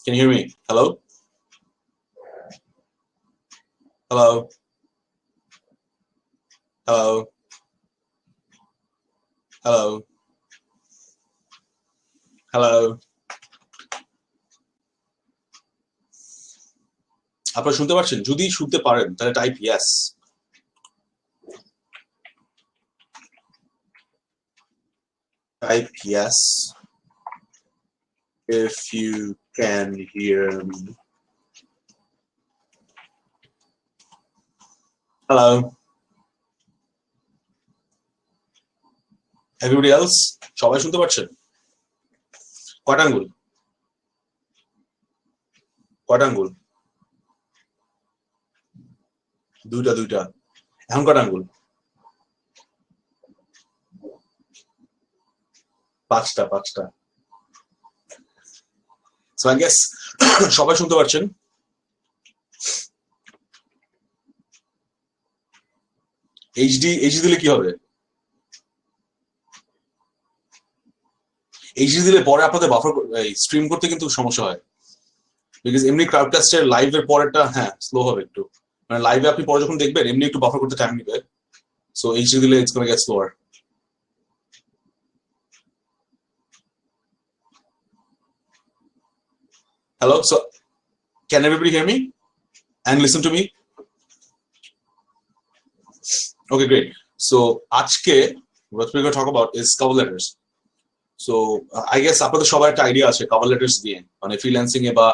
Can you hear me? Hello? Hello? Hello? Hello? Hello? আপনারা শুনতে পাচ্ছেন? যদি শুনতে পারেন তাহলে type yes. Type yes if you can hear me. Hello? Everybody else? সবাই শুনতে পাচ্ছেন? কয়টা আঙ্গুল? কয়টা আঙ্গুল? দুইটা। এখন কয়টা আঙ্গুল? পাঁচটা। So I guess সবাই শুনতে পাচ্ছেন? HD দিলে কি হবে? HD দিলে পরে আপনাদের বাফার স্ট্রিম করতে কিন্তু সমস্যা হয়, বিকজ এমনি ক্রাউডকাস্ট এর লাইভ এর পরেরটা স্লো হবে একটু, মানে লাইভে আপনি পরে যখন দেখবেন এমনি একটু বাফার করতে টাইম নিবে, সো HD দিলে it's gonna gate slower. Hello, so can everybody hear me and listen to me? Okay, great. So আজকে what we're going to talk about is cover letters. So I guess আপনাদের সবার একটা idea আছে cover letters দিয়ে, মানে freelancing এ বা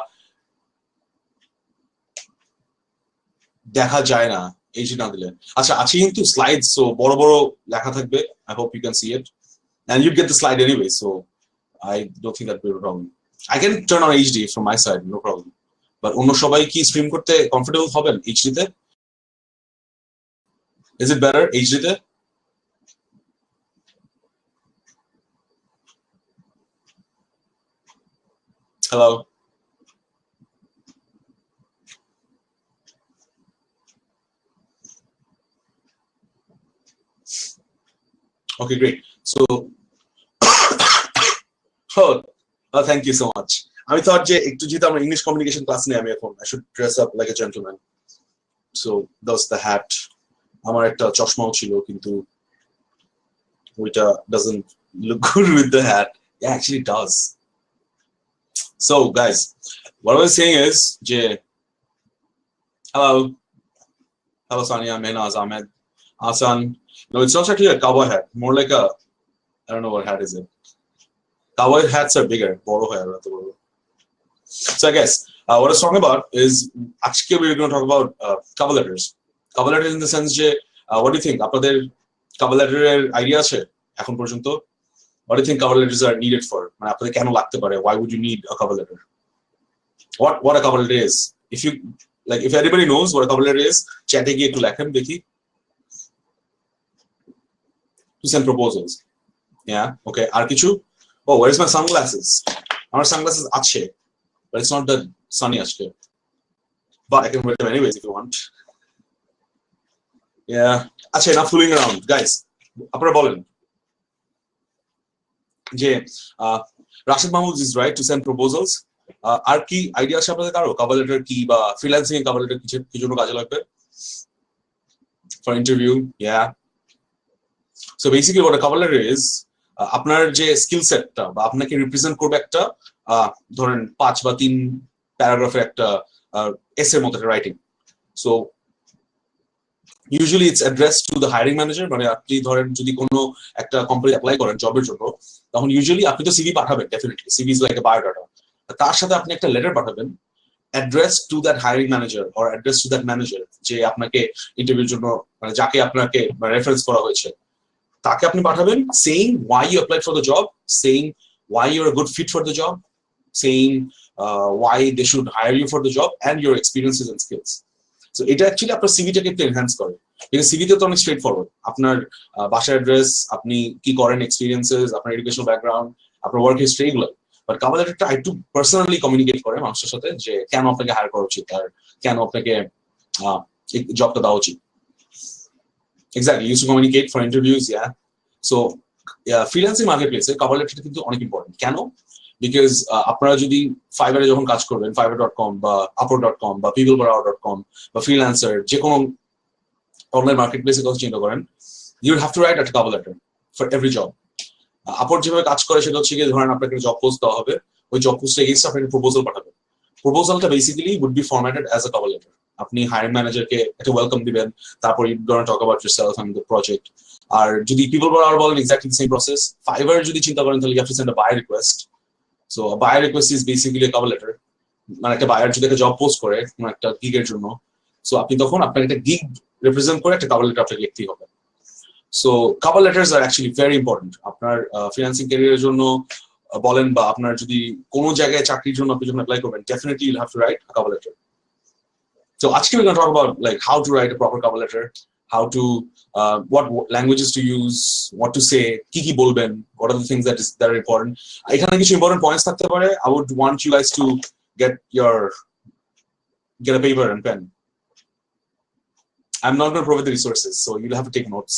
দেখা যায় না এইচ না দিলে। আচ্ছা, আছে কিন্তু স্লাইড, সো বড় বড় লেখা থাকবে। I hope you can see it and you get the slide anyway, so I don't think that will be a problem. I can turn on HD from my side, no problem. But অন্য সবাই কি stream করতে comfortable হবেন HD তে? Is it better HD তে? Hello? Okay, great. So thank you so much. I thought যে একটু যেহেতু আমরা ইংলিশ কমিউনিকেশন ক্লাস নিয়ে আমি এখন I should dress up like a gentleman. So that's the hat. আমার একটা চশমাও ছিল কিন্তু ওইটা doesn't look good with the hat. Yeah, actually it does. So guys, what I was saying is যে hello Sania, Mehnaz, Ahmed, Asan. No, it's not actually a cowboy hat, more like a, I don't know what hat is it. Cowboy hats are bigger, boro hai eto boro. So I guess what I was talking about is actually we're going to talk about cover letters. Cover letters in the sense যে what do you think? আপনাদের cover letter এর idea আছে এখন পর্যন্ত? What do you think cover letters are needed for? মানে আপনাদের কেন লাগতে পারে? Why would you need a cover letter? What a cover letter is? If you like, if anybody knows what a cover letter is, chat এ গিয়ে একটু লেখেন দেখি. To send proposals. Yeah, okay. আর কিছু? Oh, where's my sunglasses? আমার sunglasses আছে, but it's not that sunny আজকে. But I can wear them anyways if you want. Yeah. আচ্ছা, enough fooling around, guys. আপনারা বলেন যে Rashid Mahmud is right to send proposals. আর কি idea আছে আপনাদের কারো? কভার লেটার কি বা ফ্রিল্যান্সিং এ কভার লেটার কি জন্য কাজে লাগবে? For interview, yeah. So basically what a cover letter is, আপনার যে স্কিল সেটটা বা আপনাকে রিপ্রেজেন্ট করবে একটা ধরেন 5 বা 3 প্যারাগ্রাফের একটা এসের মতো একটা writing. So usually it's addressed to the hiring manager, মানে আপনি ধরেন যদি কোনো একটা কোম্পানি অ্যাপ্লাই করেন জবের জন্য, তখন ইউজুয়ালি আপনি তো সিভি পাঠাবেন, definitely CV is like a biodata, তার সাথে আপনি একটা লেটার পাঠাবেন address to that hiring manager or address to that manager যে আপনাকে ইন্টারভিউর জন্য, মানে যাকে আপনাকে রেফারেন্স করা হয়েছে তাকে আপনি পাঠাবেন, saying why you applied for the job, saying why you're a good fit for the job, saying why they should hire you for the job and your experiences and skills. So এটা actually আপনার সিভিটাকে একটু enhance করে, কিন্তু সিভিতে তো অনেক straight forward, আপনার বাসার address, আপনি কি করেন, এক্সপিরিয়েন্সেস, আপনার এডুকেশনাল ব্যাকগ্রাউন্ড, আপনার ওয়ার্ক হিস্ট্রি, এগুলো। বাট কভার লেটারটা একটু পার্সোনালি কমিউনিকেট করে মানুষের সাথে যে কেন আপনাকে হায়ার করা উচিত আর কেন আপনাকে জবটা দেওয়া উচিত। Exactly, you used to communicate for interviews, yeah. So freelancing marketplace cover letter কিন্তু অনেক ইম্পর্টেন্ট। কেন? বিকজ আপনারা যদি ফাইবারে যখন কাজ করবেন, fiverr.com বা upwork.com বা peopleperhour.com বা ফ্রিল্যান্সার যে কোনো অনলাইন মার্কেট প্লেসে কথা চিন্তা করেন, ইউ হ্যাভ টু রাইট একটা cover letter for every job. Upwork যেভাবে কাজ করে সেটা হচ্ছে গিয়ে ধরেন আপনাকে জব পোস্ট দেওয়া হবে, ওই জব পোস্টে এগেইনস্ট আপনাকে প্রপোজাল পাঠাবেন। প্রপোজালটা basically would be formatted as a cover letter. আপনি হায়ারিং ম্যানেজারকে একটা ওয়েলকাম দিবেন, তারপর you gonna talk about yourself and the project. আর যদি পিপল পার আওয়ার বলেন, এক্স্যাক্টলি সেম প্রসেস। ফাইবার যদি চিন্তা করেন তাহলে you have to send a buyer request. So buyer request is basically a cover letter. মানে একটা বায়ার যদি একটা জব পোস্ট করে কোনো একটা গিগের জন্য, সো আপনি তখন আপনার একটা গিগ রিপ্রেজেন্ট করে একটা কভার লেটার আপনাকে লিখতেই হবে। সো কভার লেটার্স আর অ্যাকচুয়ালি ভেরি ইম্পর্টেন্ট আপনার ফ্রিল্যান্সিং ক্যারিয়ারের জন্য বলেন, বা আপনার যদি কোনো জায়গায় চাকরির জন্য আপনি যখন অ্যাপ্লাই করবেন, definitely you'll have to write a cover letter. So আজকে we're going to talk about like how to write a proper cover letter, how to what languages to use, what to say, কি বলবেন, what are the things that are important. এখানে কিছু important points থাকতে পারে. I would want you guys to get a paper and pen. I'm not going to provide the resources, so you'll have to take notes.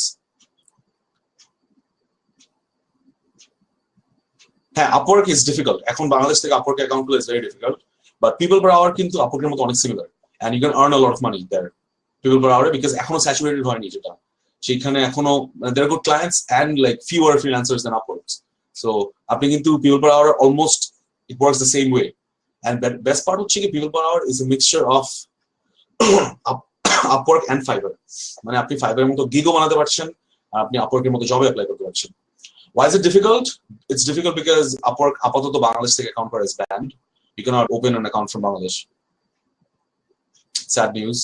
হ্যাঁ, Upwork is difficult. এখন বাংলাদেশ থেকে Upwork account খুলে is very difficult, but people per hour কিন্তু Upwork এর মতো অনেক similar, and you can earn a lot of money there, people per hour, because এখনো saturated হয়নি যেটা, সেখানে এখনো there are good clients and like fewer freelancers than Upwork. So আপনি কিন্তু people per hour almost it works the same way, and best part হচ্ছে কি people per hour is a mixture of Upwork and Fiverr. মানে আপনি Fiverr এর মতো গিগও বানাতে পারছেন, আর আপনি Upwork এর মতো জবে অ্যাপ্লাই করতে পারছেন। Why is it difficult? It's difficult because Upwork আপাতত বাংলাদেশ থেকে অ্যাকাউন্ট করা is banned. You cannot open an account from Bangladesh. Sad news.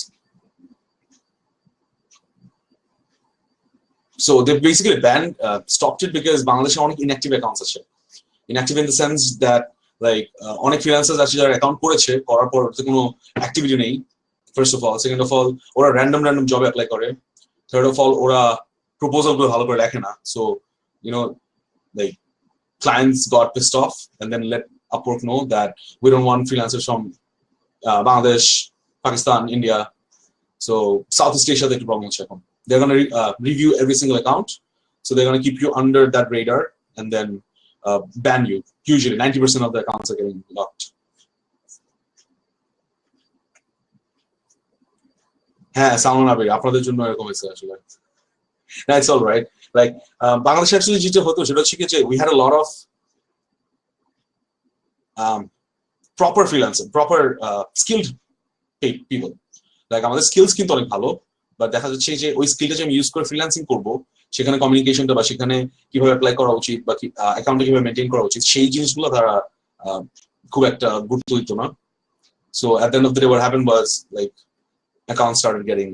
So they basically banned, stopped it because Bangladesh অনেক inactive accounts আছে. Inactive in the sense that like অনেক freelancers আছে যারা account করেছে, করার পর কোনো অ্যাক্টিভিটি নেই, first of all. Second of all, ওরা random জবে অ্যাপ্লাই করে. Third of all, ওরা প্রপোজাল গুলো ভালো করে লেখে না। So you know, like clients got pissed off and then let Upwork know that we don't want freelancers from Bangladesh, Pakistan, India. So Southeast Asia, they problem. They're going to review every single account. So they're going to keep you under that radar and then ban you. Usually 90% of the accounts are getting locked. হ্যাঁ, সালমান আবির আপনাদের জন্য এরকম হয়েছে আসলে। That's all right. Like Bangladesh actually যেটা হতো সেটা হচ্ছে যে we had a lot of proper freelancer, proper skilled people. Like আমাদের স্কিলস কিন্তু অনেক ভালো, বাট দেখা যাচ্ছে যে ওই স্কিলটা যে আমি ইউজ করে ফ্রিল্যান্সিং করব, সেখানে কমিউনিকেশনটা বা সেখানে কিভাবে অ্যাপ্লাই করা উচিত বা অ্যাকাউন্টটা কিভাবে মেনটেন করা উচিত, সেই জিনিসগুলো তারা খুব একটা গুরুত্ব দিত না। So at the end of the day, what happened was like accounts started getting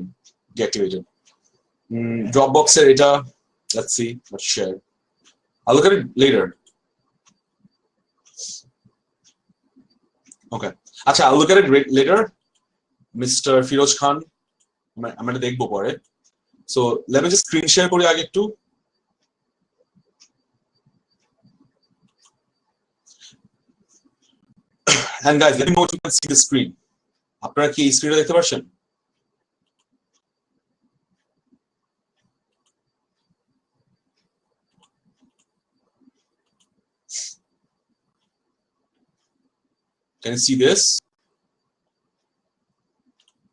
deactivated. Dropbox data, let's see, let's share. I'll look at it later. Okay. Acha, I'll look at it later. Mr. Firoz Khan, I'm going to take book. So let me just screen share kori age too. And guys, let me know if you can see the screen. আপনারা কি স্ক্রিনে দেখতে পাচ্ছেন? Can you see this?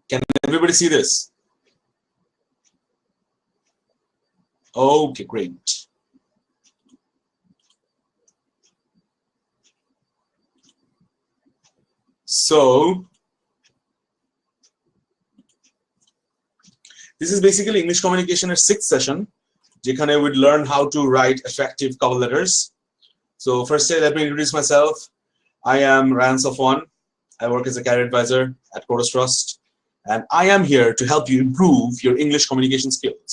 Can everybody see this? Okay, great. So this is basically English communication at 6th session. Jekhane we'd learn how to write effective cover letters. So first, let me introduce myself. I am Ryan Safwan. I work as a career advisor at CodersTrust, and I am here to help you improve your English communication skills.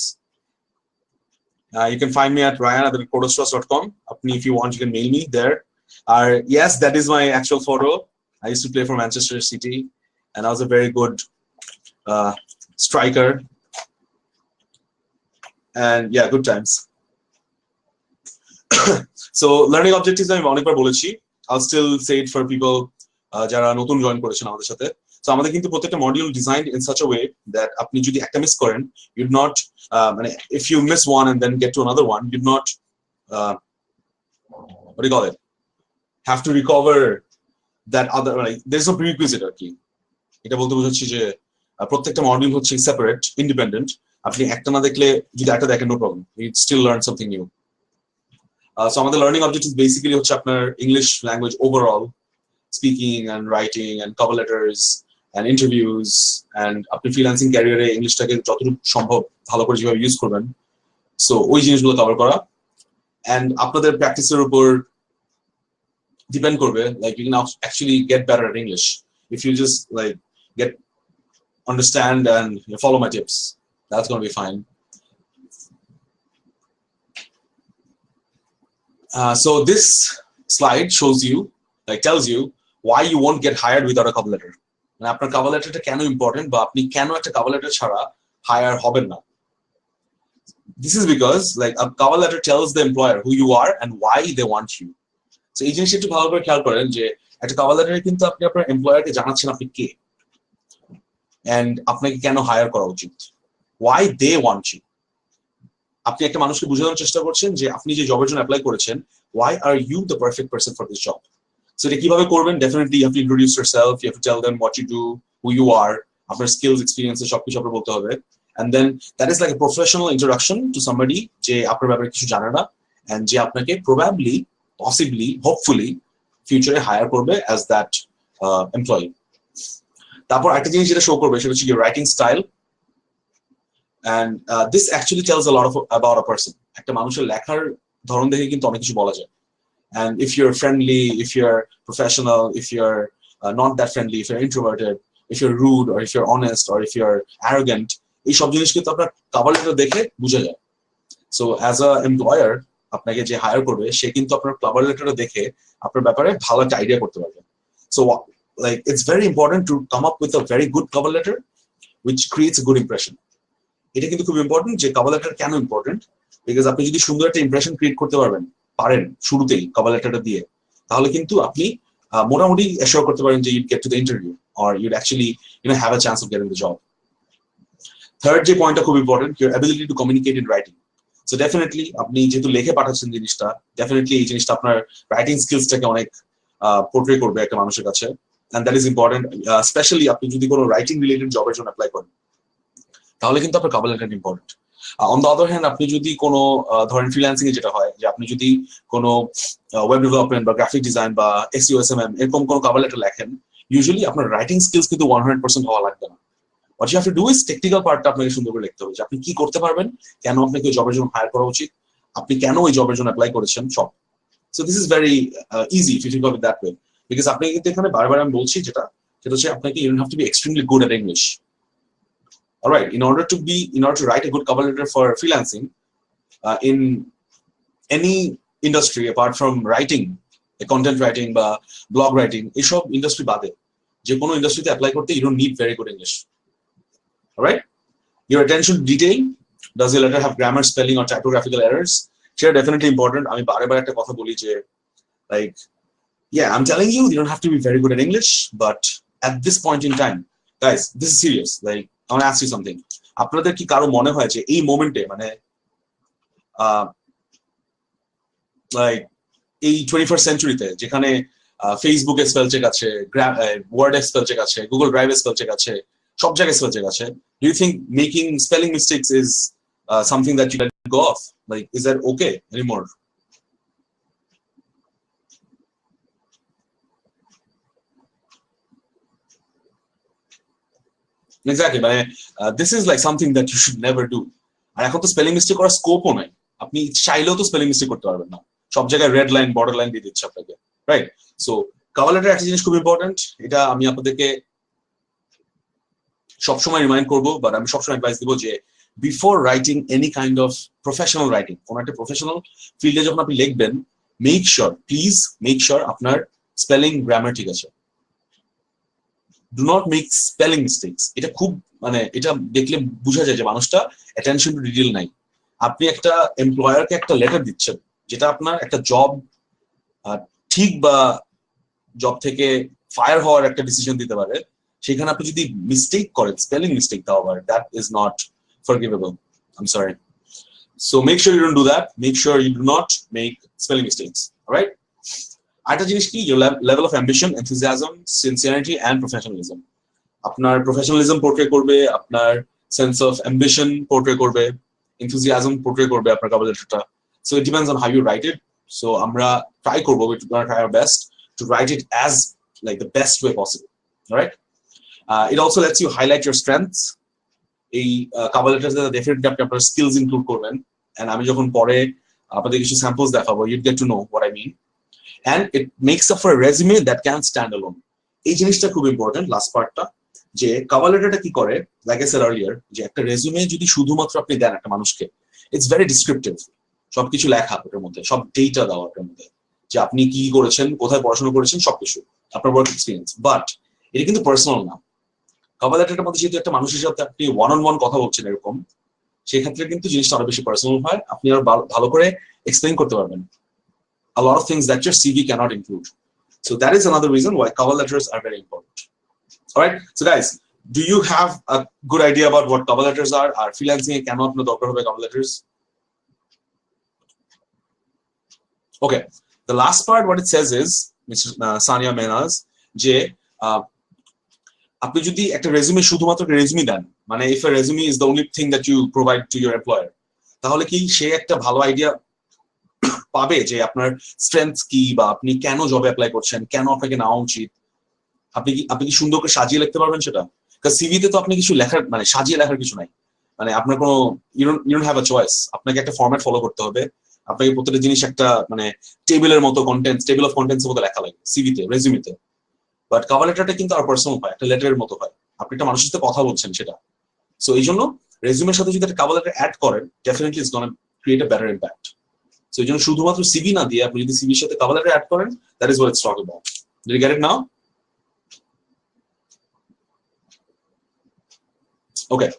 You can find me at ryan@coderstrust.com. If you want, you can mail me there. Yes, that is my actual photo. I used to play for Manchester City, and I was a very good striker. And yeah, good times. So learning objectives আমি অনেকবার বলেছি. I'll still say it for people যারা নতুন join করেছেন আমাদের সাথে। So আমাদের কিন্তু প্রত্যেকটা module designed in such a way that আপনি যদি একটা মিস করেন, you'd not মানে if you miss one and then get to another one, you'd not what do you call it? have to recover that other, like there's no prerequisite আর কি। এটা বলতে বোঝাচ্ছি যে প্রত্যেকটা মডিউল হচ্ছে সেপারেট, ইন্ডিপেন্ডেন্ট। আপনি একটা না দেখলে যদি একটা দেখেন, no problem, it still learn something new. So আমাদের লার্নিং অবজেক্টিভ বেসিক্যালি হচ্ছে আপনার English language overall, speaking and writing and cover letters and interviews, and আপনি ফ্রিল্যান্সিং ক্যারিয়ারে ইংলিশটাকে যতটুকু সম্ভব ভালো করে যেভাবে ইউজ করবেন, সো ওই জিনিসগুলো কভার করা। অ্যান্ড আপনাদের প্র্যাকটিসের উপর ডিপেন্ড করবে, like you can actually get better at English if you just like understand and follow my tips. That's going to be fine. So this slide shows you, like tells you why you won't get hired without a cover letter. And আপনার cover letterটা কেন important, বা আপনি কেন একটা cover letter ছাড়া hire হবেন না। This is because like a cover letter tells the employer who you are and why they want you. So এই জিনিসটা একটু ভালো করে খেয়াল করেন যে একটা কভার লেটারে কিন্তু আপনি আপনার এমপ্লয়ারকে জানাচ্ছেন আপনি কে, এন্ড আপনাকে কেন হায়ার করা উচিত, why they want you. আপনি একটা মানুষকে বোঝানোর চেষ্টা করছেন যে আপনি যে জবের জন্য অ্যাপ্লাই করেছেন, why are you the perfect person for this job. So এটা কিভাবে করবেন? Definitely you have to introduce yourself, you have to tell them what you do, who you are, আপনার স্কিলস, এক্সপেরিয়েন্স সবকিছু আপনার বলতে হবে, and then that is like a professional introduction to somebody যে আপনার ব্যাপারে কিছু জানে না, and যে আপনাকে probably, possibly, hopefully future hire করবে as that employee. তারপর একটা জিনিস যেটা শো করবে সেটা হচ্ছে your writing style, and this actually tells a lot about a person. একটা মানুষের লেখার ধরন দেখে কিন্তু অনেক কিছু বলা যায়, and if you're friendly, if you're professional, if you're not that friendly, if you're introverted, if you're rude, or if you're honest, or if you're arrogant, এই সব জিনিস কিন্তু আপনার কভার লেটার দেখে বোঝা যায়। So as a employer, আপনাকে যে হায়ার করবে সে কিন্তু আপনার কভার লেটারটা দেখে আপনার ব্যাপারে ভালো একটা আইডিয়া করতে পারবে। So like it's very important to come up with a very good cover letter which creates a good impression. এটা কিন্তু খুব ইম্পর্টেন্ট যে কভার লেটার কেন ইম্পর্টেন্ট, বিকজ আপনি যদি সুন্দর একটা ইমপ্রেশন ক্রিয়েট করতে পারেন শুরুতেই কভার লেটারটা দিয়ে, তাহলে কিন্তু আপনি মোটামুটি অ্যাসিওর করতে পারেন যে you'd get to the interview, or you'd actually have a chance of getting the job. Third যে পয়েন্টটা খুব important, your ability to communicate in writing. So definitely আপনি যেহেতু লেখে পাঠাচ্ছেন জিনিসটা, ডেফিনেটলি এই জিনিসটা আপনার রাইটিং স্কিলসটাকে অনেক পোর্ট্রে করবে একটা মানুষের কাছে, and that is important, especially আপনি যদি কোনো রাইটিং রিলেটেড জবের জন্য অ্যাপ্লাই করেন, তাহলে কিন্তু আপনার cover letter important. On the other hand, আপনি যদি কোনো ধরেন ফ্রিল্যান্সিং এ যেটা হয় যে আপনি যদি কোনো ওয়েব ডেভেলপমেন্ট বা গ্রাফিক ডিজাইন বা এসইও এসএমএম এরকম কোনো কভার লেটার লেখেন, ইউজুয়ালি আপনার রাইটিং স্কিলস কিন্তু 100% হওয়া লাগবে না। What you have to do is technical পার্টটা আপনাকে সুন্দর করে লিখতে হবে, যে আপনি কি করতে পারবেন, কেন আপনাকে ওই জবের জন্য হায়ার করা উচিত, আপনি কেন ওই জবের জন্য অ্যাপ্লাই করেছেন, সব। So this is very easy if you think of it that way, because আপনি কিন্তু এখানে বারবার আমি বলছি সেটা হচ্ছে আপনাকে you don't have to be extremely good at English. Alright, in order to write a good cover letter for freelancing in any industry apart from writing, content writing বা blog writing, এসব ইন্ডাস্ট্রি বাদে যে কোনো ইন্ডাস্ট্রিতে apply করতে you don't need very good English. Alright, your attention to detail, does your letter have grammar, spelling or typographical errors? Sure, definitely important. আমি বারবার একটা কথা বলি যে like yeah, I'm telling you don't have to be very good at English, but at this point in time, guys, this is serious. Like I want to ask you something. আপনাদের কি কারো মনে হয় যে এই মোমেন্টে মানে লাইক এই 21st সেঞ্চুরিতে যেখানে ফেসবুকে স্পেল চেক আছে, ওয়ার্ডে স্পেল চেক আছে, গুগল ড্রাইভে স্পেল চেক আছে, সব জায়গায় স্পেল চেক আছে, do you think making spelling mistakes is something that you can go off? Like is that okay anymore? Exactly, মানে this is like something that you should never do. আর এখন তো spelling mistake করার স্কোপও নাই, আপনি চাইলেও তো spelling mistake করতে পারবেন না, সব জায়গায় রেড লাইন বর্ডার লাইন দিয়ে দিচ্ছে আপনাকে, রাইট? সো কভার লেটার একটা জিনিস খুব ইম্পর্টেন্ট, এটা আমি আপনাদেরকে সবসময় রিমাইন্ড করবো, বাট আমি সবসময় অ্যাডভাইস দিব যে before writing any kind of professional writing, কোন একটা প্রফেশনাল ফিল্ডে যখন আপনি লিখবেন, প্লিজ মেক শিওর আপনার স্পেলিং গ্রামার ঠিক আছে। Do not make spelling mistakes. এটা খুব মানে এটা দেখলে বোঝা যায় যে মানুষটা অ্যাটেনশন টু ডিটেল নাই। আপনি একটা এমপ্লয়ারকে একটা লেটার দিচ্ছেন যেটা আপনার একটা জব ঠিক বা জব থেকে ফায়ার হওয়ার একটা ডিসিশন দিতে পারে, সেখানে আপনি যদি মিস্টেক করেন, স্পেলিং মিস্টেক দাও আবার, that is not forgivable. I am sorry. So make sure you don't do that, make sure you do not make spelling mistakes, alright? আরেকটা জিনিস কি, level of ambition, enthusiasm, sincerity and professionalism. আপনার professionalism portray করবে, আপনার sense of ambition portray করবে, enthusiasm portray করবে আপনার cover লেটারটা। So it depends on how you write it. So আমরা ট্রাই করবো, we try our best two right it as like the best way possible, right? It also lets you highlight your strengths. এই cover লেটারে definitely আপনি আপনার skills include করবেন, and আমি যখন পরে আপনাদের কিছু স্যাম্পলস দেখাবো, you'd get to know what I mean. And it makes up for resume that can stand alone. এই জিনিসটা খুব ইম্পর্টেন্ট, লাস্ট পার্টটা, যে কভার লেটারটা কি করে, লাইক আই সেড আর্লিয়ার, যে একটা রেজিউমে যদি শুধুমাত্র আপনি দেন একটা মানুষকে, ইটস ভেরি ডিসক্রিপটিভ, সবকিছু লেখা ওটার মধ্যে, সব ডেটা দেওয়া ওটার মধ্যে, যে আপনি কি করেছেন, কোথায় পড়াশোনা করেছেন, সবকিছু, আপনার ওয়ার্ক এক্সপিরিয়েন্স। বাট এটা কিন্তু পার্সোনাল না। কভার লেটারের মধ্যে যেহেতু একটা মানুষের সাথে আপনি ওয়ান অন ওয়ান কথা বলছেন এরকম, সেক্ষেত্রে কিন্তু জিনিসটা আরো বেশি পার্সোনাল হয়, আপনি আরো ভালো করে এক্সপ্লেইন করতে পারবেন a lot of things that your CV cannot include. So that is another reason why cover letters are very important. All right, so guys, do you have a good idea about what cover letters are? Are freelancing e cannot no dokar hobe cover letters? Okay, the last part what it says is, Mr. Sania Menas, je আপনি যদি একটা resume শুধুমাত্র resume দেন, মানে if a resume is the only thing that you provide to your employer, তাহলে কি সে একটা ভালো আইডিয়া পাবে যে আপনার স্ট্রেংথ কি, বা আপনি কেন জবে অ্যাপ্লাই করছেন, কেন আপনাকে নেওয়া উচিত? আপনি কি সুন্দর করে সাজিয়ে লিখতে পারবেন সেটা? কারণ সিভিতে তো আপনি কিছু লেখার, মানে সাজিয়ে লেখার কিছু নাই, মানে আপনার কোনো you don't have a choice, আপনাকে একটা ফরম্যাট ফলো করতে হবে, আপনাকে প্রত্যেকটা জিনিস একটা মানে টেবিলের মতো কন্টেন্টস, টেবিল অফ কন্টেন্টস এর মতো লেখা লাগে সিভিতে, রেজিউমেতে। বাট কভার লেটারটা কিন্তু আর পার্সোনাল হয়, একটা লেটারের মতো হয়, আপনি একটা মানুষের সাথে কথা বলছেন সেটা। সো এই জন্য রেজিউমের সাথে যদি একটা কভার লেটার অ্যাড করেন, definitely it's gonna create a better impact. So এই জন্য শুধুমাত্র সিভি না দিয়ে আপনি যদি সিভির সাথে কভার লেটার অ্যাড করেন, that is what it's talking about. Did you get it now? Okay,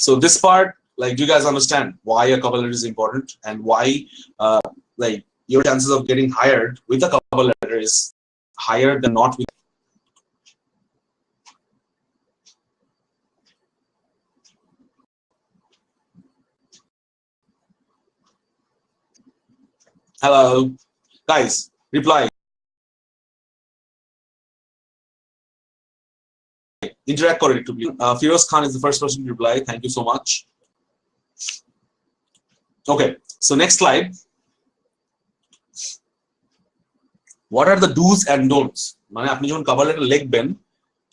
so this part, like, do you guys understand why a cover letter is important, and why like your chances of getting hired with a cover letter is higher than not with? Hello guys, reply. Interact করে একটু please. Firoz Khan is the first person to reply. Thank you so much. Okay, so next slide. What are the do's and don'ts? মানে আপনি যখন cover letter লিখবেন,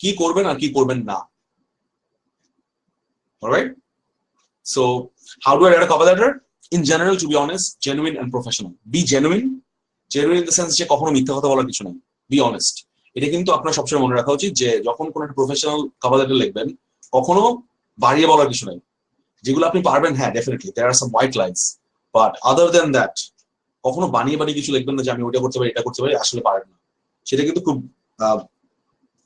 কি করবেন আর কি করবেন না। Alright, so how do I write a cover letter? In general, to be honest, genuine and professional. Be genuine in the sense যে কখনো মিথ্যা কথা বলার কিছু নাই, be honest. এটা কিন্তু আপনার সবসময় মনে রাখা উচিত, যে যখন কোনো একটা প্রফেশনাল কভার লেটার লিখবেন, কখনো বাড়িয়ে বলার কিছু নাই। যেগুলো আপনি পারবেন, হ্যাঁ definitely there are some white lines, but other than that কখনো বানিয়ে কিছু লিখবেন না, যে আমি ওটা করতে পারি, এটা করতে পারি, আসলে পারেন না। সেটা কিন্তু খুব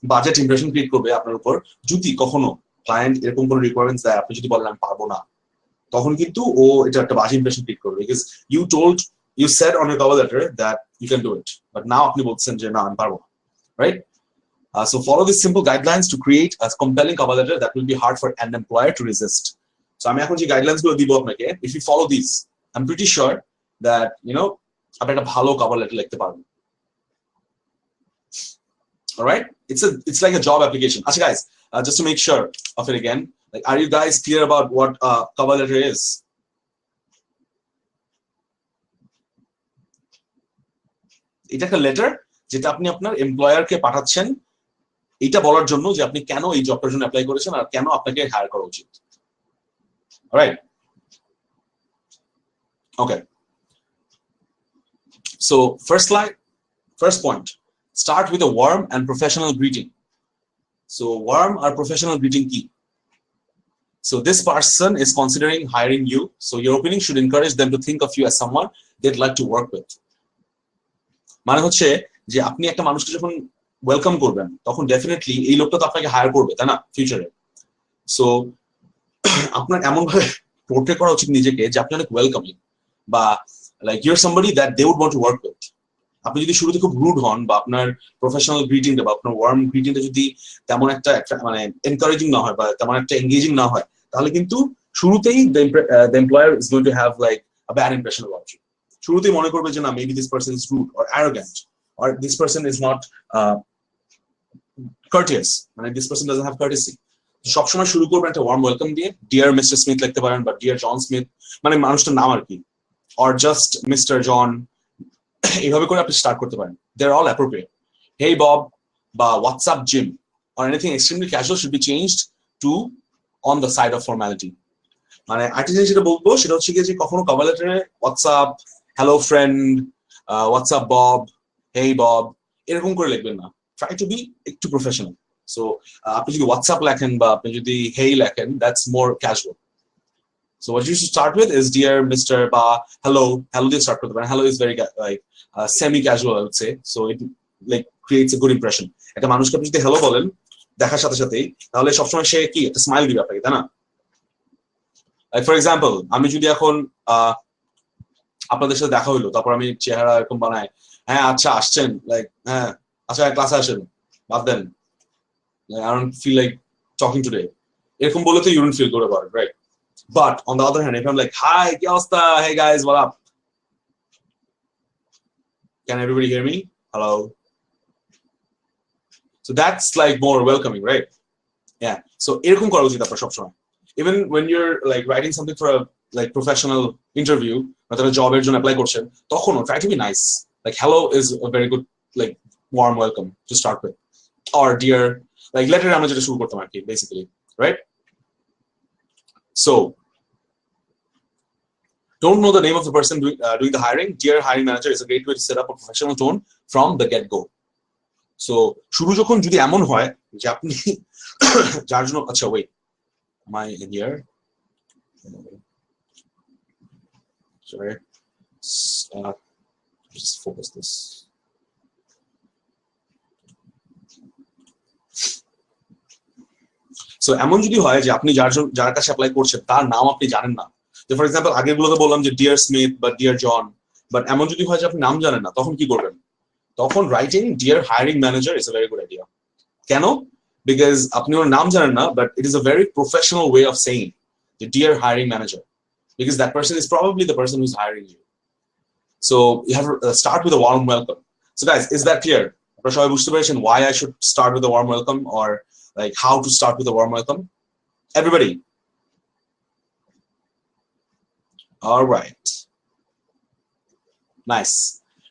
বাজেট ইমপ্রেশন ক্রিয়েট করবে আপনার উপর। যদি কখনো ক্লায়েন্ট এরকম কোনো রিকোয়ারমেন্টস দেয়, আপনি যদি বলেন আমি পারবো না, তখন কিন্তু ও এটা একটা বাজে ইমপ্রেশন ক্রিয়েট করবে, because you said on your cover letter that you can do it, but now আপনি বলছেন যে না আমি পারবো না, right? So follow these simple guidelines to create a compelling cover letter that will be hard for an employer to resist. So আমি এখন যে গাইডলাইন্স গুলো দিব আপনাকে, if you follow these, I'm pretty sure that আপনি একটা ভালো cover letter লিখতে পারবেন। All right, it's like a job application. Actually guys, just to make sure of it again, like, are you guys clear about what a cover letter is? এটা একটা letter যেটা আপনি আপনার এমপ্লয়ারকে পাঠাচ্ছেন, এটা বলার জন্য যে আপনি কেন এই জবটার জন্য অ্যাপ্লাই করেছেন আর কেন আপনাকে হায়ার করা উচিত। Alright, okay, so first point, start with a warm and professional greeting. So warm or professional greeting কি? So this person is considering hiring you, so your opening should encourage them to think of you as someone they'd like to work with. মানে হচ্ছে যে আপনি একটা মানুষকে যখন welcome করবেন, তখন ডেফিনেটলি এই লোকটা তো আপনাকে হায়ার করবে, তাই না, ফিউচারে। সো আপনার এমন ভাবে পোর্ট্রে করা উচিত নিজেকে যে আপনি অনেক ওয়েলকামিং, বা like your somebody that they would want to work with. আপনি যদি শুরুতে খুব রুড হন, বা আপনার প্রফেশনাল গ্রিটিংটা বা আপনার ওয়ার্ম গ্রিটিংটা যদি তেমন একটা মানে এনকারেজিং না হয়, বা তেমন একটা এঙ্গেজিং না হয়, তাহলে কিন্তু শুরুতেই the employer is going to have like a bad impression about you. শুরুতেই মনে করবে যে না, maybe this person is rude or arrogant or this person is not courteous, মানে this person doesn't have courtesy. সবসময় শুরু করবেন একটা ওয়ার্ম ওয়েলকাম দিয়ে, ডিয়ার মিস্টার স্মিথ লিখতে পারেন বা ডিয়ার জন স্মিথ, মানে মানুষটার নাম আর কি, or just মিস্টার জন, এইভাবে করে আপনি স্টার্ট করতে পারেন। They're all appropriate. Hey Bob বা what's up Jim or anything extremely casual should be changed to on the side of formality. মানে আরেকটা জিনিস যেটা বলবো সেটা হচ্ছে যে কখনো কভার লেটারে what's up, hello friend, what's up Bob, hey Bob এরকম করে লিখবেন না। ট্রাই টু বি একটু প্রফেশনাল। সো আপনি যদি হোয়াটসঅ্যাপ লেখেন বা আপনি যদি হেই লেখেন, that's more casual. So what you should start with is dear mister বা হ্যালো, হ্যালো দিয়ে স্টার্ট করতে পারেন। Hello is very like semi casual I would say, so it like creates a good impression. একটা মানুষকে আপনি যদি hello বলেন দেখার সাথে সাথেই, তাহলে সবসময় সে কি একটা স্মাইল দিবে আপনাকে, তাই না? লাইক ফর এক্সাম্পল, আমি যদি এখন আপনাদের সাথে দেখা হইলো, তারপর আমি চেহারা এরকম বানাই, হ্যাঁ আচ্ছা আসছেন, লাইক হ্যাঁ আচ্ছা ক্লাসে আসেন, বাদ দেন, I don't feel like talking today, এরকম বলে তো you don't feel good about it, right? But on the other hand, if I'm like, hi কি অবস্থা, hey guys what up, can everybody hear me, hello, so that's like more welcoming, right? Yeah, so এরকম করা উচিত আপনার সবসময়। Even when you're like writing something for a like professional interview, অথবা জবের জন্য অ্যাপ্লাই করছেন, তখনও try to be nice. Like hello is a very good like warm welcome to start with, or dear, like letter আমরা যেটা শুরু করতাম আর কি basically, right? So don't know the name of the person doing the hiring. Dear hiring manager is a great way to set up a professional tone from the get go. So শুরু যখন যদি এমন হয় যে আপনি যার জন্য, আচ্ছা wait, am I in here? Sorry, just focus this. So এমন যদি হয় যে আপনি যার কাছে অ্যাপ্লাই করছেন তার নাম আপনি জানেন না, যে ফর এক্সাম্পল আগের গুলোতে বললাম যে ডিয়ার স্মিথ বা ডিয়ার জন, বাট এমন যদি হয় যে আপনি নাম জানেন না, তখন কি করবেন? তখন writing dear hiring manager is a very good idea. কেন? বিকজ আপনি ওর নাম জানেন না, but it is a very professional way of saying the dear hiring manager, because that person is probably the person who's hiring you. So you have to start with a warm welcome. So guys, is that clear? Why I should start with a warm welcome, or like how to start with a warm welcome? Everybody? All right. Nice.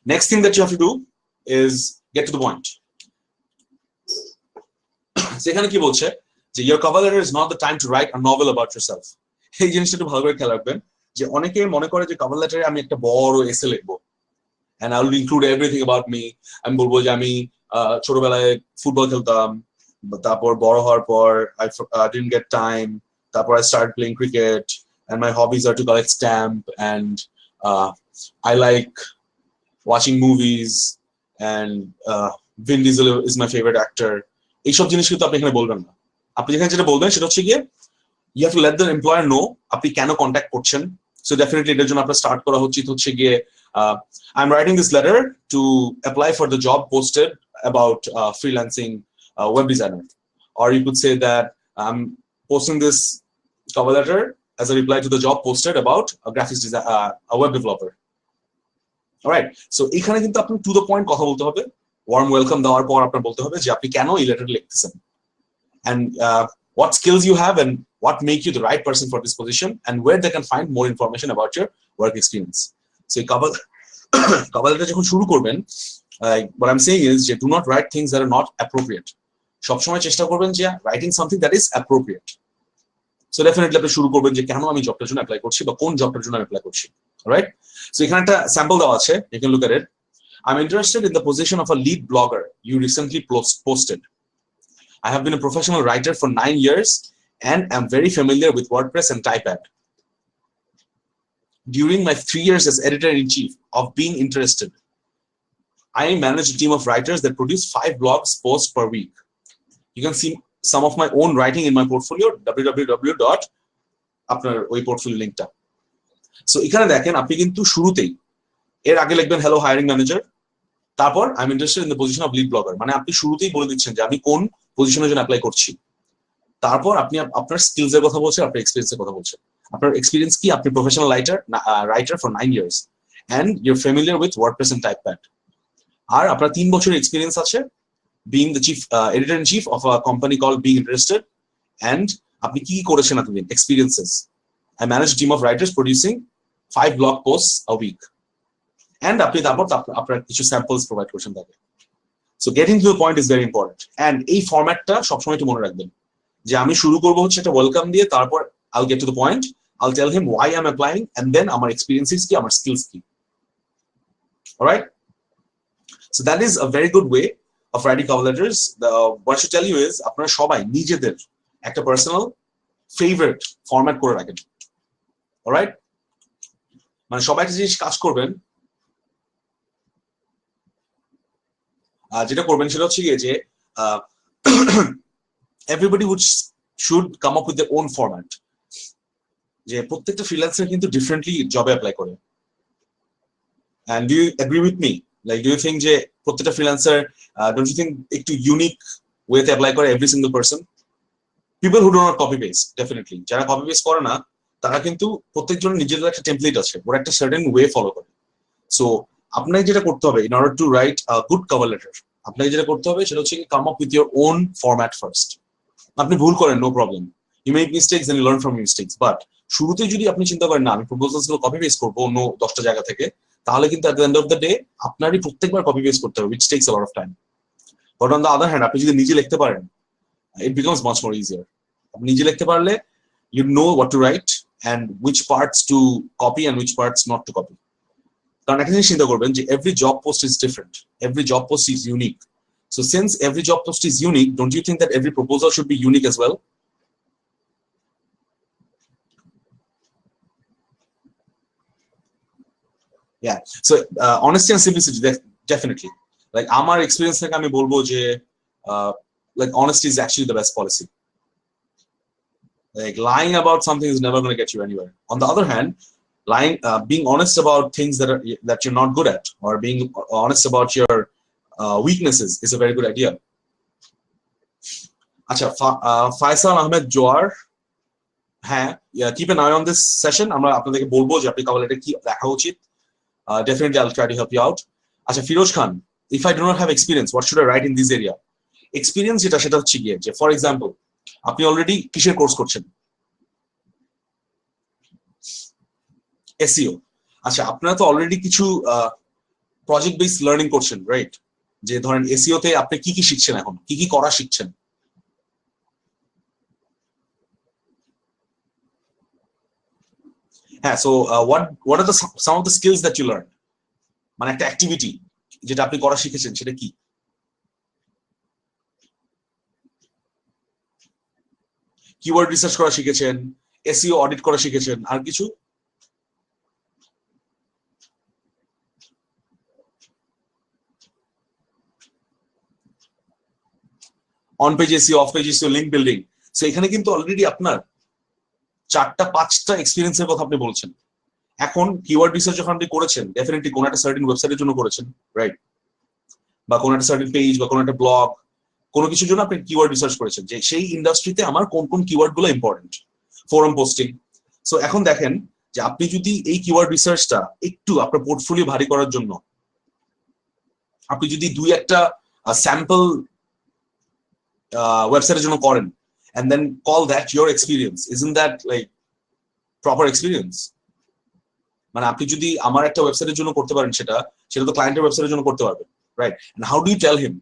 Next thing that you have to do is get to the point. সেখানে কি বলছে যে your cover letter is not the time to write a novel about yourself. এই জিনিসটা একটু ভালো করে খেয়াল রাখবেন, যে অনেকে মনে করে যে কভার লেটারে আমি একটা বড় এসে লিখবো and I will include everything about me. আমি বলবো যে আমি ছোটবেলায় ফুটবল খেলতাম, তারপর বড় হওয়ার পর I didn't get time, তারপর I started playing cricket and my hobbies are to collect stamp and I like watching movies and Vin Diesel is my favorite actor. এইসব জিনিস কিন্তু আপনি এখানে বলবেন না। আপনি যেখানে যেটা বলবেন সেটা হচ্ছে গিয়ে you have to let the employer know আপনি কেন কন্ট্যাক্ট করছেন। So definitely এটার জন্য আপনার স্টার্ট করা উচিত হচ্ছে গিয়ে I'm writing this letter to apply for the job posted about freelancing web designer, or you could say that I'm posting this cover letter as a reply to the job posted about a graphics design, a web developer. All right, so এখানে কিন্তু আপনি to the point কথা বলতে হবে। warm welcome দেওয়ার পর আপনার বলতে হবে যে আপনি কেন এই letter লিখতেছেন, and what skills you have and what make you the right person for this position, and where they can find more information about your work experience. So cover letter যখন শুরু করবেন, what I'm saying is do not write things that are not appropriate. সবসময় চেষ্টা করবেন যে writing something that is appropriate. So definitely আপনি শুরু করবেন যে কেন আমি জবটার জন্য অ্যাপ্লাই করছি বা কোন জবটার জন্য অ্যাপ্লাই করছি। Alright, so এখানে একটা স্যাম্পল দেওয়া আছে, you can look at it. I'm interested in the position of a lead blogger you recently posted. I have been a professional writer for 9 years and am very familiar with WordPress and Typepad. During my 3 years as editor-in-chief of Being Interested, I manage a team of writers that produce 5 blogs posts per week. You can see some of my own writing in my portfolio, www. আপনার ওই portfolio লিংকটা। So এখানে দেখেন আপনি কিন্তু শুরুতেই এর আগে লিখবেন hello hiring manager, তারপর I'm interested in the position of lead blogger, মানে আপনি শুরুতেই বলে দিচ্ছেন যে আমি কোন পজিশনের জন্য অ্যাপ্লাই করছি। তারপর আপনি আপনার স্কিলস এর কথা বলছেন, আপনার এক্সপেরিয়েন্সের কথা বলছেন। আপনার এক্সপেরিয়েন্স কি? আপনি professional writer for 9 years and you're familiar with WordPress and Typepad. আর আপনার 3 বছরের এক্সপিরিয়েন্স আছে being the chief editor in chief of a company called Being Interested, and আপনি কি করেছেন এতদিন experiences. I manage a team of writers producing 5 blog posts a week, and আপনি তারপর আপনার কিছু স্যাম্পলস প্রোভাইড করছেন তাকে। So getting two the point is very important, and এই ফরম্যাটটা সবসময় একটু মনে রাখবেন যে আমি শুরু করবো হচ্ছে একটা ওয়েলকাম দিয়ে, তারপর I'll get to the point, I'll tell him why I'm applying, and then আমার experiences কি, আমার skills কি। Alright, so that is a very good way of writing cover letters. What I should tell you is আপনারা সবাই নিজেদের একটা personal favourite format করে রাখেন। অলরাইট, মানে সবাই একটা জিনিস কাজ করবেন, যেটা করবেন সেটা হচ্ছে যে everybody should come up with their own format. যে প্রত্যেকটা ফ্রিল্যান্সার কিন্তু ডিফারেন্টলি জবে অ্যাপ্লাই করে। And do you agree with me? Like, do you think যে প্রত্যেকটা ফ্রিল্যান্সার don't you think একটু ইউনিক ওয়েতে অ্যাপ্লাই করে every single person? People who do not copy paste, definitely. যারা কপি পেস্ট করে না তারা কিন্তু প্রত্যেকজনের নিজেদের একটা টেমপ্লেট আছে, ওরা একটা সার্টেন ওয়ে ফলো করে। সো আপনাকে যেটা করতে হবে in order to write a good cover letter, আপনাকে যেটা করতে হবে সেটা হচ্ছে come up with your own format first. আপনি ভুল করেন, no problem, you make mistakes and you learn from your mistakes, but শুরুতে যদি আপনি চিন্তা করেন না আমি প্রপোজালস গুলো কপি পেস্ট করবো অন্য 10টা জায়গা থেকে, তাহলে কিন্তু at the end of the day আপনারই প্রত্যেকবার কপি পেস্ট করতে হবে, which takes a lot of time. But on the other hand, আপনি যদি নিজে লিখতে পারেন, it becomes much more easier. আপনি নিজে লিখতে পারলে you know what to write and which parts to copy and which parts not to copy. কারণ একটা জিনিস চিন্তা করবেন যে every job post is different, every job post is unique. So since every job post is unique, don't you think that every proposal should be unique as well? Yeah, so honesty and simplicity, definitely. Like আমার experience থেকে আমি বলবো যে like honesty is actually the best policy. Like lying about something is never going to get you anywhere. On the other hand, being honest about things that you're not good at, or being honest about your weaknesses is a very good idea. Acha, Faisal Ahmed Joar, হ্যাঁ, keep an eye on this session. আমরা আপনাদেরকে বলবো যে আপনি cover letter কি লেখা উচিত। Definitely I'll try to help you out. Acha, Firoz Khan, if I do not have experience, what should I write in this area? Experience যেটা সেটা হচ্ছে গিয়ে যে ফর এক্সাম্পল আপনি অলরেডি কিসের কোর্স করছেন, এসইও। আচ্ছা, আপনারা তো অলরেডি কিছু প্রজেক্ট বেসড লার্নিং করছেন, রাইট? যে ধরেন এসইও তে আপনি কি কি শিখছেন, এখন কি কি করা শিখছেন। হ্যাঁ, so what are some of the skills that you learned? মানে একটা অ্যাক্টিভিটি যেটা আপনি করা শিখেছেন সেটা কি? কিওয়ার্ড রিসার্চ করা শিখেছেন, এসইও অডিট করা শিখেছেন, আর কিছু? On page SEO, of page SEO, link building. So এখানে কিন্তু অলরেডি আপনার 4টা 5টা এক্সপিরিয়েন্সের কথা আপনি বলছেন। এখন কিওয়ার্ড রিসার্চ যখন আপনি করেছেন, ডেফিনেটলি কোন একটা সার্টেন ওয়েবসাইটের জন্য করেছেন, রাইট? বা কোন একটা সার্টেন পেজ বা কোন একটা ব্লগ, কোনো কিছুর জন্য আপনি কিওয়ার্ড রিসার্চ করেছেন যে সেই ইন্ডাস্ট্রিতে আমার কোন কোন কিওয়ার্ড গুলো ইম্পর্টেন্ট, ফোরাম পোস্টিং। সো এখন দেখেন যে আপনি যদি এই কিওয়ার্ড রিসার্চটা একটু আপনার পোর্টফোলিও ভারী করার জন্য আপনি যদি 2-1টা স্যাম্পল ওয়েবসাইটের জন্য করেন and then call that your experience, isn't that like proper experience? মানে আপনি যদি আমার একটা ওয়েবসাইটের জন্য করতে পারেন, সেটা তো ক্লায়েন্টের ওয়েবসাইটের জন্য করতে পারবেন, right? and how do you tell him?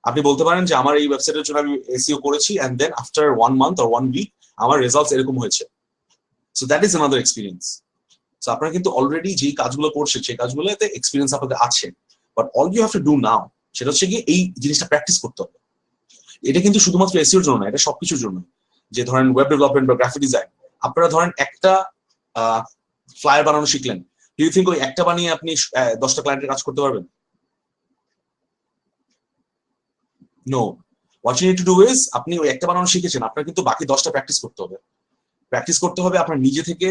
আপনি বলতে পারেন যে আমার এই ওয়েবসাইটের জন্য আমি এসইও করেছি and then after 1 month or 1 week আমার রেজাল্টস এরকম হয়েছে। so that is another experience. so আপনারা কিন্তু অলরেডি যে কাজগুলো করছেন সেই কাজগুলোতে এক্সপেরিয়েন্স আপনাদের আছে, but all you have to do now সেটা হচ্ছে গিয়ে এই জিনিসটা প্র্যাকটিস করতে হবে। এটা কিন্তু শুধুমাত্র এসইওর জন্য না, এটা সবকিছুর জন্য। যে ধরেন ওয়েব ডেভেলপমেন্ট বা গ্রাফিক ডিজাইন, আপনারা ধরেন একটা ফ্লায়ার বানানো শিখলেন, ডু ইউ থিংক ওই একটা বানিয়ে আপনি 10টা ক্লায়েন্টের কাজ করতে পারবেন? No. What you need to do is, আপনি ওই একটা বানানো শিখেছেন, আপনার কিন্তু বাকি 10টা প্র্যাকটিস করতে হবে। প্র্যাকটিস করতে হবে আপনার নিজে থেকে,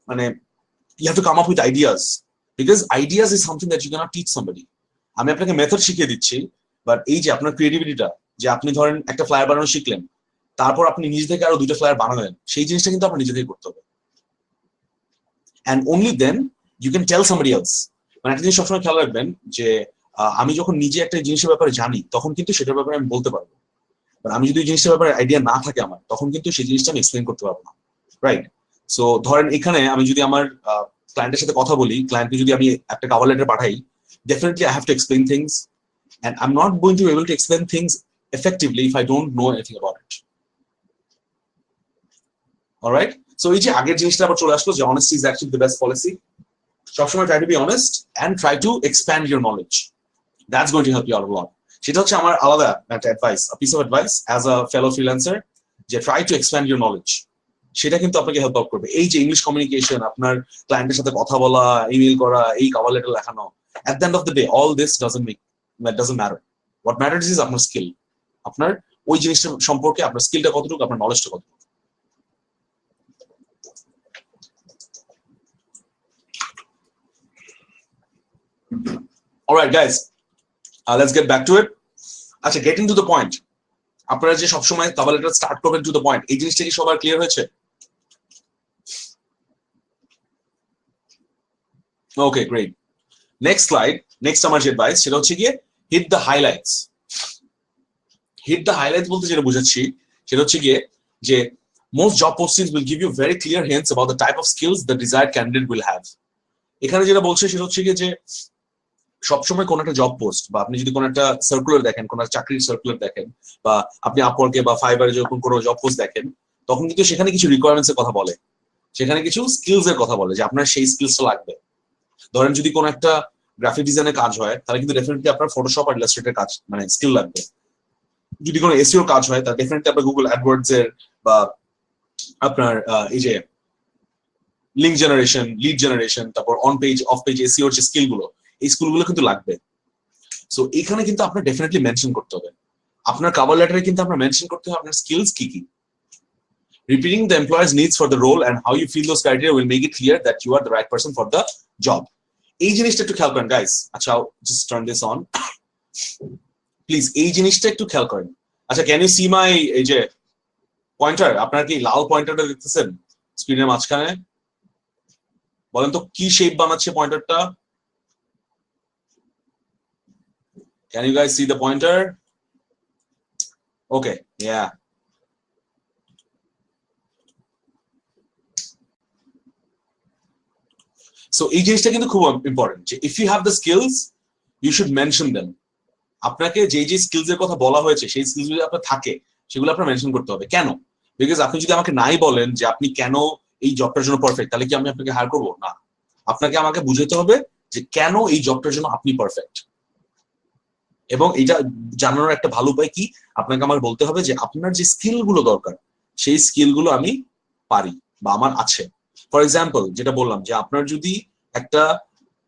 মানে you have to come up with ideas, because ideas is something that you can't teach somebody. আমি আপনাকে মেথড শিখিয়ে দিচ্ছি, বাট এই যে আপনার ক্রিয়েটিভিটিটা, যে আপনি ধরেন একটা ফ্লায়ার বানানো শিখলেন, তারপর আপনি নিজে থেকে আরো 2টা ফ্লায়ার বানালেন, সেই জিনিসটা কিন্তু আপনার নিজে থেকে করতে হবে। and only then you can tell somebody else. মানে একটা জিনিস সবসময় খেয়াল রাখবেন যে আমি যখন নিজে একটা জিনিসের ব্যাপারে জানি তখন কিন্তু সেটার ব্যাপারে আমি বলতে পারবো, আমি যদি জিনিসটার ব্যাপারে আইডিয়া না থাকে আমার, তখন কিন্তু সেই জিনিসটা আমি এক্সপ্লেন করতে পারবো না, রাইট? সো ধরেন এখানে আমি যদি আমার ক্লায়েন্টের সাথে কথা বলি, ক্লায়েন্টকে যদি আমি একটা কভার লেটার পাঠাই, definitely I have to explain things, and I'm not going to be able to explain things effectively if I don't know anything about it. Alright? So এই যে আগের জিনিসটা আবার চলে আসলো যে honesty is actually the best policy. সবসময় try to be honest and try to expand your knowledge. That's going to help you out a lot. সেটা হচ্ছে আমার আলাদা একটা advice, a piece of advice as a fellow freelancer, যে try to expand your knowledge. সেটা কিন্তু আপনাকে help out করবে। এই যে ইংলিশ কমিউনিকেশন, আপনার ক্লায়েন্টের সাথে কথা বলা, ইমেল করা, এই কভার লেটার লেখানো, at the end of the day all this doesn't matter. What matters is আপনার স্কিল, আপনার ওই জিনিসটা সম্পর্কে আপনার স্কিলটা কতটুকু, আপনার নলেজটা কতটুকু। Alright guys, let's get back to it. আচ্ছা, getting to the point, আপনারা যে সবসময় কভার লেটার স্টার্ট করবেন টু দ্য পয়েন্ট, এই জিনিসটা কি সবার ক্লিয়ার হয়েছে? Okay, great. Next slide, next আমার যে অ্যাডভাইস সেটা হচ্ছে গিয়ে hit the highlights. Hit the highlights বলতে যেটা বুঝাচ্ছি সেটা হচ্ছে গিয়ে যে most job postings will give you very clear hints about the type of skills the desired candidate will have. এখানে যেটা বলছে সেটা হচ্ছে গিয়ে যে সবসময় কোন একটা জব পোস্ট বা আপনি যদি কোন একটা সার্কুলার দেখেন, কোন একটা চাকরির সার্কুলার দেখেন, বা আপনি আপওয়ার্কে বা ফাইবারে যখন কোনো জব পোস্ট দেখেন, তখন কিন্তু সেখানে কিছু রিকোয়ারমেন্টস এর কথা বলে, সেখানে কিছু স্কিলস এর কথা বলে যে আপনার সেই স্কিলসটা লাগবে। ধরেন যদি কোনো একটা গ্রাফিক ডিজাইনের কাজ হয়, তাহলে কিন্তু ডেফিনেটলি আপনার ফটোশপ আর ইলাস্ট্রেটর কাজ মানে স্কিল লাগবে। যদি কোনো এসইও কাজ হয়, তাহলে ডেফিনেটলি আপনার গুগল অ্যাডওয়ার্ডস এর বা আপনার এই যে লিঙ্ক জেনারেশন, লিড জেনারেশন, তারপর on page of page SEO এর যে স্কিলগুলো, এই স্কিলগুলো কিন্তু লাগবে। সো এখানে কিন্তু আপনার ডেফিনেটলি মেনশন করতে হবে, আপনার কভার লেটারে কিন্তু আপনার মেনশন করতে হবে আপনার স্কিলস কি কি। Repeating the employer's needs for the role and how you feel those criteria will make it clear that you are the right person for the job. এই জিনিসটা একটু খেয়াল করেন গাইস। আচ্ছা, just turn this on please, এই জিনিসটা একটু খেয়াল করেন। আচ্ছা, ক্যান ইউ সি মাই এই যে পয়েন্টার? আপনারা কি লাল পয়েন্টারটা দেখতেছেন স্ক্রিনের মাঝখানে? বলেন তো কি শেপ বানাচ্ছে পয়েন্টারটা? Can you guys see the pointer? Okay, yeah. So এই জিনিসটা কিন্তু খুব ইম্পর্টেন্ট যে if you have the skills you should mention them. আপনাকে যে যে স্কিলস এর কথা বলা হয়েছে সেই স্কিলস যদি আপনার থাকে সেগুলো আপনার মেনশন করতে হবে। কেন? বিকজ আপনি যদি আমাকে নাই বলেন যে আপনি কেন এই জবটার জন্য পারফেক্ট, তাহলে কি আমি আপনাকে হায়ার করবো? না, আপনাকে আমাকে বুঝাতে হবে যে কেন এই জবটার জন্য আপনি পারফেক্ট। এবং এটা জানানোর একটা ভালো উপায় কি, আপনাকে আমাকে বলতে হবে যে আপনার যে স্কিলগুলো দরকার সেই স্কিলগুলো আমি পারি বা আমার আছে। ফর এক্সাম্পল যেটা বললাম যে আপনার যদি একটা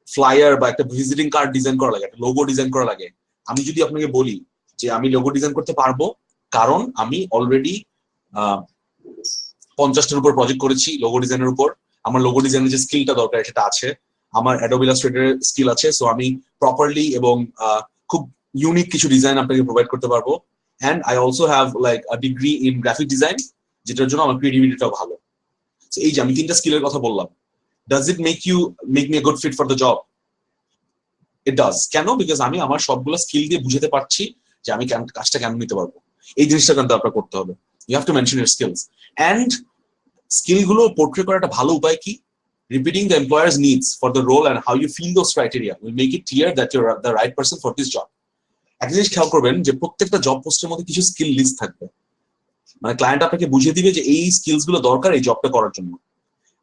ফ্লায়ার বা একটা ভিজিটিং কার্ড ডিজাইন করা লাগে, একটা লোগো ডিজাইন করা লাগে, আমি যদি আপনাকে বলি যে আমি লোগো ডিজাইন করতে পারবো কারণ আমি অলরেডি 50টার উপর প্রজেক্ট করেছি লোগো ডিজাইনের উপর, আমার লোগো ডিজাইনের যে স্কিলটা দরকার সেটা আছে, আমার অ্যাডোবি ইলাস্ট্রেটরের স্কিল আছে, সো আমি প্রপারলি এবং খুব ইউনিক কিছু ডিজাইন আপনাকে প্রোভাইড করতে পারবো। And I also have like a degree in graphic design, যেটার জন্য আমার ক্রিয়েটিভিটিটাও ভালো। সো এই যে আমি 3টা স্কিলের কথা বললাম, does it make me a good fit for the job? It does. কেন? বিকজ আমি আমার সবগুলো স্কিল দিয়ে বুঝাতে পারছি যে আমি কাজটা কেন নিতে পারবো। এই জিনিসটা কিন্তু আপনার করতে হবে। You have to mention your skills. And স্কিলগুলো পোর্ট্রে করার একটা ভালো উপায় কি, repeating the employer's needs for the role and how you feel those criteria will make it clear that you're the right person for this job. একটা জিনিস খেয়াল করবেন যে প্রত্যেকটা জব পোস্টের মধ্যে কিছু স্কিল লিস্ট থাকবে, মানে ক্লায়েন্ট আপনাকে বুঝিয়ে দিবে যে এই স্কিলস গুলো দরকার এই জবটা করার জন্য।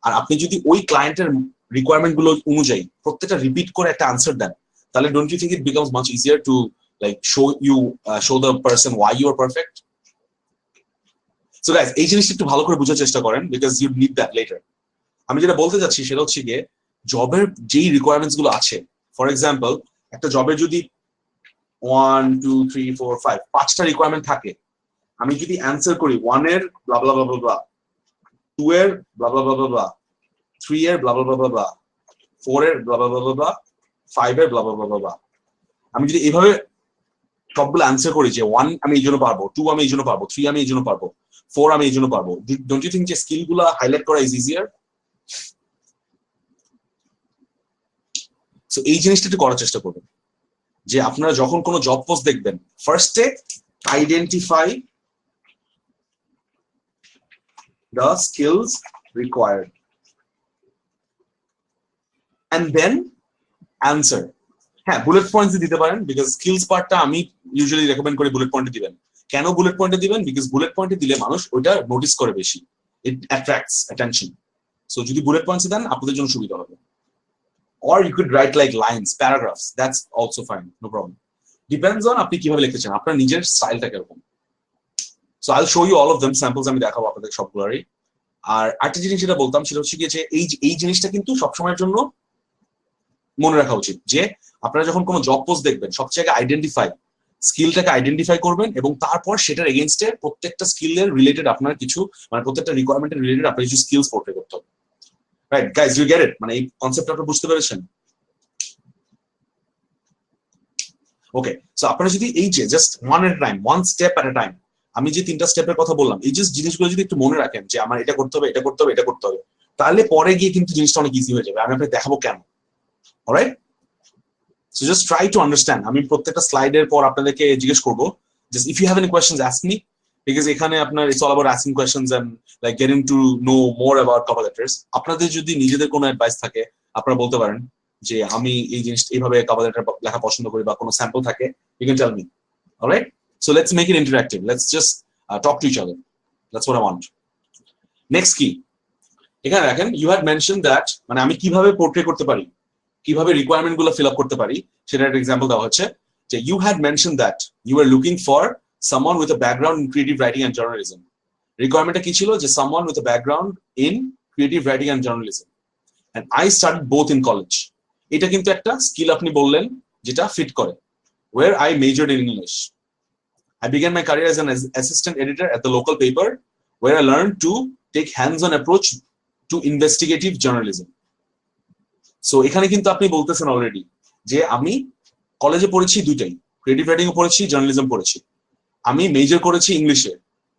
আর আপনি যদি ওই ক্লায়েন্টের রিকোয়ারমেন্ট গুলো অনুযায়ী প্রত্যেকটা রিপিট করে একটা আনসার দেন, তাহলে don't you think it becomes much easier to like show the person why you are perfect? So guys, এই জিনিসটা একটু ভালো করে বোঝার চেষ্টা করেন because you need that letter. আমি যেটা বলতে চাচ্ছি সেটা হচ্ছে গিয়ে জবের যেই রিকোয়ারমেন্টস গুলো আছে, ফর এক্সাম্পল একটা জবের যদি 1 2 3 4 5 5টা রিকোয়ারমেন্ট থাকে, আমি যদি অ্যান্সার করি 1 এর ব্লা ব্লা ব্লা ব্লা, 2 এর ব্লা ব্লা ব্লা ব্লা, 3 এর ব্লা ব্লা ব্লা ব্লা, 4 এর ব্লা ব্লা ব্লা ব্লা, 5 এর ব্লা ব্লা ব্লা ব্লা, আমি যদি এইভাবে সবগুলো অ্যান্সার করি যে 1 আমি এই জন্য পারবো, 2 আমি এই জন্য পারবো, 3 আমি এই জন্য পারবো, 4 আমি এই জন্য পারবো, ডোন্ট ইউ থিঙ্ক যে স্কিল গুলা হাইলাইট করা ইজ ইজিয়ার? সো এই জিনিসটা একটু করার চেষ্টা করবেন যে আপনারা যখন কোনো জব পোস্ট দেখবেন, ফার্স্টে identify the skills required and then answer. হ্যাঁ, বুলেট পয়েন্টস দিতে পারেন, বিকজ স্কিলস পার্টটা আমি ইউজুয়ালি রেকমেন্ড করি বুলেট পয়েন্টে দিবেন। কেন বুলেট পয়েন্টে দিবেন? বিকজ বুলেট পয়েন্টে দিলে মানুষ ওইটা নোটিস করে বেশি, ইট অ্যাট্রাক্টস অ্যাটেনশন। সো যদি বুলেট পয়েন্টস দেন আপনাদের জন্য সুবিধা হবে। or you could write like lines, paragraphs, that's also fine, no problem. Depends on আপনি কিভাবে লিখতে চান, আপনার নিজের স্টাইলটা কিরকম। So I'll show you all of them, samples আমি দেখাবো আপনাদের সবগুলোরই। আর একটা জিনিস যেটা বলতাম সেটা হচ্ছে কি, যে এই জিনিসটা কিন্তু সবসময়ের জন্য মনে রাখা উচিত, যে আপনারা যখন কোনো জব পোস্ট দেখবেন সবচেয়ে আগে স্কিলটাকে আইডেন্টিফাই করবেন, এবং তারপর সেটার এগেইনস্টে প্রত্যেকটা স্কিলের রিলেটেড আপনার কিছু, মানে প্রত্যেকটা রিকোয়ারমেন্টের রিলেটেড আপনার কিছু স্কিলস পোর্ট্রে করতে হবে। Right guys, you get it? মানে এই কনসেপ্টটা আপনারা বুঝতে পেরেছেন? ওকে, সো আপনারা যদি এই যে জাস্ট ওয়ান এট টাইম, ওয়ান স্টেপ এট এ টাইম, আমি যে 3টা স্টেপের কথা বললাম, এই যে জিনিসগুলো যদি একটু মনে রাখেন যে আমার এটা করতে হবে, এটা করতে হবে, এটা করতে হবে, তাহলে পরে গিয়ে কিন্তু জিনিসটা অনেক ইজি হয়ে যাবে। আমি আপনাকে দেখাবো কেন। Alright, so just try to understand. আমি প্রত্যেকটা স্লাইডের পর আপনাদেরকে জিজ্ঞেস করবো, just if you have any questions ask me, because এখানে আপনার it's all about asking questions and like getting to know more about cover letters. আপনাদের যদি নিজেদের কোনো অ্যাডভাইস থাকে আপনারা বলতে পারেন যে আমি এই জিনিসটা এইভাবে কভার লেটার লেখা পছন্দ করি, বা কোনো স্যাম্পল থাকে, you can tell me. Alright, so let's make it interactive, let's just talk to each other. That's what I want. Next key, এখানে দেখেন you had mentioned that, মানে আমি কিভাবে পোর্ট্রে করতে পারি, কিভাবে রিকোয়ারমেন্ট গুলো ফিল আপ করতে পারি, সেটা একটা এক্সাম্পল দেওয়া হচ্ছে। যে you had mentioned that you were looking for someone with a background in creative writing and journalism. রিকোয়ারমেন্টটা কি ছিল? যে someone with a background in creative writing and journalism, and I studied both in college. এটা কিন্তু একটা skill আপনি বললেন যেটা fit করে, where I majored in English. I began my career as an assistant editor at the local paper, where I learned to take hands-on approach to investigative journalism. So এখানে কিন্তু আপনি বলতেছেন অলরেডি যে আমি কলেজে পড়েছি দুইটাই, ক্রিয়েটিভ রাইটিং ও পড়েছি, জার্নালিজম পড়েছি, আমি মেজর করেছি ইংলিশে,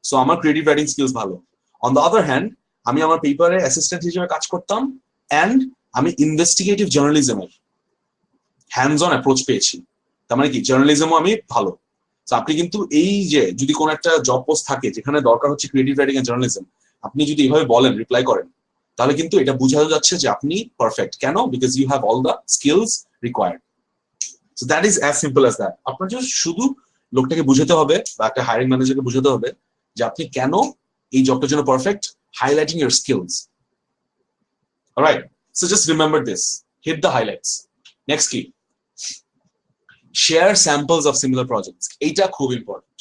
সো আমার ক্রিয়েটিভ রাইটিং স্কিলস ভালো। অন দ্য আদার হ্যান্ড আমি আমার পেপারে অ্যাসিস্ট্যান্ট হিসেবে কাজ করতাম, অ্যান্ড আমি ইনভেস্টিগেটিভ জার্নালিজমের হ্যান্ডস অন অ্যাপ্রোচ পেয়েছি। তার মানে কি, জার্নালিজমও আমি ভালো। আপনি কিন্তু এই যে যদি কোনো একটা জব পোস্ট থাকে যেখানে দরকার হচ্ছে ক্রিয়েটিভ রাইটিং এন্ড জার্নালিজম, আপনি যদি এইভাবে বলেন, রিপ্লাই করেন, তাহলে কিন্তু এটা বোঝা যাচ্ছে যে আপনি পারফেক্ট। কেন? Because you have all the skills required. So that is as simple as that. আপনার জাস্ট শুধু লোকটাকে বুঝাতে হবে, বা একটা হায়ারিং ম্যানেজারকে বুঝাতে হবে যে আপনি কেন এই জবটার জন্য perfect, highlighting your skills. Alright, so just remember this, hit the highlights. Next কি, share samples of similar projects. এটা খুব ইম্পর্টেন্ট।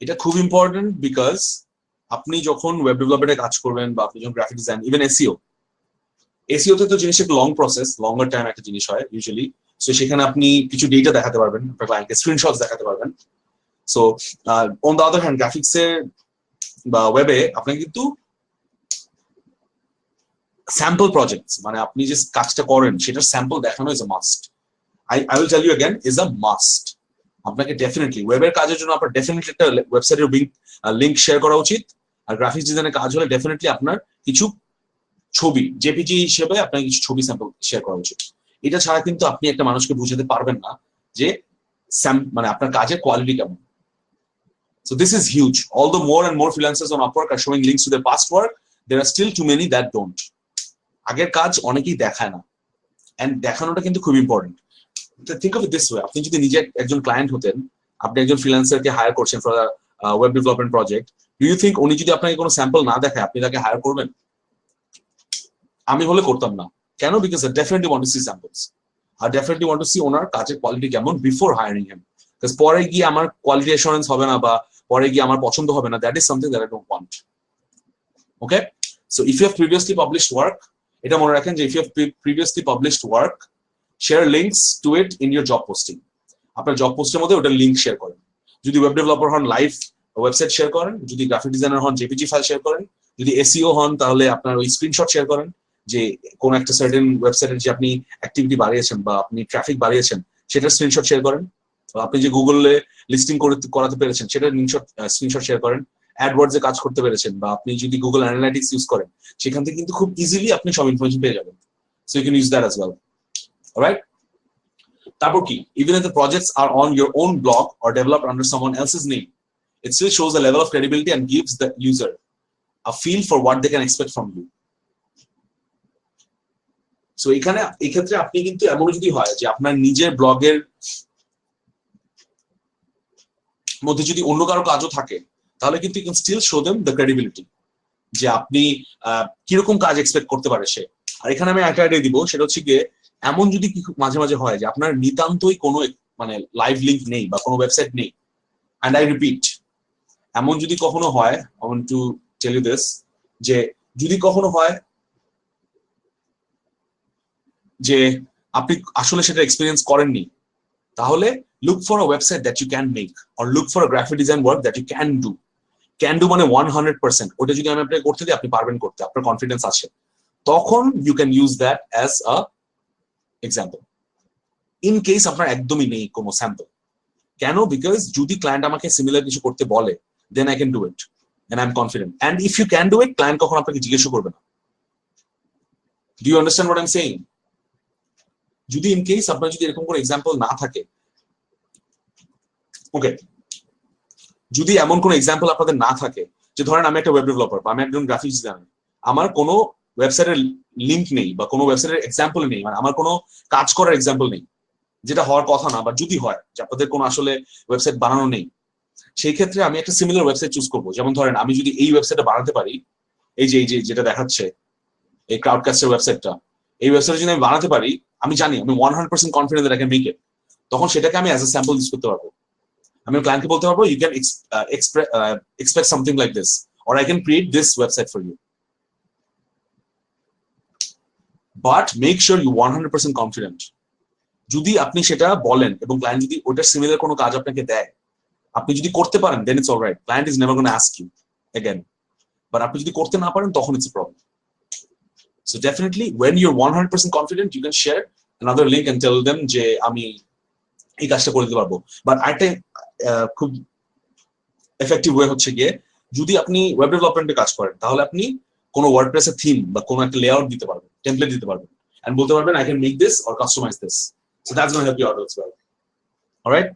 এটা খুব ইম্পর্টেন্ট বিকজ আপনি যখন ওয়েব ডেভেলপমেন্টে কাজ করবেন, বা আপনি যখন গ্রাফিক ডিজাইন, ইভেন এসইওতে তো জিনিস একটু লং প্রসেস, লঙ্গার টাইম একটা জিনিস হয় ইউজুয়ালি। সো সেখানে আপনি কিছু ডেটা দেখাতে পারবেন, আপনার ক্লায়েন্টকে স্ক্রিনশটস দেখাতে পারবেন। So on the other hand গ্রাফিক্সে বা ওয়েবে আপনাকে কিন্তু স্যাম্পল প্রজেক্টস, মানে আপনি যে কাজটা করেন সেটার স্যাম্পল দেখানো is a must. I will tell you again, is a must. আপনাকে ডেফিনেটলি ওয়েবের কাজের জন্য আপনার ডেফিনেটলি একটা ওয়েবসাইটের লিংক শেয়ার করা উচিত। আর গ্রাফিক্স ডিজাইনের কাজ হলে ডেফিনেটলি আপনার কিছু ছবি, জেপিজি হিসেবে আপনার কিছু ছবি স্যাম্পল শেয়ার করা উচিত। এটা ছাড়া কিন্তু আপনি একটা মানুষকে বুঝাতে পারবেন না যে মানে আপনার কাজের কোয়ালিটি কেমন। So this is huge. Although more and more freelancers on Upwork are showing links to their past work, there are still too many that don't. আগের কাজ অনেকেই দেখায় না, এন্ড দেখানোটা কিন্তু খুব important. Think of it this way, আপনি যদি নিজে একজন ক্লায়েন্ট হতেন, আপনি একজন ফ্রিল্যান্সারকে হায়ার করছেন for web development project, do you think উনি যদি আপনাকে কোনো স্যাম্পল না দেখায় আপনি তাকে হায়ার করবেন? আমি হলে করতাম না। কেন? Because I definitely want to see samples, I definitely want to see ওনার কাজের কোয়ালিটি কেমন বিফোর হায়ারিং হিম। বিকজ পরে গিয়ে আমার কোয়ালিটি অ্যাসুরেন্স হবে না, বা পরে গিয়ে আমার পছন্দ হবে না, that is something that I don't want. Okay, so if you have previously published work, এটা মনে রাখেন যে if you have previously published work, share links to it in your job posting. আপনার জব পোস্টের মধ্যে ওটা লিংক শেয়ার করেন। যদি ওয়েব ডেভেলপার হন লাইভ ওয়েবসাইট শেয়ার করেন, যদি গ্রাফিক ডিজাইনার হন জেপিজি ফাইল শেয়ার করেন, যদি এসইও হন তাহলে আপনার ওই স্ক্রিনশট শেয়ার করেন যে কোন একটা সার্টেন ওয়েবসাইটের যে আপনি অ্যাক্টিভিটি বাড়িয়েছেন বা আপনি ট্রাফিক বাড়িয়েছেন সেটার স্ক্রিনশট শেয়ার করেন। আপনি যে গুগলে লিস্টিং করাতে পেরেছেন সেটার স্ক্রিনশট শেয়ার করেন। অ্যাডওয়ার্ডসে কাজ করতে পেরেছেন, বা আপনি যদি গুগল অ্যানালাইটিক্স ইউজ করেন সেখান থেকে কিন্তু খুব ইজিলি আপনি সব ইনফরমেশন পেয়ে যাবেন। So you can use that as well. Alright, তারপর কি, even if the projects are on your own blog or developed under someone else's name, it still shows a level of credibility and gives the user a feel for what they can expect from you. So এখানে এই ক্ষেত্রে আপনি কিন্তু এমন যদি হয় যে আপনার নিজের ব্লগের মধ্যে যদি অন্য কারো কাজও থাকে, তাহলে কিন্তু you can still show them the credibility যে আপনি কিরকম কাজ এক্সপেক্ট করতে পারে সে। আর এখানে আমি একটা আইডিয়া দিব, সেটা হচ্ছে গিয়ে এমন যদি মাঝে মাঝে হয় যে আপনার নিতান্তই কোনো মানে লাইভ লিঙ্ক নেই বা কোনো ওয়েবসাইট নেই, অ্যান্ড আই রিপিট, এমন যদি কখনো হয়, I want to tell you this, যে যদি কখনো হয় যে আপনি আসলে সেটা এক্সপিরিয়েন্স করেননি, তাহলে look for a website that you can make or look for a graphic design work that you can do. Can do মানে 100%, ওটা যদি আমি আপনাকে করতে দিই আপনি পারবেন করতে, আপনার কনফিডেন্স আছে, তখন you can use that as a example. In case আপনার একদমই নেই কোনো স্যাম্পল, কেন? বিকজ যদি ক্লায়েন্ট আমাকে সিমিলার কিছু করতে বলে, then I can do it and I'm confident, and if you can do it, client কখন আপনাকে জিজ্ঞেস করবে না। Do you understand what I'm saying? যদি ইন কেস আপনার যদি এরকম কোনো এক্সাম্পল না থাকে, ওকে, যদি এমন কোনো এক্সাম্পল আপনাদের না থাকে যে ধরেন আমি একটা ওয়েব ডেভেলপার বা আমি একজন গ্রাফিক্স ডিজাইনার, আমার কোনো ওয়েবসাইটের লিঙ্ক নেই বা কোনো ওয়েবসাইটের এক্সাম্পল নেই, মানে আমার কোনো কাজ করার এক্সাম্পল নেই, যেটা হওয়ার কথা না, বা যদি হয় যে আপনাদের কোনো আসলে ওয়েবসাইট বানানো নেই, সেই ক্ষেত্রে আমি একটা সিমিলার ওয়েবসাইট চুজ করবো। যেমন ধরেন আমি যদি এই ওয়েবসাইটটা বানাতে পারি, এই যে যেটা দেখাচ্ছে এই ক্রাউডকাস্টের ওয়েবসাইটটা, এই ওয়েবসাইট যদি আমি বানাতে পারি, আমি জানি আমি 100% confident that I can make it, তখন সেটাকে আমি অ্যাজ এ স্যাম্পল ইউজ করতে পারবো। আমি ক্লায়েন্টকে বলতে পারবো you can expect something like this, or I can create this website for you, but make sure you 100% confident. যদি আপনি সেটা বলেন এবং ক্লায়েন্ট যদি ওটার সিমিলার কোনো কাজ আপনাকে দেয়, আপনি যদি করতে পারেন then it's alright, client is never gonna ask you again, but আপনি যদি করতে না পারেন তখন it's a problem. So definitely when you're 100% confident, you can share another link and tell them যে আমি এই কাজটা করে দিতে পারবো। বাট আরেকটা খুব এফেক্টিভ ওয়ে হচ্ছে গিয়ে, যদি আপনি ওয়েব ডেভেলপমেন্টে কাজ করেন, তাহলে আপনি কোনো ওয়ার্ডপ্রেসের থিম বা কোনো একটা লেআউট দিতে পারবেন, টেমপ্লেট দিতে পারবেন, এন্ড বলতে পারবেন I can make this or customize this. So that's going to help you out as well. All right?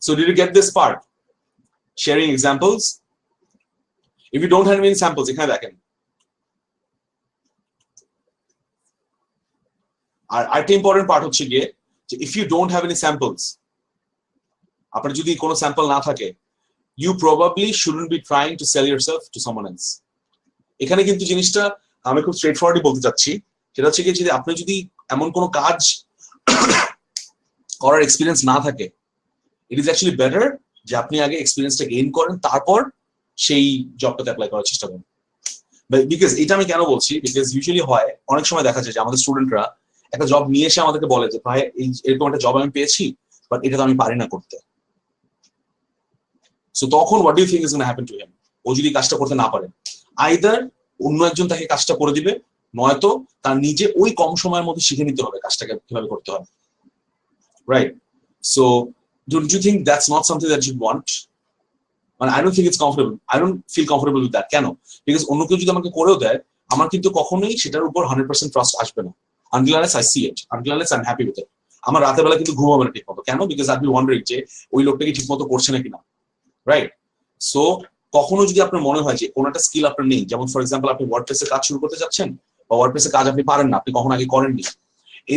So did you get this part? Sharing examples. If you don't have any samples, এখানে দেখেন। আর আরেকটা important part হচ্ছে গিয়ে যে if you don't have any samples, আপনার যদি কোনো sample না থাকে, you probably shouldn't be trying to sell yourself to someone else. এখানে কিন্তু জিনিসটা আমি খুব স্ট্রেট ফরওয়ার্ডলি বলতে চাচ্ছি, সেটা হচ্ছে কি, যদি আপনি যদি এমন কোনো কাজ করার এক্সপিরিয়েন্স না থাকে, ইট ইজ অ্যাকচুয়ালি বেটার যে আপনি আগে এক্সপিরিয়েন্সটা গেইন করেন, তারপর সেই জবটাতে অ্যাপ্লাই করার চেষ্টা করেন। বিকজ এটা আমি কেন বলছি, বিকজ ইউজুয়ালি হয় অনেক সময় দেখা যায় যে আমাদের স্টুডেন্টরা একটা জব নিয়ে এসে আমাদেরকে বলে যে ভাই এরকম একটা জব আমি পেয়েছি, বাট এটা তো আমি পারি না করতে। সো তখন what do you think is gonna happen to him? ও যদি কাজটা করতে না পারে, আইদার অন্য একজন তাকে কাজটা করে দিবে, নয়তো তার নিজে ওই কম সময়ের মধ্যে শিখে নিতে হবে কাজটাকে কিভাবে করতে হবে, right? So don't you think that's not something that you want? মানে I don't think it's comfortable, I don't feel comfortable with that. কেন? বিকজ অন্য কেউ যদি আমাকে করেও দেয়, আমার কিন্তু কখনোই সেটার উপর 100% ট্রাস্ট আসবে না, until unless I see it, until unless I'm happy with it. আমার রাতের বেলা কিন্তু ঘুম হবে না ঠিক মতো। কেন? বিকজ আই বি ওয়ান্ডারিং যে ওই লোকটা কি ঠিক মতো করছে না কিনা, রাইট? সো কখনো যদি আপনার মনে হয় যে কোনো একটা স্কিল আপনার নেই, যেমন ফর এক্সাম্পল আপনি ওয়ার্ডপ্রেসে কাজ শুরু করতে যাচ্ছেন, বা ওয়ার্ডপ্রেসে কাজ আপনি পারেন না, আপনি কখনো আগে করেননি,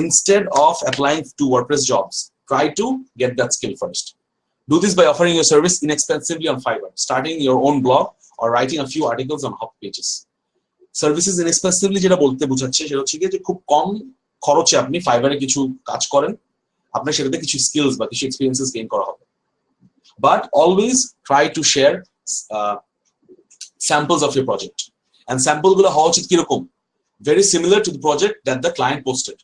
instead of applying to WordPress jobs, try to get that skill first. Do this by offering your service inexpensively on Fiverr, starting your own blog, or writing a few articles on hub pages. Services inexpensively যেটা বলতে বোঝাচ্ছে সেটা হচ্ছে যে খুব কম খরচে আপনি ফাইবারে কিছু কাজ করেন, আপনার সেটাতে কিছু স্কিলস বা কিছু এক্সপিরিয়েন্সেস গেইন করা হবে। But always try to share samples of your project, and sample গুলো হওয়া উচিত কিরকম? Very similar to the project that the client posted.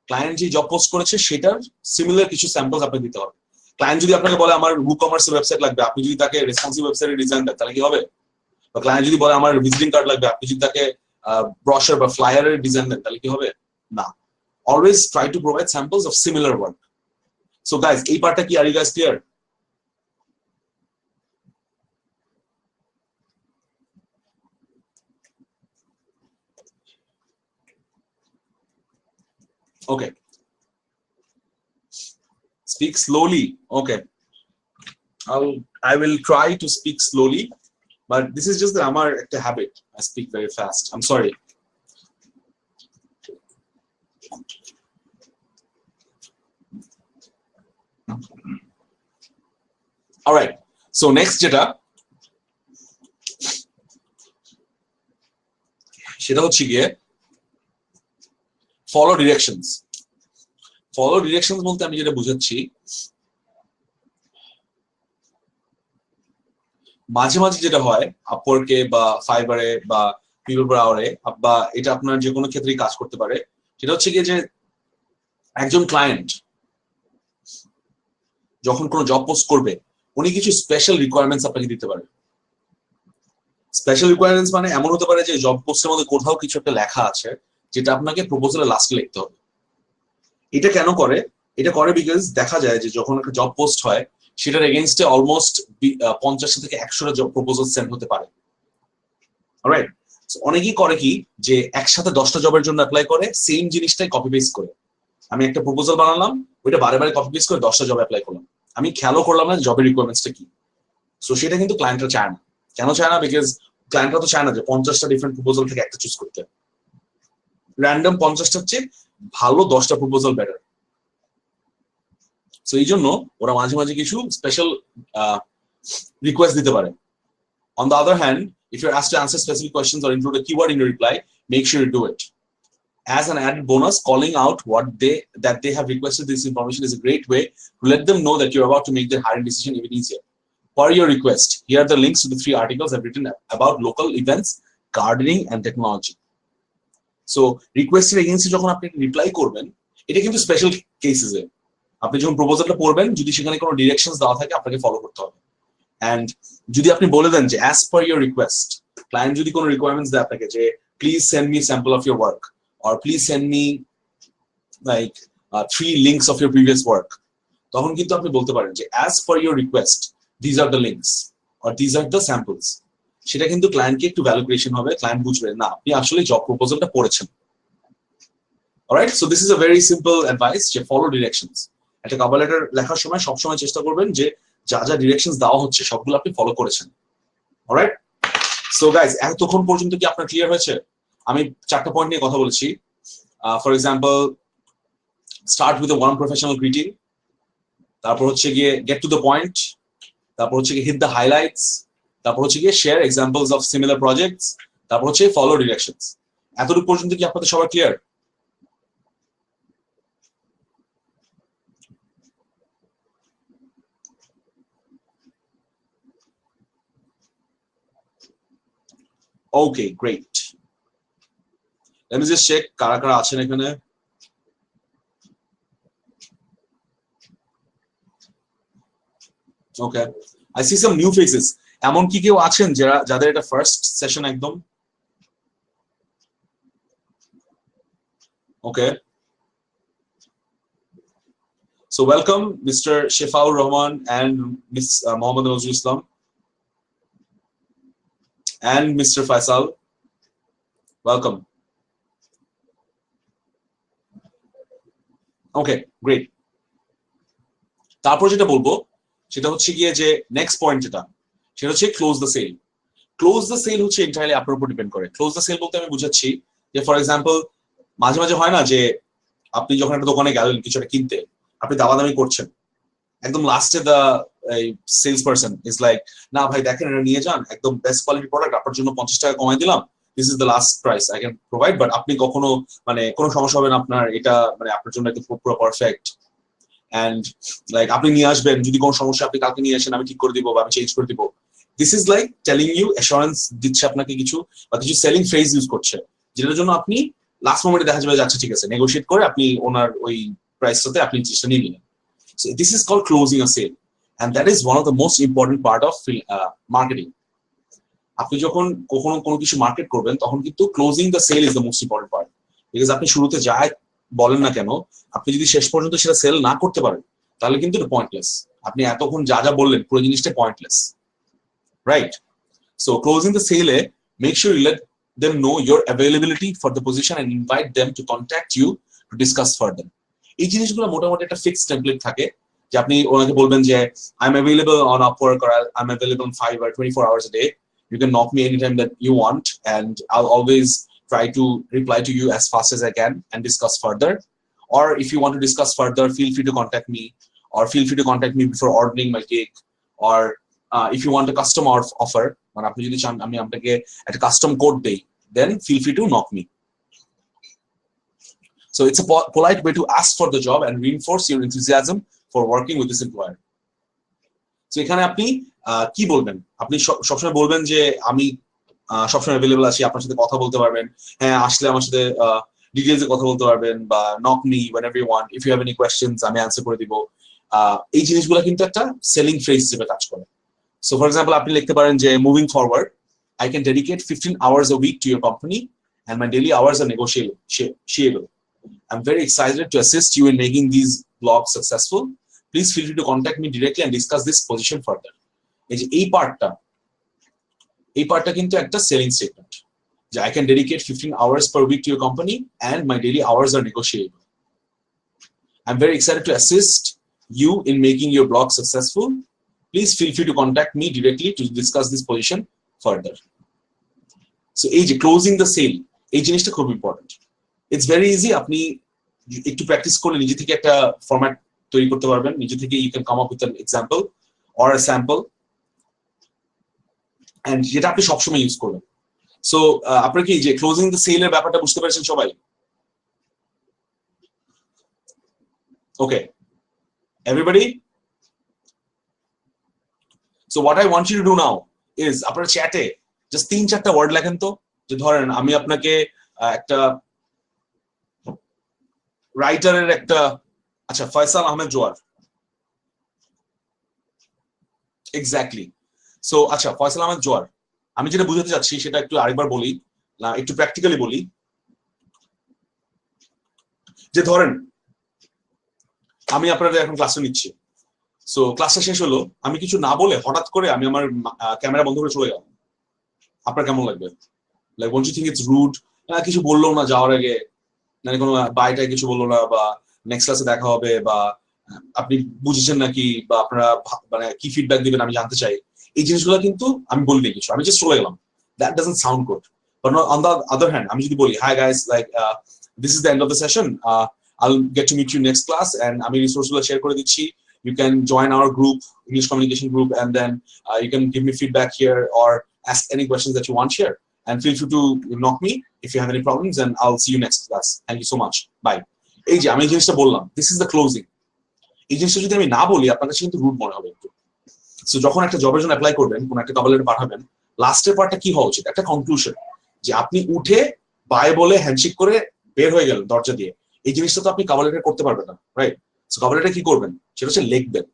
Client যে জব পোস্ট করেছে সেটার সিমিলার কিছু স্যাম্পলস আপনাকে দিতে হবে। ক্লায়েন্ট যদি আপনাকে বলে আমার WooCommerce ওয়েবসাইট লাগবে, আপনি যদি তাকে রেসপন্সিভ ওয়েবসাইটের ডিজাইন দেন, তাহলে কি হবে? বা ক্লায়েন্ট যদি বলে আমার ভিজিটিং কার্ড লাগবে, আপনি যদি তাকে ব্রোশার বা ফ্লায়ারের ডিজাইন দেন, তাহলে কি হবে? না। Always try to provide samples of similar work. So guys, এই পার্টটা কি, are you guys clear? Okay, Speak slowly. Okay. I will try to speak slowly, but this is just the habit. I speak very fast. I'm sorry. All right. So next সেটা হচ্ছে গিয়ে follow directions. Follow directions বলতে আমি যেটা বুঝাচ্ছি, মাঝে মাঝে যেটা হয় আপওয়ার্কে বা ফাইবারে বা পিপল পার আওয়ারে বা এটা আপনার যে কোনো ক্ষেত্রেই কাজ করতে পারে, সেটা হচ্ছে গিয়ে যে একজন ক্লায়েন্ট যখন কোনো জব পোস্ট করবে উনি কিছু স্পেশাল রিকোয়ারমেন্টস আপনাকে দিতে পারে। স্পেশাল রিকোয়ারমেন্টস মানে এমন হতে পারে যে জব পোস্টের মধ্যে কোথাও কিছু একটা লেখা আছে যেটা আপনাকে প্রপোজালে লাস্টে লিখতে হবে। এটা কেন করে? এটা করে বিকজ দেখা যায় যে যখন একটা জব পোস্ট হয় সেটার এগেইনস্টে অলমোস্ট 50 থেকে 100টা জব প্রপোজাল সেন্ড হতে পারে। অলরাইট, অনেকেই করে কি যে একসাথে 10টা জবের জন্য অ্যাপ্লাই করে, সেম জিনিসটাই কপি পেস্ট করে। আমি একটা প্রপোজাল বানালাম, ওইটা বারে বারে কপি পেস্ট করে 10টা জব অ্যাপ্লাই করলাম, আমি খেয়ালও করলাম না জবের রিকোয়ারমেন্টসটা কি। সো সেটা কিন্তু ক্লায়েন্টরা চায় না। কেন চায় না? বিকজ ক্লায়েন্টরা তো চায় না যে 50টা ডিফারেন্ট প্রপোজাল থেকে একটা চুজ করতে। র্যান্ডম 50টার চেয়ে ভালো 10টা প্রপোজাল বেটার। সো এই জন্য ওরা মাঝে মাঝে কিছু স্পেশাল রিকোয়েস্ট দিতে পারে। On the other hand, if you're asked to answer specific questions or include a keyword in your reply, make sure you do it. As an added bonus, calling out that they have requested this information is a great way to let them know that you're about to make their hiring decision even easier. For your request, here are the links to the 3 articles I've written about local events, gardening, and technology. So, requested agency যখন আপনি reply করবেন, এটা কিন্তু special কেসেসে আপনি যখন প্রপোজালটা পড়বেন, যদি সেখানে কোনো ডিরেকশনস দেওয়া থাকে আপনাকে ফলো করতে হবে। এন্ড যদি আপনি বলে দেন যে as per your request, client যদি কোনো রিকোয়ারমেন্টস দেয় আপনাকে যে please send me sample of your work or please send me like 3 links of your previous work, তখন কিন্তু আপনি বলতে পারেন যে as per your request these are the links or these are the samples। সেটা কিন্তু ক্লায়েন্টকে একটু ভ্যালিডেশন হবে, ক্লায়েন্ট বুঝবে না আপনি আসলে জব প্রপোজালটা পড়েছেন। Alright, so this is a very simple advice যে ফলো ডিরেকশনস। একটা কভার লেটার লেখার সময় সবসময় চেষ্টা করবেন যে যা যা ডিরেকশনস দেওয়া হচ্ছে সবগুলো আপনি ফলো করেছেন। অলরাইট, সো গাইজ এতক্ষণ পর্যন্ত কি আপনার ক্লিয়ার হয়েছে? আমি 4টা পয়েন্ট নিয়ে কথা বলেছি। For example, start with one professional greeting, তারপর হচ্ছে গিয়ে গেট টু দ্য পয়েন্ট, তারপর হচ্ছে গিয়ে হিট দ্য হাইলাইটস, তারপর হচ্ছে গিয়ে share examples of similar projects, তারপর হচ্ছে ফলো ডিরেকশনস। এতটুকু পর্যন্ত কি আপনাদের সবার ক্লিয়ার? ওকে, great. Let me just check কারা কারা আছেন এখানে। Okay, I see some new faces. এমন কি কেউ আছেন যাদের এটা ফার্স্ট সেশন একদম? Okay, so welcome Mr. Shefaur Rahman and Miss Mohammad Nazrul Islam and Mr. Faisal, welcome. Okay, great. তারপর যেটা বলবো সেটা হচ্ছে গিয়ে যে নেক্সট পয়েন্ট সেটা হচ্ছে close the sale. Close the sale হচ্ছে এন্টায়ারলি আপনার উপর ডিপেন্ড করে। ক্লোজ দ্য সেল বলতে আমি বুঝাচ্ছি যে ফর এক্সাম্পল মাঝে মাঝে হয় না যে আপনি যখন একটা দোকানে গেলেন কিছু একটা কিনতে, আপনি দামাদামি করছেন, একদম লাস্টে the sales person is like না ভাই দেখেন এটা নিয়ে যান, একদম বেস্ট কোয়ালিটি প্রোডাক্ট, আপনার জন্য 50 টাকা কমাই দিলাম, this is the last price I can provide, but আপনি কখনো মানে কোনো সমস্যা হবে না আপনার, এটা মানে আপনার জন্য একদম পুরো পারফেক্ট এন্ড লাইক আপনি নিয়ে আসবেন, যদি কোনো সমস্যা আপনি কালকে নিয়ে আসেন আমি ঠিক করে দিব বা আমি চেঞ্জ করে দিব। This is like telling you assurance দিচ্ছে আপনাকে কিছু, বা কিছু সেলিং ফ্রেজ ইউজ করছে যেটার জন্য আপনি লাস্ট মোমেন্টে দেখা যাবে যাচ্ছে ঠিক আছে নেগোশিয়েট করে আপনি ওনার ওই প্রাইসটাতে আপনি জিনিসটা নিয়ে নিলেন। So this is called closing a sale and that is one of the most important part of marketing. আপনি যখন কখনো কোনো কিছু মার্কেট করবেন তখন কিন্তু closing the sale is the most important part, because আপনি শুরুতে যাই বলেন না কেন আপনি যদি শেষ পর্যন্ত সেটা সেল না করতে পারেন তাহলে কিন্তু পয়েন্টলেস, আপনি এতক্ষণ যা যা বললেন পুরো জিনিসটা pointless, right? So closing the সেলে make sure you let them know your availability for the position and invite them to contact you to discuss further. এই জিনিসগুলো মোটামুটি একটা ফিক্সড টেমপ্লেট থাকে যে আপনি ওনাকে বলবেন যে I'm available on Upwork or I'm available on Fiverr 24 hours a day. You can knock me anytime that you want, and I'll always try to reply to you as fast as I can and discuss further. Or if you want to discuss further, feel free to contact me, or feel free to contact me before ordering my gig. Or if you want a custom offer, মানে আপনি যদি চান আমি আপনাকে একটা custom code দেই, then feel free to knock me. So it's a polite way to ask for the job and reinforce your enthusiasm for working with this employer. So এখানে আপনি কি বলবেন? আপনি সবসময় বলবেন যে আমি সবসময় অ্যাভেলেবল আছি, আপনার সাথে কথা বলতে পারবেন, হ্যাঁ আসলে আমার সাথে ডিটেইলসে কথা বলতে পারবেন, বা knock me whenever you want, if you have any questions আমি অ্যানসার করে দিব। এই জিনিসগুলো কিন্তু একটা সেলিং ফ্রেজ হিসেবে কাজ করে। সো ফর এক্সাম্পল আপনি লিখতে পারেন যে moving forward I can dedicate 15 hours a week to your company and my daily hours are negotiable. I'm very excited to assist you in making these blogs successful. Please feel free to contact me directly and discuss this position further. এই পার্টটা কিন্তু একটা selling statement, যে I can dedicate 15 hours per week to your company and my daily hours are negotiable. I'm very excited to assist you in making your blog successful. Please feel free to contact me directly to discuss this position further. So এই যে closing the sale, এই জিনিসটা খুব important. It's very easy, আপনি একটু practice করলে নিজে থেকে একটা ফরম্যাট তৈরি করতে পারবেন, নিজে থেকে you can come up with an example or a sample, and যেটা আপনি সবসময় ইউজ করবেন। সো আপনারা কি যে ক্লোজিং দ্য সেল এর ব্যাপারটা বুঝতে পেরেছেন সবাই? Okay everybody, so what I want you to do now is আপনারা চ্যাটে জাস্ট 3-4টা ওয়ার্ড লেখেন তো। যে ধরেন আমি আপনাকে একটা রাইটারের একটা, আচ্ছা ফয়সাল আহমেদ জোয়ার, এক্স্যাক্টলি। সো আচ্ছা ফয়সাল আহমেদ জোয়ার, আমি যেটা বুঝাতে চাচ্ছি সেটা একটু আরেকবার বলি, একটু প্র্যাকটিক্যালি বলি। যে ধরেন আমি আপনাদের এখন ক্লাসে নিচ্ছি, সো ক্লাসটা শেষ হলো, আমি কিছু না বলে হঠাৎ করে আমি আমার ক্যামেরা বন্ধ করে চলে গেলাম, আপনার কেমন লাগবে? Like won't you think it's rude? কিছু বললো না যাওয়ার আগে, মানে কোনো বাইটাই কিছু বললো না, বা নেক্সট ক্লাসে দেখা হবে, বা আপনি বুঝেছেন নাকি, বা আপনারা মানে কি ফিডব্যাক দিবেন আমি জানতে চাই, এই জিনিসগুলো কিন্তু আমি বলিনি কিছু, আমি জাস্ট চলে গেলাম। That doesn't sound good. But on the other hand আমি যদি বলি hi guys, like this is the end of the session, I'll get to meet you next class and আমি রিসোর্সগুলো শেয়ার করে দিচ্ছি, you can join our group, English communication group, and then you can give me feedback here or ask any questions that you want here, and feel free to knock me if you have any problems, and I'll see you next class. Thank you so much, bye. এই যে আমি জিনিসটা বললাম, this is the closing. এই জিনিসটা যদি আমি না বলি আপনার কাছে কিন্তু রুড মনে হবে একটু। সো যখন একটা জবের জন্য অ্যাপ্লাই করবেন, কোন একটা কভার লেটার পাঠাবেন, লাস্টের পার্টটা কি হওয়া উচিত? একটা কনক্লুশন, যে আপনি উঠে বাই বলে হ্যান্ডশেক করে বের হয়ে গেলেন দরজা দিয়ে, এই জিনিসটা তো আপনি কভার লেটার করতে পারবেন না, রাইট? সো কভার লেটার কি করবেন? সেটা হচ্ছে লিখবেন,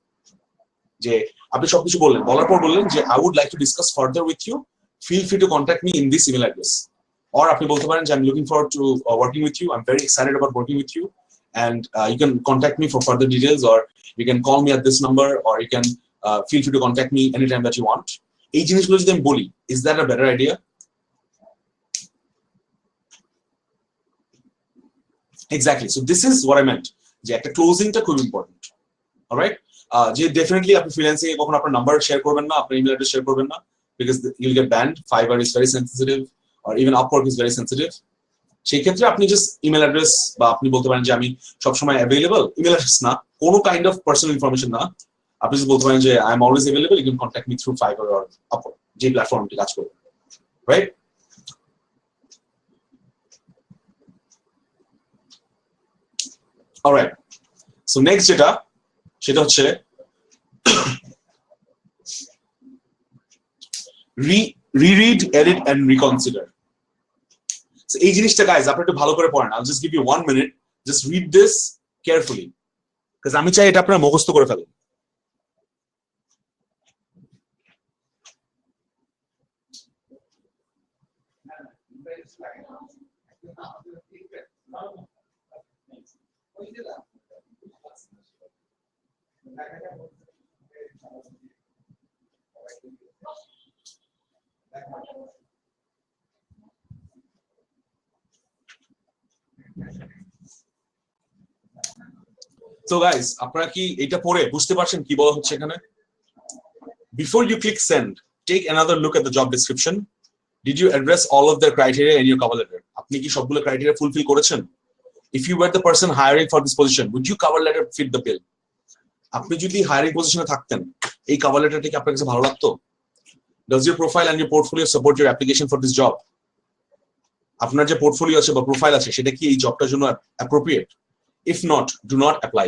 যে আপনি সবকিছু বললেন, বলার পর বললেন যে I would like to discuss further with you, feel free to contact me in this email address. Or আপনি বলতে পারেন যে I am looking forward to working with you, I am very excited about working with you, and you can contact me for further details, or you can call me at this number, or you can feel free to contact me anytime that you want. এই জিনিসগুলো যদি আমি বলি, is that a better idea? Exactly. So this is what I meant, যে একটা ক্লোজিংটা খুব important. Alright, যে definitely আপনি ফ্রিল্যান্সিং এ কখন আপনার নাম্বার শেয়ার করবেন না, আপনার ইমেল অ্যাড্রেস শেয়ার করবেন না, because you will get banned. Fiverr is very sensitive, or even Upwork is very sensitive. সেই ক্ষেত্রে আপনি জাস্ট ইমেল অ্যাড্রেস, বা আপনি বলতে পারেন যে আমি সবসময় অ্যাভেলেবল, ইমেল অ্যাড্রেস না, কোনো কাইন্ড অফ পার্সোনাল ইনফরমেশন না, আপনি যদি বলতে পারেন যে I am always available, you can contact me through Fiverr or Upwork, যে প্ল্যাটফর্মটি কাজ করবে, রাইট? অলরাইট, সো নেক্সট যেটা, সেটা হচ্ছে reread, edit and reconsider. So এই জিনিসটা গাইজ আপনি একটু ভালো করে পড়েন। I'll just give you 1 minute, just read this carefully, because আমি চাই এটা আপনারা মুখস্থ করে ফেলেন। So guys, আপনারা কি এটা পড়ে বুঝতে পারছেন কি বলা হচ্ছে এখানে? Before you click send, take another look at the job description. Did you address all of the criteria in your cover letter? আপনি কি সবগুলো ক্রাইটেরিয়া ফুলফিল করেছেন? If you were the person hiring for this position, would you cover letter fit the bill? আপনি যদি hiring পজিশনে থাকতেন, এই cover লেটারটা কি আপনার কাছে ভালো লাগতো? Does your profile and your portfolio support your application for this job? আপনার যে পোর্টফোলিও আছে বা প্রোফাইল আছে সেটা কি এই জবটার জন্য appropriate? If not, do not apply.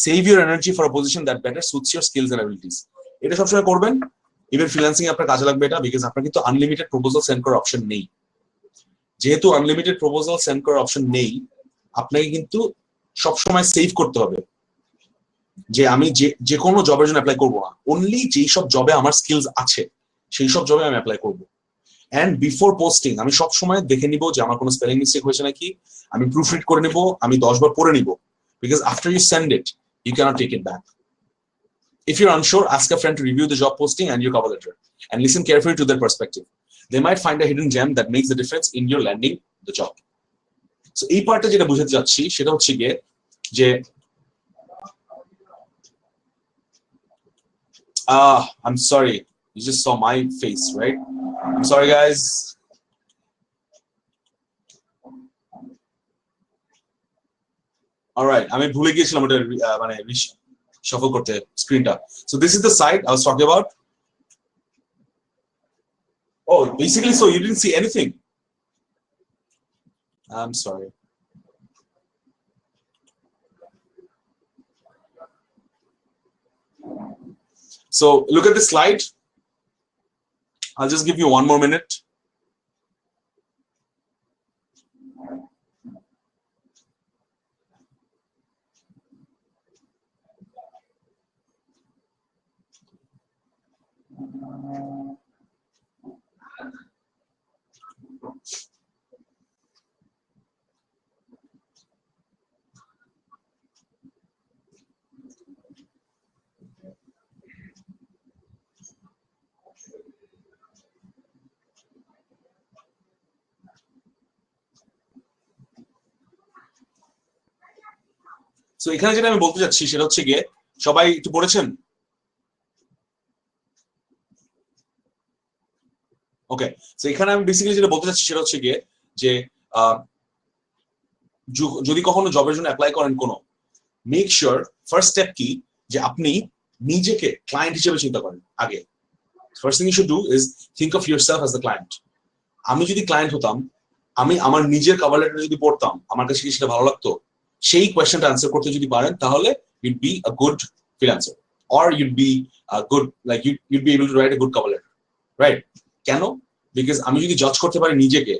Save your energy for a position that better suits your skills and abilities. এটা সবসময় করবেন, ইভেন ফ্রিল্যান্সিং এ আপনার কাজে লাগবে এটা, বিকজ আপনার কিন্তু আনলিমিটেড প্রপোজাল সেন্ড করার অপশন নেই। যেহেতু আনলিমিটেড প্রপোজাল সেন্ড করার অপশন নেই, আপনাকে কিন্তু সবসময় সেভ করতে হবে যে আমি যে কোনো জবের জন্য অ্যাপ্লাই করবো না, অনলি যেই সব জবে আমার স্কিলস আছে সেই সব জবে আমি অ্যাপ্লাই করবো। এন্ড বিফোর পোস্টিং আমি সবসময় দেখে নিব যে আমার কোনো স্পেলিং মিস্টেক হয়েছে নাকি, আমি প্রুফ রিড করে নিব, আমি 10 বার পড়ে নিব, because after you send it you cannot take it back. If you're unsure, ask a friend to review the job posting and your cover letter and listen carefully to their perspective. They might find a hidden gem that makes the difference in your landing the job. So এই পার্টটা যেটা বুঝাতে যাচ্ছি সেটা হচ্ছে গিয়ে যে I'm sorry, you just saw my face, right? I'm sorry guys. All right, আমি ভুলে গিয়েছিলাম ওটা মানে shuffle করতে স্ক্রিনটা. So this is the site I was talking about. Oh, basically, so you didn't see anything. I'm sorry. So look at this slide. I'll just give you one more minute. So এখানে যেটা আমি বলতে যাচ্ছি সেটা হচ্ছে গিয়ে সবাই একটু পড়েছেন? ওকে, সো এখানে আমি বেসিক্যালি যেটা বলতে চাচ্ছি সেটা হচ্ছে গিয়ে যে যদি কখনো জবের জন্য অ্যাপ্লাই করেন কোনো, মেক শিওর ফার্স্ট স্টেপ কি যে আপনি নিজেকে ক্লায়েন্ট হিসেবে চিন্তা করেন আগে। First thing you should do is think of yourself as the client. আমি যদি ক্লায়েন্ট হতাম, আমি আমার নিজের কভার লেটার যদি পড়তাম, আমার কাছে কি সেটা ভালো লাগতো? সেই কোয়েশ্চেনটা আনসার করতে যদি পারেন তাহলে you'd be a good freelancer or you'd be a good like you'd be able to write a good cover letter, right? কেন? Because আমি যদি জাজ করতে পারি নিজেকে,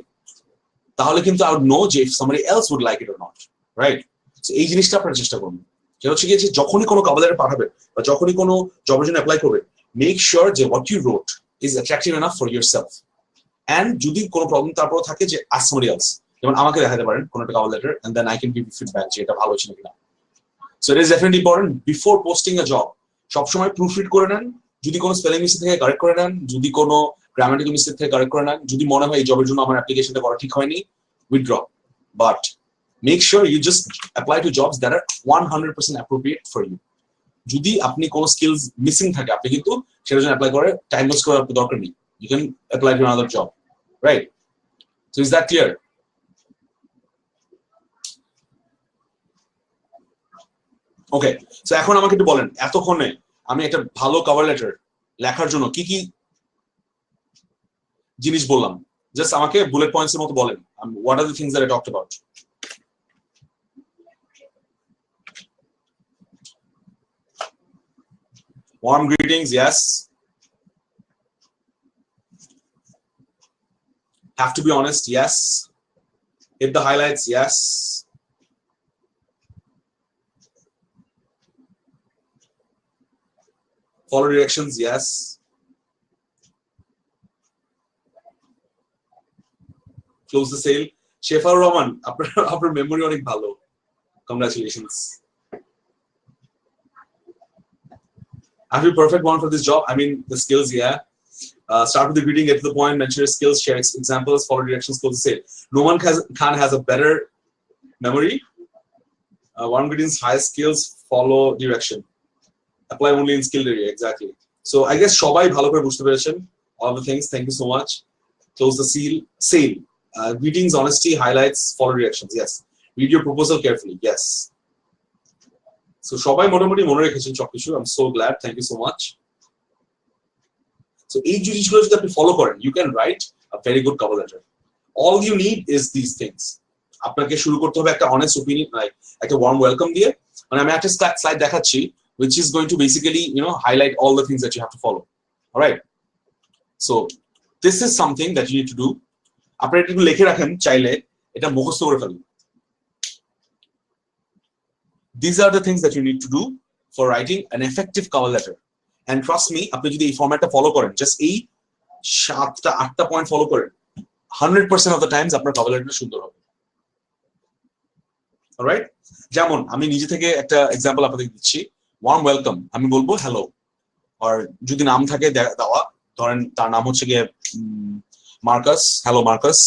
তাহলে কিন্তু I would know যে if somebody else would like it or not, right? So এই জিনিসটা আপনারা চেষ্টা করুন। সেটা হচ্ছে যে যখনই কোনো কভার লেটার পাঠাবেন বা যখনই কোনো জবের জন্য অ্যাপ্লাই করবেন, make sure যে what you wrote is attractive enough for yourself. And যদি কোনো প্রবলেম তারপর থাকে যে ask somebody else, যেমন আমাকে দেখাতে পারেন কোনো একটা cover letter and then I can give you feedback যে এটা ভালো ছিল কিনা। So it is definitely important before posting a job সবসময় প্রুফ রিড করে নেন, যদি কোনো স্পেলিং মিস্টেক থেকে কারেক্ট করে নেন, যদি কোনো গ্রামাটিক্যাল মিস্টেক থেকে কারেক্ট করে নেন, যদি মনে হয় এই জবের জন্য আমার অ্যাপ্লিকেশনটা করা ঠিক হয়নি, withdraw. But make sure you just apply to jobs that are 100% appropriate for you. যদি আপনি কোনো স্কিলস মিসিং থাকে, আপনি কিন্তু সেটার জন্য অ্যাপ্লাই করে টাইম ওয়েস্ট করার দরকার নেই। You can apply to another job, right? So is that clear? Okay, so এখন আমাকে একটু বলেন এতক্ষণে আমি একটা ভালো কভার লেটার লেখার জন্য কি কি জিনিস বললাম, জাস্ট আমাকে বুলেট পয়েন্টস এর মতো বলেন। What are the things that I talked about? Warm greetings, yes. Have to be honest, yes. Hit the highlights, yes. Follow directions, yes. Close the sale. Shefar Rahman, আপনার memory অনেক ভালো. Congratulations. Are you perfect one for this job? I mean, the skills, yeah. Start with the greeting, get to the point, mention your skills, share examples, follow directions, close the sale. No one has a better memory. Warm greetings, high skills, follow direction. Apply only in skilled area, exactly. So I guess সবাই ভালো করে বুঝতে পেরেছেন all the things. Thank you so much. Close the sale. Greetings, honesty, highlights, follow directions. Yes. Read your proposal carefully. Yes. So সবাই মোটামুটি মনে রেখেছেন সবকিছু. I'm so glad. Thank you so much. So এই জিনিসগুলো যদি আপনি ফলো করেন, you can write a very good cover letter. All you need is these things. আপনাকে শুরু করতে হবে একটা honest opinion, like একটা warm welcome দিয়ে. মানে আমি একটা slide দেখাচ্ছি, which is going to basically, highlight all the things that you have to follow. All right. So this is something that you need to do. আপনারা একটু লিখে রাখেন চাইলে, এটা মুখস্থ করে ফেলুন. These are the things that you need to do for writing an effective cover letter. And trust me, আপনি যদি এই ফরম্যাটটা ফলো করেন, just এই 7-8টা পয়েন্ট ফলো করেন, 100% of the times আপনার cover letter সুন্দর হবে. Alright? যেমন আমি নিজে থেকে একটা এক্সাম্পল আপনাদের দিচ্ছি. Warm welcome, আমি বলবো hello. আর যদি নাম থাকে দেওয়া, ধরেন তার নাম হচ্ছে গিয়ে মার্কাস, হ্যালো মার্কাস।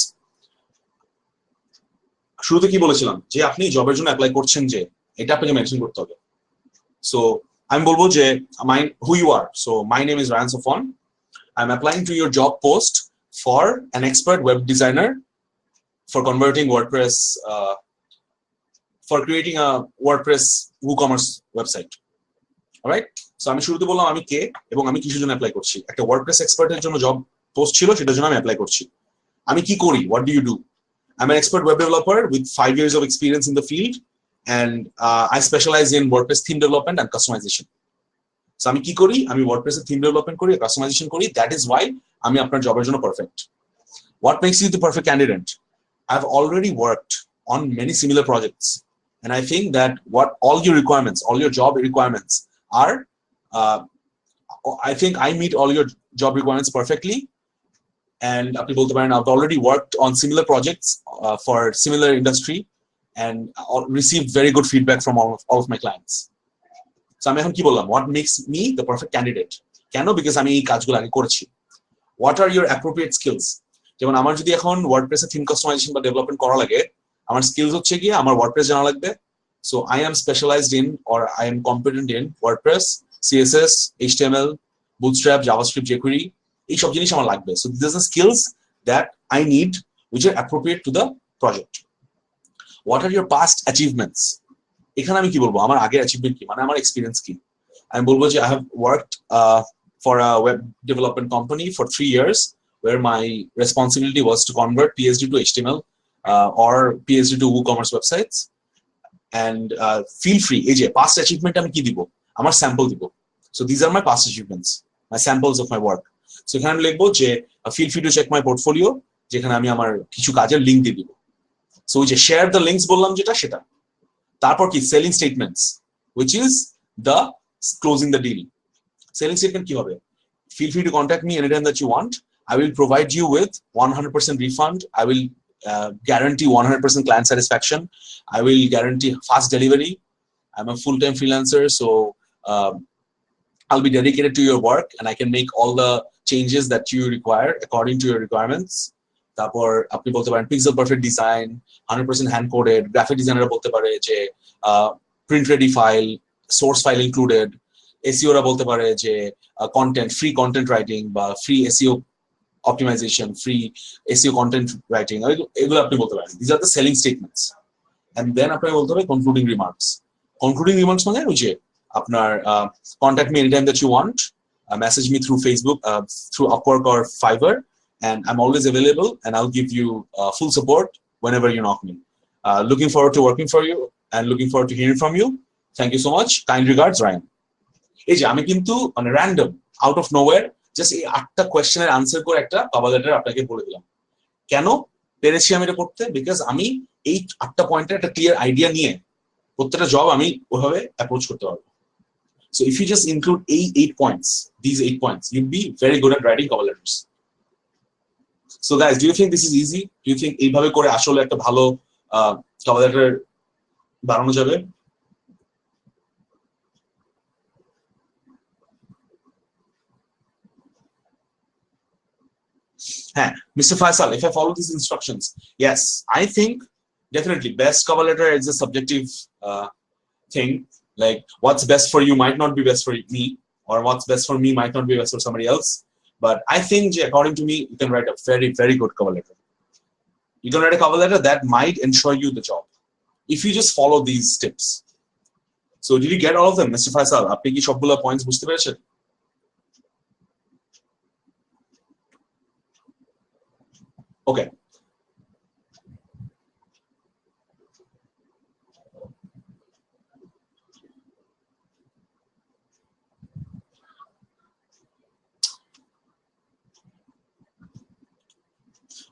শুরুতে কি বলেছিলাম যে আপনি জবের জন্য অ্যাপ্লাই করছেন, যে এটা আপনাকে মেনশন করতে হবে। সো আমি বলবো যে who you are. So my name is Ryan Safwan. I'm applying to your job post for an expert web designer for converting WordPress, for creating a WordPress WooCommerce website. Alright? So আমি শুরুতে বললাম আমি কে এবং আমি কিসের জন্য apply করছি। একটা WordPress এক্সপার্টের জন্য জব পোস্ট ছিল, সেটার জন্য আমি অ্যাপ্লাই করছি। আমি কি করি? What do you do? I'm an expert web developer with 5 years of experience in the field, and I specialize in WordPress theme development and customization. So আমি কি করি? আমি WordPress এর theme development করি, customization করি. That is why আমি আপনার জবের জন্য perfect. What makes you the perfect candidate? I've already worked on many similar projects, and I think that what all your requirements, all your job requirements are, I think I meet all your job requirements perfectly. And আপনি বলতে পারেন I've already worked on similar projects for similar industry and received very good feedback from all of my clients. So আমি এখন কি বললাম, what makes me the perfect candidate? কেন? Because আমি এই কাজগুলো আগে করেছি. What are your appropriate skills? যেমন আমার যদি এখন WordPress এর থিম কাস্টমাইজেশন বা ডেভেলপমেন্ট করা লাগে, আমার স্কিলস হচ্ছে গিয়ে আমার WordPress জানা লাগবে. So I am specialized in, or I am competent in WordPress, CSS, HTML, Bootstrap, JavaScript, jQuery. এই সব জিনিস আমার লাগবে. So these are the skills that I need which are appropriate to the project. What are your past achievements? এখানে আমি কি বলবো, আমার আগের অ্যাচিভমেন্ট কি, মানে আমার এক্সপিরিয়েন্স কি। আমি বলবো যে I have worked for a web development company for 3 years where my responsibility was to convert PSD to HTML or PSD to WooCommerce websites. And feel free, এই যে past achievement আমি কি দিব, আমার স্যাম্পল দিব. So these are my past achievements, my samples of my work. So এখানে আমি লিখবো যে feel free to check my portfolio, যেখানে আমি আমার কিছু কাজের লিংক দিয়ে দিব। So ওই যে share the links বললাম যেটা, সেটা। তারপর কি selling statements, which is the closing the deal. Selling statement কি হবে? Feel free to contact me anytime that you want. I will provide you with 100% refund. I will guarantee 100% client satisfaction. I will guarantee fast delivery. I'm a full-time freelancer, so I'll be dedicated to your work and I can make all the changes that you require according to your requirements. তারপর আপনি বলতে পারেন pixel perfect design, 100% hand coded, graphic designer বলতে পারে যে print ready file, source file included, SEO রা বলতে পারে যে content, free content writing বা free SEO optimization, free SEO content writing, এগুলো আপনি বলতে পারেন. These are the selling statements. And then আপনাকে বলতে হবে concluding remarks. Concluding remarks মানে ওই যে আপনার contact me anytime that you want, message me through Facebook, through Upwork or Fiverr, and I'm always available and I'll give you full support whenever you knock me. Looking forward to working for you and looking forward to hearing from you. Thank you so much. Kind regards, Ryan. এই যে আমি কিন্তু মানে random out of nowhere just এই 8টা কোয়েশ্চেনের answer করে একটা cover letter আপনাকে বলে দিলাম। কেন পেরেছি আমি এটা করতে? বিকজ আমি এই 8টা পয়েন্টের একটা ক্লিয়ার আইডিয়া নিয়ে প্রত্যেকটা জব আমি ওইভাবে অ্যাপ্রোচ করতে পারবো। So if you just include these 8 points, you'll be very good at writing cover letters. So guys, do you think this is easy? Do you think এইভাবে করে আসলে একটা ভালো cover letter বানানো যাবে? Mr. Faisal, if I follow these instructions, yes, I think definitely best cover letter is a subjective thing, like what's best for you might not be best for me, or what's best for me might not be best for somebody else. But I think, according to me, you can write a very, very good cover letter. You can write a cover letter that might ensure you the job if you just follow these tips. So did you get all of them, Mr. Faisal? আপনি কি সবগুলো points বুঝতে পেরেছেন? Okay.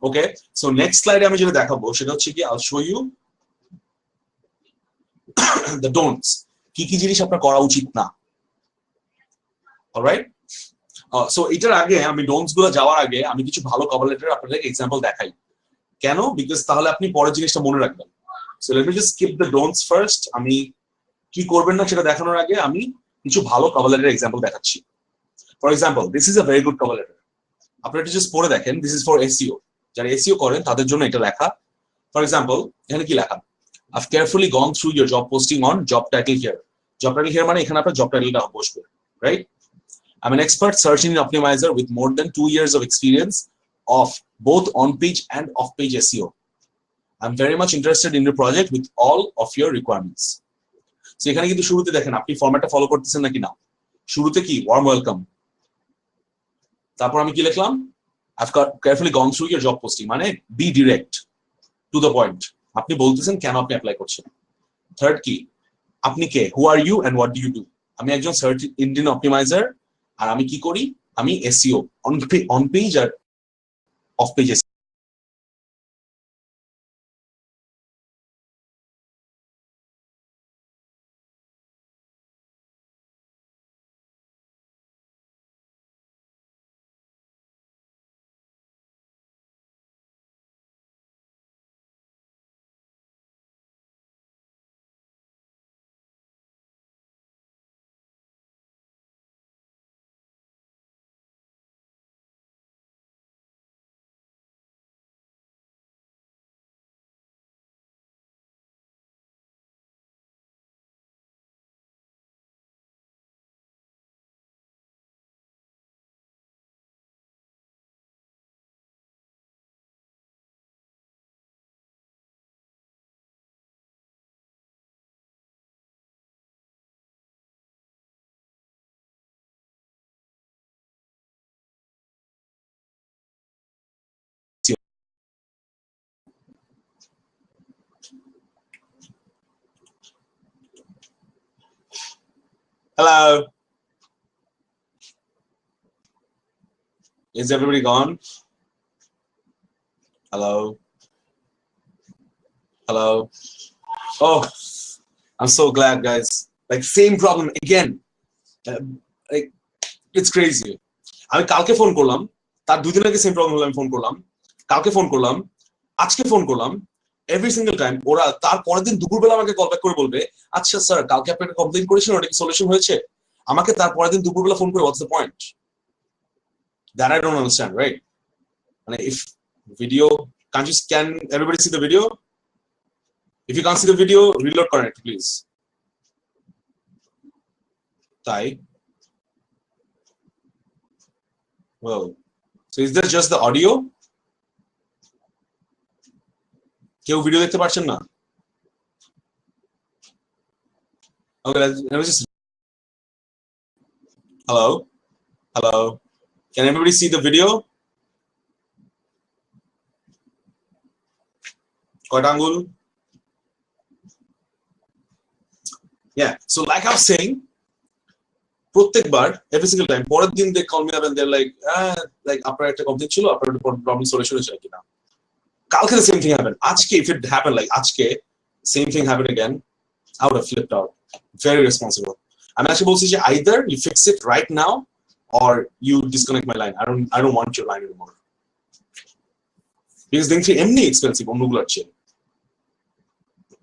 Okay, so next slide আমি যেটা দেখাবো সেটা হচ্ছে কি I'll show you the don'ts. কি কি জিনিস আপনার করা উচিত না। অলরাইট, সো এটার আগে আমি don'ts গুলো যাওয়ার আগে আমি কিছু ভালো কভার লেটার আপনাদের এক্সাম্পল দেখাই। কেন? বিকজ তাহলে আপনি পরের জিনিসটা মনে রাখবেন। So let me just skip the don'ts first. আমি কি করবেন না সেটা দেখানোর আগে আমি কিছু ভালো কভার লেটার এক্সাম্পল দেখাচ্ছি। For example, this is a very good cover letter. আপনারা এটা জাস্ট পড়ে দেখেন। This is for SEO. যারা এসইও করেন তাদের জন্য এটা লেখা। ফর এক্সাম্পল, এখানে কি লেখা? I've carefully gone through your job posting on job title here. Job title here মানে এখানে আপনার job title-টা বসবে, right? I'm an expert search engine optimizer with more than 2 years of experience of both on-page and off-page SEO. I'm very much interested in your project with all of your requirements. So এখানে কিন্তু শুরুতে দেখেন আপনি ফরম্যাটটা follow করতেছেন নাকি না। শুরুতে কি warm welcome, তারপর আমি কি লিখলাম? I've carefully gone through your job posting, মানে be direct to the point. আপনি বলতেছেন কেন আপনি অ্যাপ্লাই করছেন। থার্ড কি? আপনি কে? Who are you and what do you do? আমি একজন সার্চ ইঞ্জিন অপটিমাইজার, আর আমি কি করি? আমি এসইও, অন পেজ আর off page SEO. Hello. Is everybody gone? Hello. Hello. Oh, I'm so glad, guys. Like same problem again. Like it's crazy. আমি কালকে phone করলাম, তার দুদিন আগে সেম প্রবলেম হলো, আমি ফোন করলাম, কালকে ফোন করলাম, আজকে ফোন করলাম। এভরি সিঙ্গেল টাইম ওরা তার পরের দিন দুপুরবেলা আমাকে কল ব্যাক করে বলবে, আচ্ছা স্যার কালকে আপনি একটা কমপ্লেইন করেছিলেন, ওটা কি সলিউশন হয়েছে? আমাকে তার পরের দিন দুপুরবেলা ফোন করে, what's the point? That I don't understand, right? মানে if video, can everybody see the video? If you can't see the video, reload করেন একটু প্লিজ। তাই well, so is there just the audio? কেউ video দেখতে পাচ্ছেন না? Okay, let me just hello, can everybody see the video? কয়টা আঙ্গুল? Yeah, so like I was saying, প্রত্যেকবার every single time পরের দিন they call me up and they're like আপনার একটা কমপ্লেইন ছিল, আপনার প্রবলেম সলিউশন হয়েছে কিনা। কালকে the same thing happened. আজকে if it happened like আজকে same thing happened again, I would have flipped out. Very responsible. আমি actually বলছি যে either you fix it right now or you disconnect my line. I don't want your line anymore. Because then এমনি expensive অন্যগুলোর চেয়ে,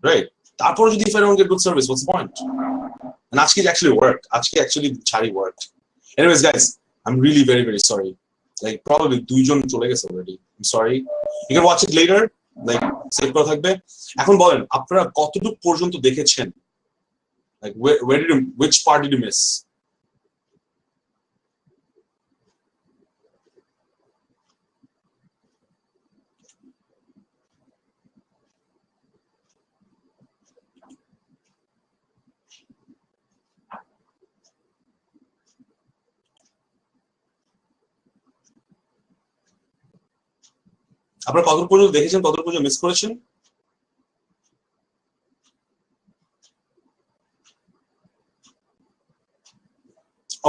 right? তারপর যদি if I don't get good service, what's the point? And আজকে actually worked. আজকে actually ছাড়ি worked. Anyways, guys, I'm really very, very sorry. Like probably দুইজন চলে গেছে already. I'm sorry. You can watch it later. Like save করা থাকবে। এখন বলেন আপনারা কতটুকু পর্যন্ত দেখেছেন? Like which part did you miss? আপনারা কতটুকু পর্যন্ত দেখেছেন, কতটুকু পর্যন্ত মিস করেছেন?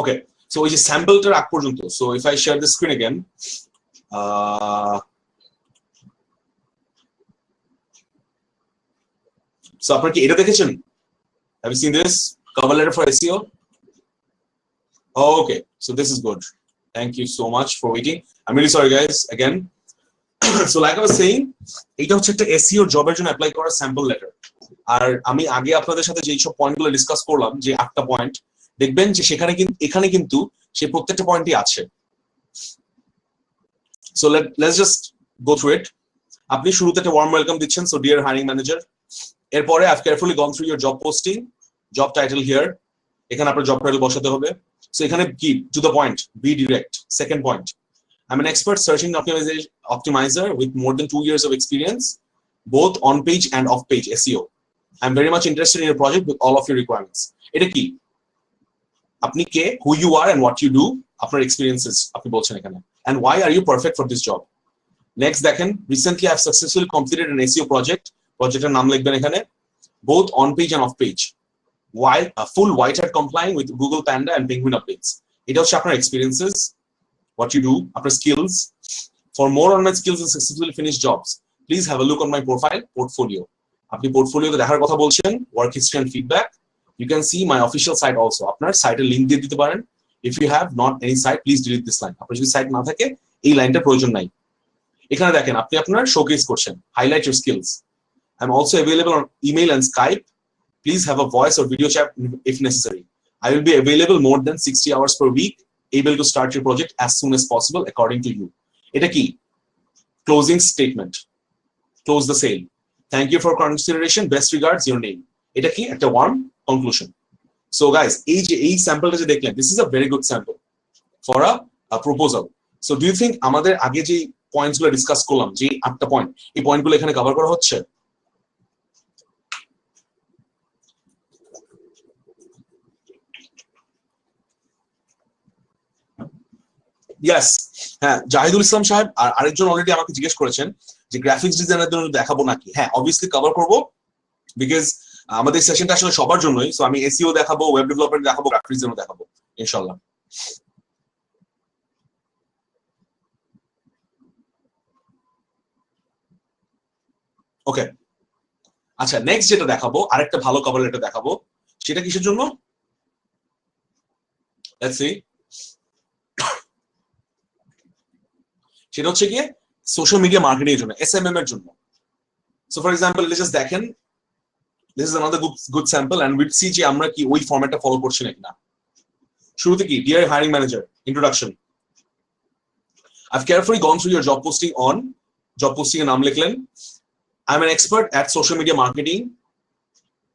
ওকে, সো ওই যে স্যাম্পলটার আগ পর্যন্ত, so if I share the screen again, so আপনারা কি এটা দেখেছেন? Have you seen this cover letter for SEO? Okay, so this is good, thank you so much for waiting, I am really sorry guys again. So like I was saying, এটা হচ্ছে একটা SEO জবের জন্য apply করার sample letter. আর আমি আগে আপনাদের সাথে যে সব পয়েন্টগুলো ডিসকাস করলাম, যে 8টা পয়েন্ট, দেখবেন যে সেখানে কিন্তু এখানে কিন্তু সেই প্রত্যেকটা পয়েন্টই আছে। So let's just go through it. আপনি শুরুতে একটা ওয়ার্ম ওয়েলকাম দিচ্ছেন, সো ডিয়ার হায়ারিং ম্যানেজার। এরপরে I have carefully gone through your job posting, job title here, এখানে আপনার জব টাইটেল বসাতে হবে। সো এখানে কি, to the point, be direct. Second point, I'm an expert search engine optimizer with more than 2 years of experience, both on page and off page SEO. I'm very much interested in your project with all of your requirements. এটা কি, আপনি কে, who you are and what you do, আপনার experiences আপনি বলছেন এখানে, and why are you perfect for this job. Next দেখেন, recently I have successfully completed an SEO project, projectর নাম লিখবেন এখানে, both on page and off page, while full white hat complying with Google Panda and Penguin updates. এটা হচ্ছে আপনার experiences, what you do, আপনার skills. For more on my skills and successfully finished jobs, please have a look on my profile, portfolio. আপনি পোর্টফোলিওতে দেখার কথা বলছেন, work history and feedback. You can see my official site also. আপনার সাইটের link দিয়ে দিতে পারেন। If you have not any site, please delete this line. আপনার যদি সাইট না থাকে, এই লাইনটার প্রয়োজন নাই। এখানে দেখেন, আপনি আপনার শোকেস করছেন, highlight your skills. I'm also available on email and Skype. Please have a voice or video chat if necessary. I will be available more than 60 hours per week, able to start your project as soon as possible according to you. এটা কি, closing statement, close the sale. Thank you for consideration, best regards, your name. এটা কি, একটা warm conclusion. So guys, এই স্যাম্পলটা যে দেখলেন, this is a very good sample for a proposal. So do you think আমাদের আগে যে পয়েন্টস গুলো ডিসকাস করলাম, যে 8টা পয়েন্ট, এই পয়েন্টগুলো এখানে কভার করা হচ্ছে? ইয়েস, হ্যাঁ, জাহিদুল ইসলাম সাহেব আর আরেকজন অলরেডি আমাকে জিজ্ঞেস করেছেন যে গ্রাফিক্স ডিজাইনের জন্য দেখাবো নাকি। হ্যাঁ, অবভিয়াসলি কভার করব, বিকজ আমাদের সেশনটা আসলে সবার জন্যই। সো আমি এসইও দেখাবো, ওয়েব ডেভেলপমেন্ট দেখাবো, গ্রাফিক্স ডিজাইনও দেখাবো ইনশাআল্লাহ। ওকে, আচ্ছা, নেক্সট যেটা দেখাবো, আরেকটা ভালো কভার লেটার দেখাবো। সেটা কিসের জন্য? Let's see. সেটা হচ্ছে গিয়ে সোশ্যাল মিডিয়া মার্কেটিং এর জন্য, এসএমএম এর জন্য। সো ফর এক্সাম্পল, জাস্ট দেখেন, this is another good sample and we'll see যে আমরা কি ওই ফরম্যাটটা ফলো করছি নাকি না। শুরুতে কি, dear hiring manager, introduction. I've carefully gone through your job posting এর নাম লিখলেন। I'm an expert at social media marketing.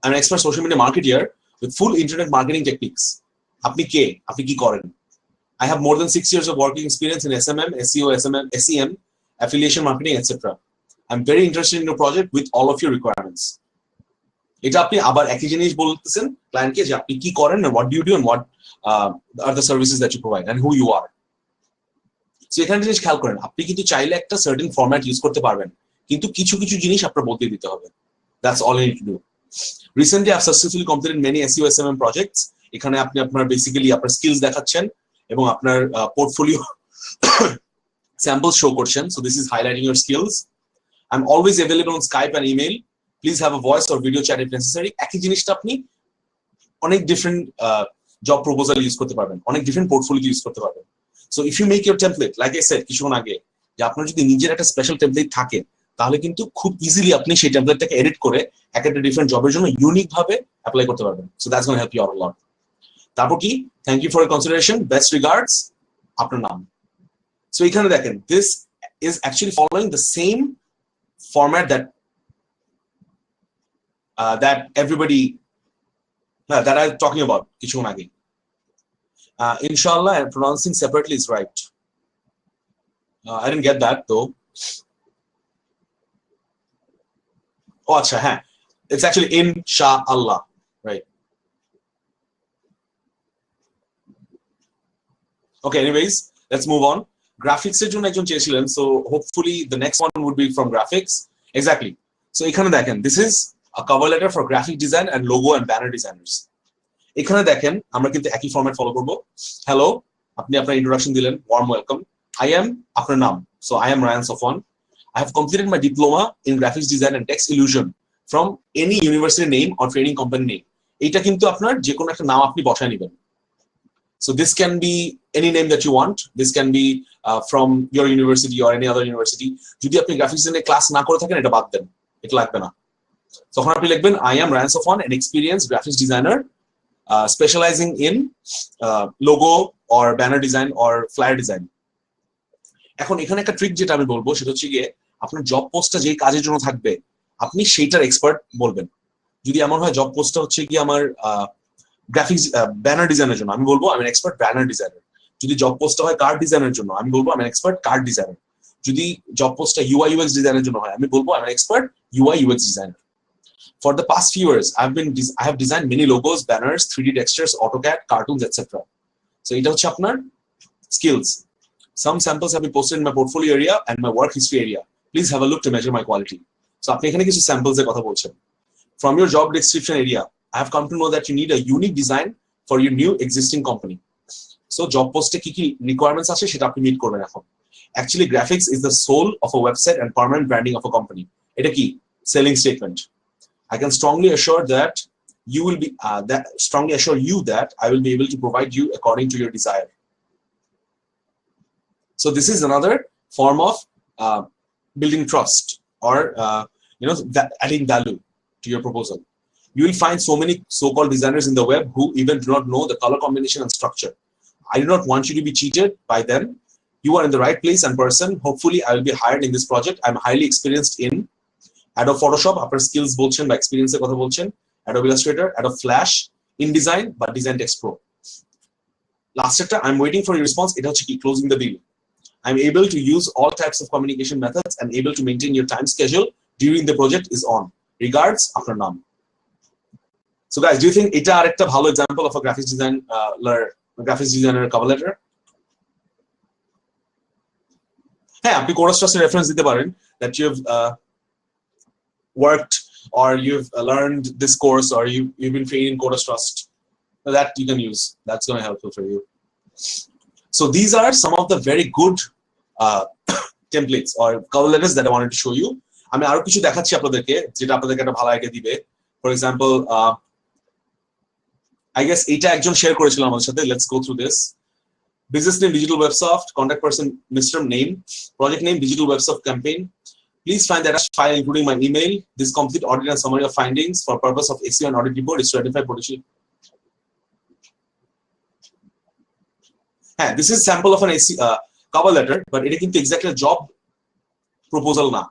I'm an expert social media marketer with full internet marketing techniques. আপনি কে, আপনি কি করেন? I have more than 6 years of working experience in SMM, SEO, SEM, affiliation marketing, etc. I'm very interested in your project with all of your requirements. এটা আপনি আবার একই জিনিস বলতেছেন ক্লায়েন্টকে যে আপনি কি করেন, and what do you do, and what are the services that you provide, and who you are. So এখানে জিনিস খেয়াল করেন, আপনি কিন্তু চাইলে একটা সার্টেন ফরম্যাট ইউজ করতে পারবেন, কিন্তু কিছু কিছু জিনিস আপনার বদলে দিতে হবে। That's all you need to do. Recently I've successfully completed many SEO SMM projects. এখানে আপনি আপনার বেসিক্যালি আপনার স্কিলস দেখাচ্ছেন এবং আপনার পোর্টফোলিও স্যাম্পলস শো করছেন। So this is highlighting your skills. I'm always available on Skype and email. Please have a voice or video chat if necessary. একই জিনিসটা আপনি অনেক ডিফারেন্ট জব প্রপোজাল ইউজ করতে পারবেন, অনেক ডিফারেন্ট পোর্টফোলিও ইউজ করতে পারবেন। So if you make your template, like I said কিছুক্ষণ আগে, যে আপনার যদি নিজের একটা স্পেশাল টেমপ্লেট থাকে, তাহলে কিন্তু খুব ইজিলি আপনি সেই টেমপ্লেটটাকে এডিট করে এক একটা ডিফারেন্ট জবের জন্য ইউনিক ভাবে অ্যাপ্লাই করতে পারবেন। So that's gonna help you out a lot. তারপর কি, thank you for consideration, best regards, আপনার নাম। সো এখানে দেখেন, this is actually following the same format that everybody that I'm talking about কিছুক্ষণ আগে inshallah and pronouncing separately is right. I didn't get that though. Oh acha ha, it's actually inshallah, right? Okay, anyways, let's move on. Graphics এর জন্য একজন চেয়েছিলেন, so hopefully the next one would be from graphics. Exactly. So এখানে দেখেন, this is a cover letter for graphic design and logo and banner designers. এখানে দেখেন আমরা কিন্তু একই ফরম্যাট ফলো করব। হ্যালো, আপনি আপনার ইন্ট্রোডাকশন দিলেন, ওয়ার্ম ওয়েলকাম। আই এম আপনার নাম, so I am Rayan Safwan. I have completed my diploma in graphics design and text illusion from any university name or training company name. এটা কিন্তু আপনার যে কোনো একটা নাম আপনি বসায় নেবেন। So this can be any name that you want. This can be from your university or any other university. যদি আপনি গ্রাফিক্স ডিজাইনে ক্লাস না করে থাকেন এটা বাদ দেন, এটা লাগবে না। তখন আপনি লিখবেন I am Ryan Safwan, an experienced graphics designer specializing in logo or banner design or flyer design. এখন এখানে একটা ট্রিক যেটা আমি বলবো সেটা হচ্ছে গিয়ে আপনার জব পোস্টটা যেই কাজের জন্য থাকবে আপনি সেইটার এক্সপার্ট বলবেন। যদি এমন হয় জব পোস্টটা হচ্ছে কি আমার গ্রাফিক্স ব্যানার ডিজাইনের জন্য, আমি বলবো আমি এক্সপার্ট ব্যানার ডিজাইনার। যদি জব পোস্টটা হয় কার্ড ডিজাইনের জন্য, আমি বলবো আমি এক্সপার্ট কার্ড ডিজাইনার। যদি জব পোস্টটা ইউআই ইউএক্স ডিজাইনের জন্য হয়, আমি বলবো আমি expert UI UX designer. For the past few years, I have designed many logos, banners, 3D textures, AutoCAD, cartoons, etc. So এটা হচ্ছে আপনার skills. Some samples have been posted in my portfolio area and my work history area. Please have a look to measure my quality. So আপনি এখানে কিছু samples এর কথা বলছেন। From your job description area, I have come to know that you need a unique design for your new existing company. So job post কি কি requirements আছে সেটা আপনি মিট করবেন এখন। Actually, graphics is the soul of a website and permanent branding of a company. এটা কি selling statement. I can strongly assure that you will be that I will be able to provide you according to your desire. So this is another form of building trust or adding value to your proposal. You will find so many so-called designers in the web who even do not know the color combination and structure. I do not want you to be cheated by them. You are in the right place and person. Hopefully, I will be hired in this project. I'm highly experienced in Adobe Photoshop, আপনার skills বলছেন বা এক্সপেরিয়েন্সের কথা বলছেন, Adobe Illustrator, Adobe Flash, InDesign বা Design Text Pro. Last একটা, I'm waiting for your response. এটা হচ্ছে কি closing the deal. I'm able to use all types of communication methods and able to maintain your time schedule during the project is on. Regards, আপনার নাম. So guys, do you think এটা আরেকটা ভালো example of a graphics designer cover letter? হ্যাঁ, আপনি CodersTrust এর reference দিতে পারেন that you've worked or you've learned this course or you've been trained in CodersTrust. That you can use. That's going to be helpful for you. So these are some of the very good templates or cover letters that I wanted to show you. আমি আরো কিছু দেখাচ্ছি আপনাদেরকে যেটা আপনাদেরকে একটা ভালো idea দিবে। For example, I guess এটা একজন শেয়ার করেছিল আমাদের সাথে। Let's go through this. Business name Digital Websoft, contact person Mr. Name, project name Digital Websoft campaign. Please find that file including my email. This complete audit and summary of findings for purpose of SEO and audit report is to identify potential. This is sample of an cover letter, but it is exactly a job proposal না।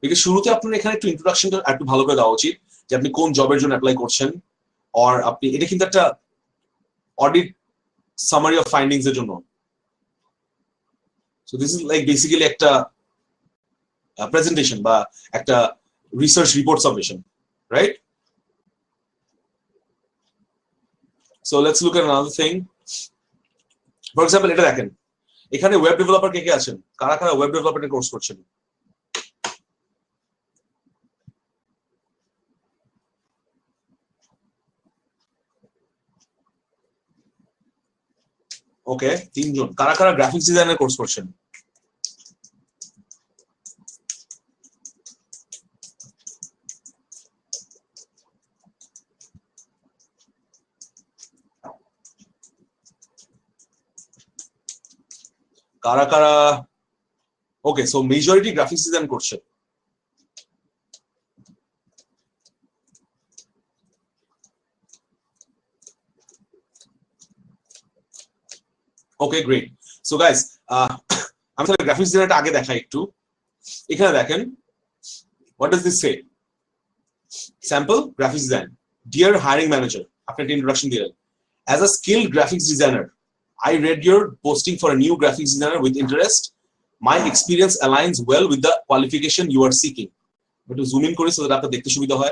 because শুরুতে আপনার এখানে একটু ইন্ট্রোডাকশনটা একটু ভালো করে দেওয়া উচিত যে আপনি কোন জবের জন্য অ্যাপ্লাই করছেন, or আপনি এটা কিন্তু একটা অডিট সামারি অফ ফাইন্ডিংস এর জন্য। So this is like basically একটা presentation বা একটা research report submission, right? So let's look at another thing. For example, এটা দেখেন, এখানে ওয়েব ডেভেলপার কে কে আছেন, কারা কারা ওয়েব ডেভেলপমেন্টের কোর্স করছেন? ওকে, তিনজন। কারা কারা গ্রাফিক্স ডিজাইনের কোর্স করছেন? কারা কারা? ওকে, সো মেজরিটি গ্রাফিক্স ডিজাইন করছে। ওকে, গ্রেট। সো গাইস, আমি তাহলে গ্রাফিক্স ডিজাইনটা আগে দেখাই একটু। এখানে দেখেন, what does this say? Sample graphics design. Dear hiring manager, after the introduction dilen. As a skilled graphics designer, I read your posting for a new graphics designer with interest. My experience aligns well with the qualification you are seeking. But to zoom in kori so that apnar dekhte subidha hoy.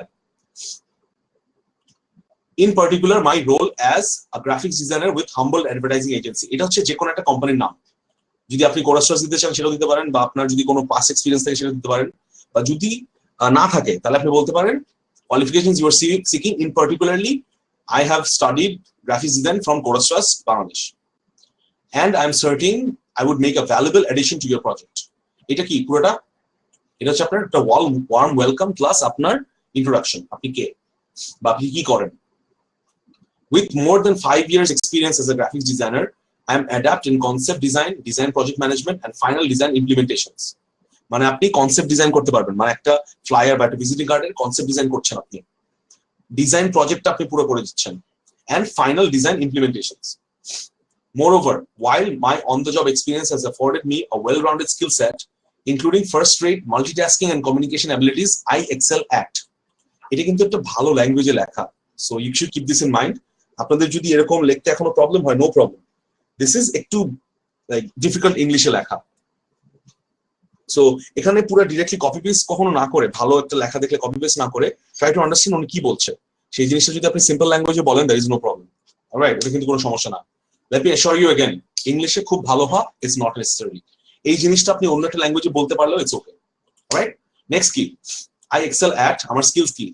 In particular, my role as a graphics designer with Humble Advertising Agency. এটা হচ্ছে যে কোনো একটা কোম্পানির নাম। যদি আপনি CodersTrust দিতে চান সেটাও দিতে পারেন, বা আপনার যদি কোনো পাস্ট এক্সপেরিয়েন্স থাকে সেটা দিতে পারেন, বা যদি না থাকে তাহলে আপনি বলতে পারেন qualifications you are seeking. In particularly, I have studied graphics design from CodersTrust, Bangladesh, and I'm certain I would make a valuable addition to your project. এটা কি পুরোটা? এটা হচ্ছে আপনার একটা warm welcome plus আপনার introduction. আপনি কে বা আপনি কি করেন? With more than 5 years experience as a graphics designer, I am adept in concept design, design project management, and final design implementations. মানে আপনি কনসেপ্ট ডিজাইন করতে পারবেন, মানে একটা ফ্লায়ার বা একটা ভিজিটিং কার্ডের কনসেপ্ট ডিজাইন করছেন আপনি, ডিজাইন প্রজেক্টটা আপনি পুরো করে দিচ্ছেন, and final design implementations. Moreover, while my on-the-job experience has afforded me a well-rounded skill set, including first-rate multitasking and communication abilities, I excel at. এটা কিন্তু একটা ভালো ল্যাঙ্গুয়েজে লেখা, so you should keep this in mind. আপনাদের যদি এরকম লিখতে এখনো প্রবলেম হয়, no problem. This is একটু like difficult ইংলিশে লেখা, so এখানে পুরো ডিরেক্টলি কপি পেস্ট কখনো না করে, ভালো একটা লেখা দেখলে কপি পেস্ট না করে ট্রাই টু আন্ডারস্ট্যান্ড উনি কি বলছে, সেই জিনিসটা যদি আপনি সিম্পল ল্যাঙ্গুয়েজে বলেন there is no problem. Alright, এটা কিন্তু কোনো সমস্যা না. Let me assure you again, ইংলিশে খুব ভালো হওয়া is not necessary. এই জিনিসটা আপনি অন্য একটা ল্যাঙ্গুয়েজে বলতে পারলেও it's okay. Alright, next key, I excel at, আমার skills কি,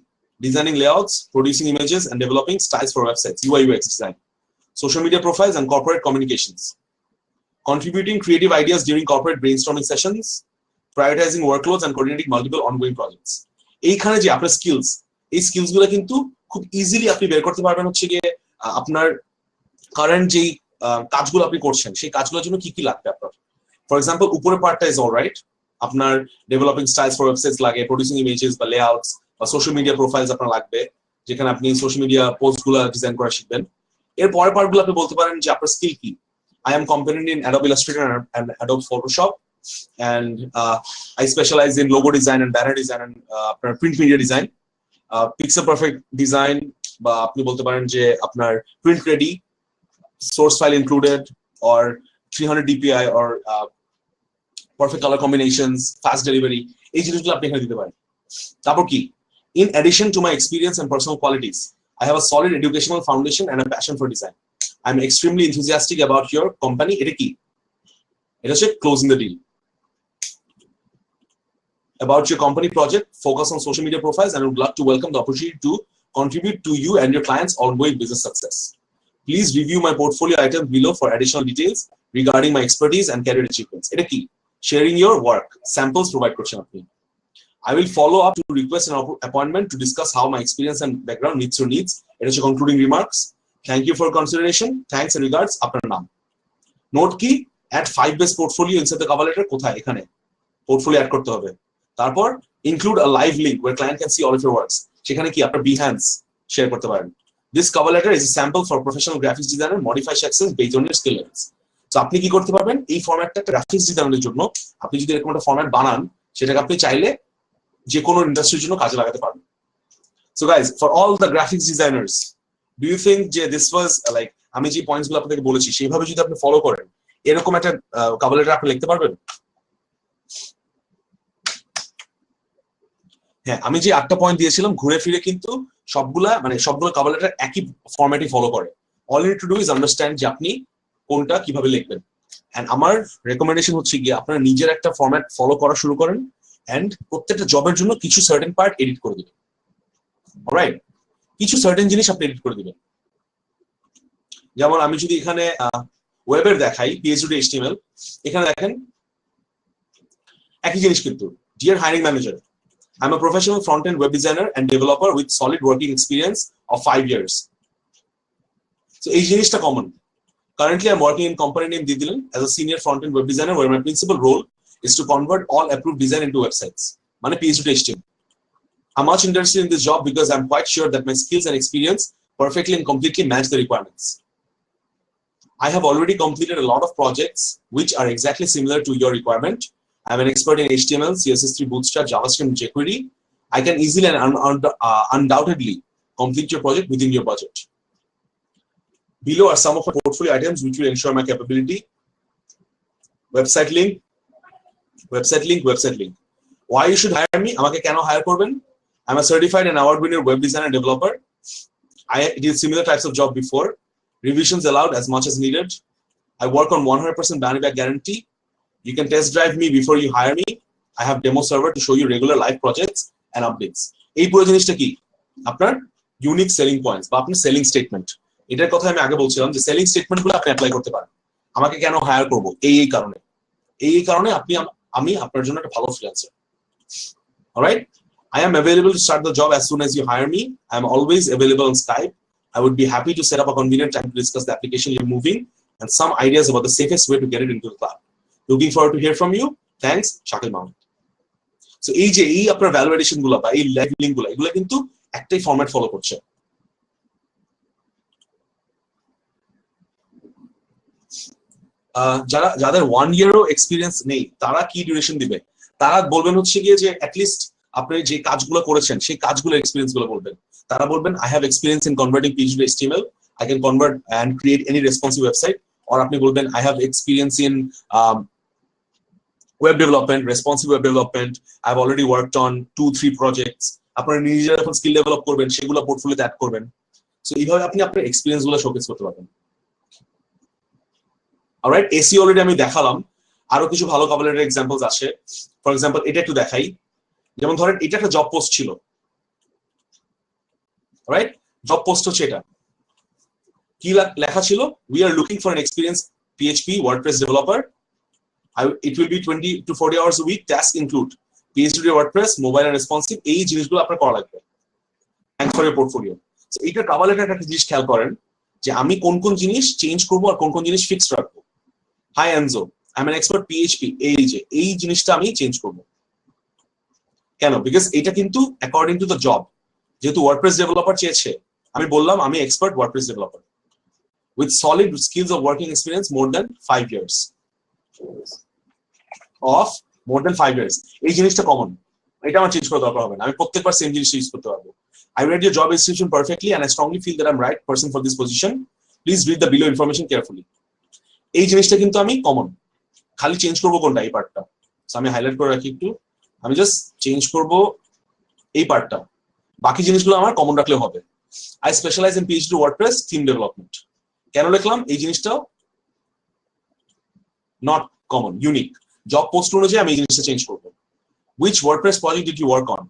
designing layouts, producing images, and developing styles for websites, UI UX design, social media profiles, and corporate communications, contributing creative ideas during corporate brainstorming sessions, prioritizing workloads, and coordinating multiple ongoing projects. এইখানে যে আপনার skills, এই skills গুলো কিন্তু খুব easily আপনি বের করতে পারবেন হচ্ছে গিয়ে আপনার কারেন্ট যেই কাজগুলো আপনি করছেন সেই কাজগুলোর জন্য কি কি লাগবে আপনার। ফর এক্সাম্পল, উপরের পার্টটা ইজ অলরাইট, আপনার ডেভেলপিং স্টাইলস ফর ওয়েবসাইটস লাগে, প্রোডিউসিং ইমেজেস বা লেআউটস বা সোশ্যাল মিডিয়া প্রোফাইলস আপনার লাগবে, যেখানে আপনি সোশ্যাল মিডিয়া পোস্টগুলো ডিজাইন করা শিখবেন। এর পরের পার্টগুলো আপনি বলতে পারেন যে আপনার স্কিল কি। I am competent in Adobe Illustrator and Adobe Photoshop, and I specialize in logo design and banner design and print media design, pixel perfect design, বা আপনি বলতে পারেন যে আপনার print ready, source file included, or 300 dpi, or perfect color combinations, fast delivery, এই জিনিসগুলো আপনি এখানে দিতে পারেন। তারপর কি, in addition to my experience and personal qualities, I have a solid educational foundation and a passion for design. I'm extremely enthusiastic about your company. এটা কি? এটা হচ্ছে closing the deal. About your company project, focus on social media profiles, and I would love to welcome the opportunity to contribute to you and your clients' ongoing business success. Please review my portfolio items below for additional details regarding my expertise and career achievements. এটা কি? Sharing your work, samples provide করছেন আপনি. I will follow up to request an appointment to discuss how my experience and background meets your needs. এটা হচ্ছে concluding remarks. Thank you for consideration. Thanks and regards. আপনার নাম। Note কি? Add 5 best portfolio inside the cover letter. কোথায়? এখানে portfolio add করতে হবে। তারপর include a live link where client can see all of your works. সেখানে কি আপনার Behance শেয়ার করতে পারেন। This cover letter is a sample for professional graphics designer. Modify sections based on your skill levels. So আপনি কি করতে পারবেন? এই ফরম্যাটটা একটা গ্রাফিক্স ডিজাইনের জন্য আপনি যদি এরকম একটা ফরম্যাট বানান, সেটাকে আপনি চাইলে যে কোনো ইন্ডাস্ট্রির জন্য কাজে লাগাতে পারবেন। So guys, for all the graphics designers, do you think যে this was like, আমি যে পয়েন্টস গুলো আপনাদেরকে বলেছি সেইভাবে যদি আপনি ফলো করেন এরকম একটা কভার লেটার আপনি লিখতে পারবেন? হ্যাঁ, আমি যে 8টা পয়েন্ট দিয়েছিলাম ঘুরে ফিরে কিন্তু সবগুলো কভার লেটার একই ফরম্যাটই ফলো করে। All you need to do is understand যে আপনি কোনটা কিভাবে লিখবেন। এন্ড আমার রেকমেন্ডেশন হচ্ছে গিয়ে আপনারা নিজের একটা ফরম্যাট ফলো করা শুরু করেন, এন্ড প্রত্যেকটা জবের জন্য কিছু সার্টেন পার্ট এডিট করে দিবেন। অলরাইট, কিছু সার্টেন জিনিস আপনি এডিট করে দিবেন। যেমন আমি যদি এখানে ওয়েবের দেখাই PHP/HTML, এখানে দেখেন একই জিনিস কিন্তু। Dear hiring manager, I'm a professional front-end web designer and developer with solid working experience of 5 years. So এই জিনিসটা common. Currently I'm working in company name দিয়ে দিলেন as a senior front-end web designer where my principal role is to convert all approved design into websites. মানে PHP/HTML. I'm much interested in this job because I'm quite sure that my skills and experience perfectly and completely match the requirements. I have already completed a lot of projects which are exactly similar to your requirement. I'm an expert in HTML, CSS3, Bootstrap, JavaScript, and jQuery. I can easily and undoubtedly complete your project within your budget. Below are some of my portfolio items which will ensure my capability. Website link, website link, website link. Why you should hire me? আমাকে কেন hire করবেন? I'm a certified and award-winning web designer and developer. I did similar types of job before. Revisions allowed as much as needed. I work on 100% money back guarantee. You can test drive me before you hire me. I have demo server to show you regular live projects and updates. এই পুরো জিনিসটা কি? আপনার unique selling points বা আপনার selling statement. এটার কথা আমি আগে বলছিলাম যে সেলিং স্টেটমেন্টগুলো আপনি অ্যাপ্লাই করতে পারেন। আমাকে কেন হায়ার করব? এই কারণে। এই কারণে আমি আপনার জন্য একটা ভালো freelancer. Alright? I am available to start the job as soon as you hire me. I am always available on Skype. I would be happy to set up a convenient time to discuss the application you're moving and some ideas about the safest way to get it into the cloud. Looking forward to hear from you. Thanks, Shakil Mahmood. So এই যে এই আপনার valuation গুলো বা এই leveling গুলো এগুলো কিন্তু একটাই ফরম্যাট ফলো করছে। যাদের 1 yearও এক্সপিরিয়েন্স নেই তারা কি ডিউরেশন দিবে? তারা বলবেন হচ্ছে গিয়ে যে অ্যাটলিস্ট আপনি যে কাজগুলো করেছেন সেই কাজগুলোর এক্সপিরিয়েন্স গুলো বলবেন। তারা বলবেন I have experience in converting PHP to HTML. I can convert and create any responsive website. Or আপনি বলবেন I have experience in web development, responsive web development. I've already worked on 2-3 projects. আপনারা নিজেরা যখন skill develop করবেন সেগুলো পোর্টফোলিওতে add করবেন। So এইভাবে আপনি আপনার এক্সপিরিয়েন্স গুলো শোকেস করতে পারবেন। অলরাইট, এসি অলরেডি আমি দেখালাম। আরো কিছু ভালো কভার লেটার এক্সাম্পলস আছে। ফর এক্সাম্পল এটা একটু দেখাই। যেমন ধরেন এটা একটা জব পোস্ট ছিল। রাইট, জব পোস্ট হচ্ছে এটা। কি লেখা ছিল? We are looking for an experienced PHP WordPress developer. It will be 20 to 40 hours a week. Tasks include PHP WordPress, mobile and responsive. এই জিনিসগুলো আপনার করা লাগবে। Thanks for your portfolio. So এটা কভার লেটার একটা জিনিস খেয়াল করেন যে আমি কোন কোন জিনিস চেঞ্জ করব আর কোন কোন জিনিস ফিক্সড রাখবো। Hi Enzo, I'm an expert PHP. এই জিনিসটা আমি চেঞ্জ করব। কেন? বিকজ এটা কিন্তু অ্যাকর্ডিং টু দ্য জব। যেহেতু ওয়ার্ডপ্রেস ডেভেলপার চেয়েছে, আমি বললাম আমি expert WordPress developer with solid skills of working experience more than 5 years. এই জিনিসটা কমন। এটা আমার চেঞ্জ করা দরকার হবে না। আমি প্রত্যেকবার সেম জিনিস ইউজ করতে পারবো। I read your job description perfectly and I strongly feel that I'm right person for this position. Please read the below information carefully. এই জিনিসটা কিন্তু আমি কমন। খালি চেঞ্জ করবো কোনটা? এই পার্টটা। আমি হাইলাইট করে রাখি একটু। আমি জাস্ট চেঞ্জ করব এই পার্টটা। বাকি জিনিসগুলো আমার কমন রাখলে হবে। I specialize in PHP WordPress theme development. কেন লিখলাম? এই জিনিসটাও not common, unique. Job post অনুযায়ী আমি এই জিনিসটা চেঞ্জ করব। Which WordPress project did you work on?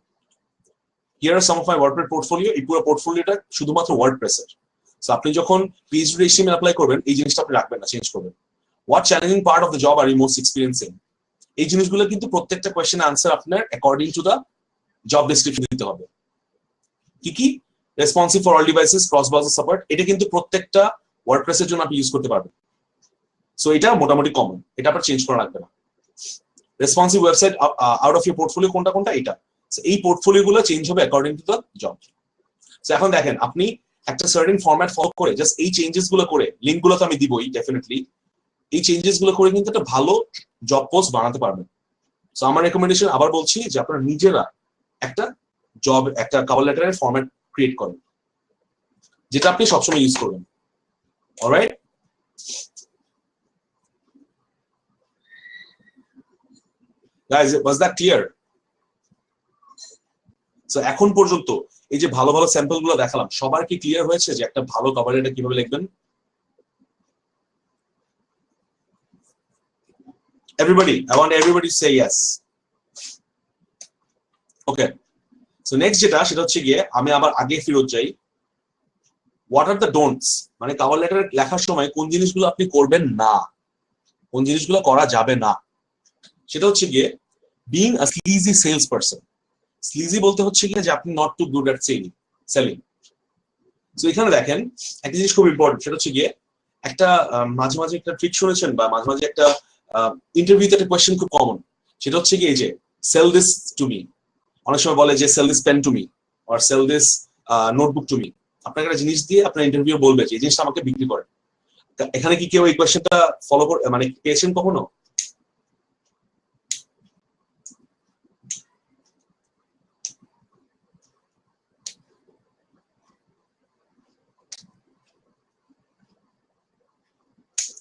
Here are some of my WordPress portfolio. এই পুরো পোর্টফোলিওটা শুধুমাত্র ওয়ার্ডপ্রেস এর। সো আপনি যখন PHP HTML অ্যাপ্লাই করবেন এই জিনিসটা আপনি রাখবেন না, চেঞ্জ করবেন। What challenging part of the job are you most experiencing? এই জিনিসগুলো কিন্তু প্রত্যেকটা কোয়েশ্চেন আনসার আপনার according to the job description দিতে হবে। কি কি? Responsive for all devices, cross browser support. এটা কিন্তু প্রত্যেকটা ওয়ার্ডপ্রেস এর জন্য আপনি ইউজ করতে পারবেন। সো এটা মোটামুটি কমন, এটা আপনার চেঞ্জ করা লাগবে না। Responsive website out of your portfolio কোনটা কোনটা? এটা। এই পোর্টফোলিওগুলো চেঞ্জ হবে according to the job. So এখন দেখেন আপনি একটা সার্টেন ফরম্যাট ফলো করে জাস্ট এই চেঞ্জেস গুলো করে, লিঙ্ক গুলো তো আমি দিবই ডেফিনেটলি, এই চেঞ্জেস গুলো করে কিন্তু একটা ভালো জব পোস্ট বানাতে পারবেন। সো আমার রেকমেন্ডেশন আবার বলছি যে আপনারা নিজেরা একটা জব, একটা কভার লেটারের ফরম্যাট ক্রিয়েট করেন যেটা আপনি সবসময় ইউজ করবেন। Alright, guys, was that clear? So এখন পর্যন্ত এই যে ভালো ভালো স্যাম্পল গুলো দেখালাম, সবার কি ক্লিয়ার হয়েছে যে একটা ভালো কভার লেটার কিভাবে লিখবেন? Everybody, I want everybody to say yes. Okay. So next সেটা হচ্ছে গিয়ে আমি আবার আগে ফিরত যাই। What are the don'ts? মানে কভার লেটার লেখার সময় কোন জিনিসগুলো আপনি করবেন না, কোন জিনিসগুলো করা যাবে না, সেটা হচ্ছে গিয়ে being a sleazy salesperson. স্লিজি বলতে হচ্ছে গিয়ে যে আপনি not too good at selling. So এখানে দেখেন একটা জিনিস খুব ইম্পর্টেন্ট, সেটা হচ্ছে গিয়ে একটা মাঝে মাঝে একটা ট্রিক শুনেছেন বা মাঝে মাঝে একটা ইন্টারভিউতে একটা কোয়েশ্চেন খুব কমন, সেটা হচ্ছে গিয়ে যে সেল দিস টু মি। অনেক সময় বলে যে sell this pen to me or sell this notebook to me. আপনাকে একটা জিনিস দিয়ে আপনার ইন্টারভিউ বলবে যে এই জিনিসটা আমাকে বিক্রি করে। এখানে কি কেউ এই কোয়েশ্চেনটা ফলো করে মানে পেয়েছেন কখনো?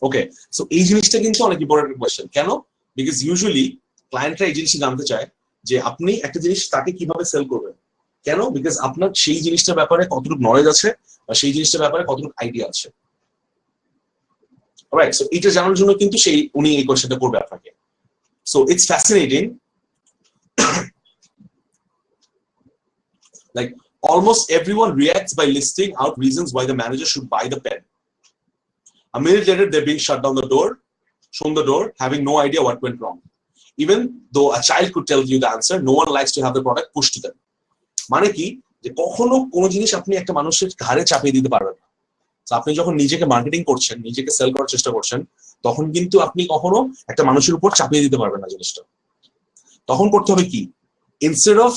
ওকে, সো এই জিনিসটা কিন্তু অনেক ইম্পর্টেন্ট কোয়েশ্চেন। কেন? বিকজ ইউজুয়ালি ক্লায়েন্টরা এই জিনিসটা জানতে চায় যে আপনি একটা জিনিস তাকে কিভাবে সেল করবেন। কেন? বিকজ আপনার সেই জিনিসটার ব্যাপারে কতটুকু নলেজ আছে বা সেই জিনিসটার ব্যাপারে কতটুকু আইডিয়া আছে। রাইট, সো এটা জানার জন্য কিন্তু উনি এই কোয়েশ্চেনটা করবে আপনাকে। So it's fascinating, like almost everyone reacts by listing out reasons why the manager should buy the pen. A minute later, they're being shut down the door, shown the door, having no idea what went wrong. Even though a child could tell you the answer, no one likes to have the product pushed to them. মানে কি, যে কখনো কোনো জিনিস আপনি একটা মানুষের ঘাড়ে চাপিয়ে দিতে পারবেন না। আপনি যখন নিজেকে মার্কেটিং করছেন, নিজেকে সেল করার চেষ্টা করছেন, তখন কিন্তু আপনি কখনো একটা মানুষের উপর চাপিয়ে দিতে পারবেন না জিনিসটা। তখন করতে হবে কি, instead of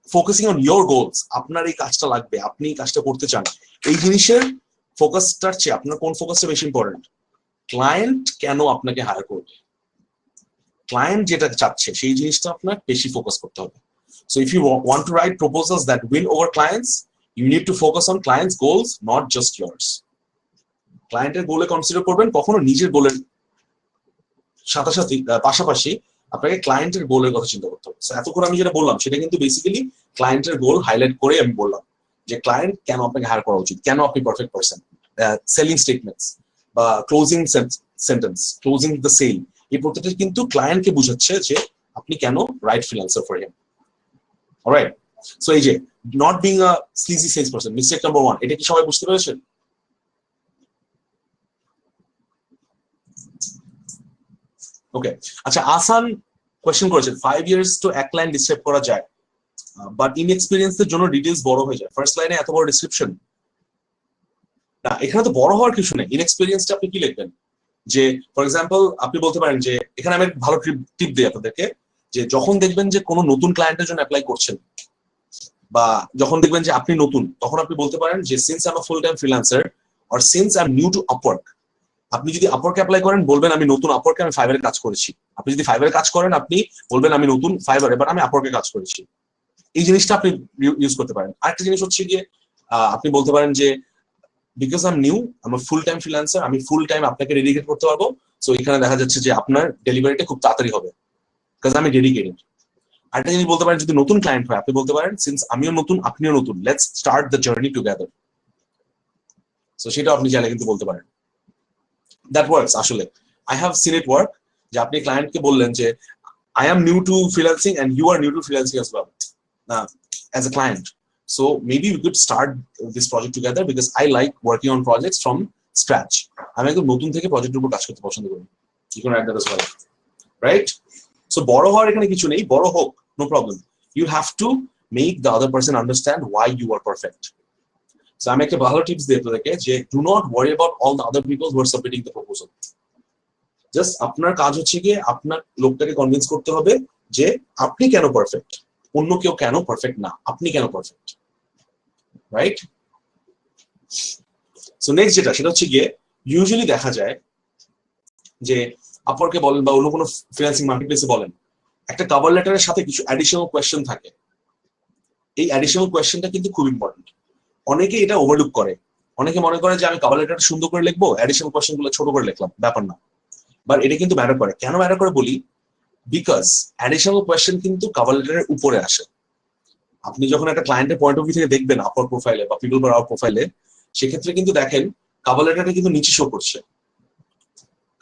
focusing on your goals, আপনার এই কাজটা লাগবে, আপনি এই কাজটা করতে চান, এই জিনিসের ফোকাসটার চেয়ে আপনার কোন ফোকাসটা বেশি ইম্পর্টেন্ট? ক্লায়েন্ট কেন আপনাকে হায়ার করবে, ক্লায়েন্ট যেটা চাচ্ছে সেই জিনিসটা আপনার বেশি ফোকাস করতে হবে। So if you want to write proposals that win over clients, you need to focus on clients goals, not just yours. ক্লায়েন্টের গোলে কনসিডার করবেন, কখনো নিজের গোলের সাথে সাথে পাশাপাশি আপনাকে ক্লায়েন্টের গোলের কথা চিন্তা করতে হবে। এতক্ষণ আমি যেটা বললাম সেটা কিন্তু বেসিক্যালি ক্লায়েন্টের গোল হাইলাইট করে আমি বললাম যে ক্লায়েন্ট কেন আপনাকে হায়ার করা উচিত, কেন আপনি পারফেক্ট পারসন, সেলিং স্টেটমেন্টস বা closing sentence, closing the sale, এই প্রত্যেকটা কিন্তু ক্লায়েন্টকে বুঝাচ্ছে যে আপনি কেন right freelancer for him. Alright, so এই যে not being a sleazy sales person, mistake number 1, এটা কি সবাই বুঝতে পেরেছেন? ওকে, আচ্ছা, আসান কোয়েশ্চেন করেছেন 5 ইয়ার্স তো এক লাইন ডিসক্রাইব করা যায়, বাট ইনএক্সপেরিয়েন্সের জন্য ডিটেইলস বড় হয়ে যায়। ফার্স্ট লাইনে এত বড় ডেসক্রিপশন না, এখানে তো বড় হওয়ার কিছু নেই। ইনএক্সপেরিয়েন্সটা আপনি কি লিখবেন? যে ফর এক্সাম্পল আপনি বলতে পারেন যে, এখানে আমি ভালো টিপ দিই আপনাদেরকে, যে যখন দেখবেন যে কোনো নতুন ক্লায়েন্টের জন্য অ্যাপ্লাই করছেন বা যখন দেখবেন যে আপনি নতুন, তখন আপনি বলতে পারেন যে since I am a full time freelancer or since I am new to Upwork. আপনি যদি আপওয়ার্কে অ্যাপ্লাই করেন বলবেন আমি নতুন আপওয়ার্কে, আমি ফাইবারে কাজ করেছি। আপনি যদি ফাইবারে কাজ করেন আপনি বলবেন আমি নতুন ফাইবারে, বাট আমি আপওয়ার্কে কাজ করেছি। এই জিনিসটা আপনি ইউজ করতে পারেন। আরেকটা জিনিস হচ্ছে গিয়ে আপনি বলতে পারেন যে বিকজ আই এম নিউ, আমি ফুল টাইম ফ্রিল্যান্সার, আমি ফুল টাইম আপনাকে ডেডিকেট করতে পারবো। সো এখানে দেখা যাচ্ছে যে আপনার ডেলিভারিটা খুব তাড়াতাড়ি হবে, বিকজ আমি ডেডিকেটেড। আরেকটা জিনিস বলতে পারেন, যদি নতুন ক্লায়েন্ট হয় আপনি বলতে পারেন সিন্স আমিও নতুন আপনিও নতুন, let's start the journey together. So সেটা আপনি চাইলে কিন্তু বলতে পারেন। দ্যাট ওয়ার্কস আসলে, I have seen it work, যে আপনি ক্লায়েন্টকে বললেন যে I am new to freelancing and you are new to freelancing as well as a client, so maybe we could start this project together because I like working on projects from scratch. আমি একদম নতুন থেকে প্রজেক্টের উপর কাজ করতে পছন্দ করি। You can write that as well, right? So বড় হওয়ার এখানে কিছু নেই, বড় হোক, no problem. You have to make the other person understand why you are perfect. So আমি একটা ভালো টিপস দিই আপনাদেরকে, যে do not worry about all the other people who are submitting the proposal. Just আপনার কাজ হচ্ছে গিয়ে আপনার লোকটাকে কনভিন্স করতে হবে যে আপনি কেন পারফেক্ট, অন্য কেউ কেন পারফেক্ট না, আপনি কেন পারফেক্ট, রাইট? সো নেক্সট যেটা, সেটা হচ্ছে গিয়ে ইউজুয়ালি দেখা যায় যে আপওয়ার্কে বলেন বা অন্য কোনো ফ্রিল্যান্সিং মার্কেটপ্লেসে বলেন, একটা কভার লেটারের সাথে কিছু অ্যাডিশনাল কোয়েশ্চেন থাকে। এই অ্যাডিশনাল কোয়েশ্চেনটা কিন্তু খুব ইম্পর্টেন্ট। অনেকে এটা ওভারলুক করে, অনেকে মনে করে যে আমি কভার লেটারটা সুন্দর করে লিখবো, অ্যাডিশনাল কোয়েশ্চেন গুলো ছোট করে লিখলাম, ব্যাপার না। বাট এটা কিন্তু ম্যাটার করে। কেন ম্যাটার করে বলি? বিকজ অ্যাডিশনাল কোয়েশ্চেন কিন্তু কভার লেটারের উপরে আসে। আপনি যখন একটা ক্লায়েন্টের পয়েন্ট অফ ভিউ থেকে দেখবেন আপওয়ার্ক প্রোফাইলে বা পিপল পার আওয়ার প্রোফাইলে, সেক্ষেত্রে কিন্তু দেখেন কভার লেটারটা কিন্তু নিচে শো করছে,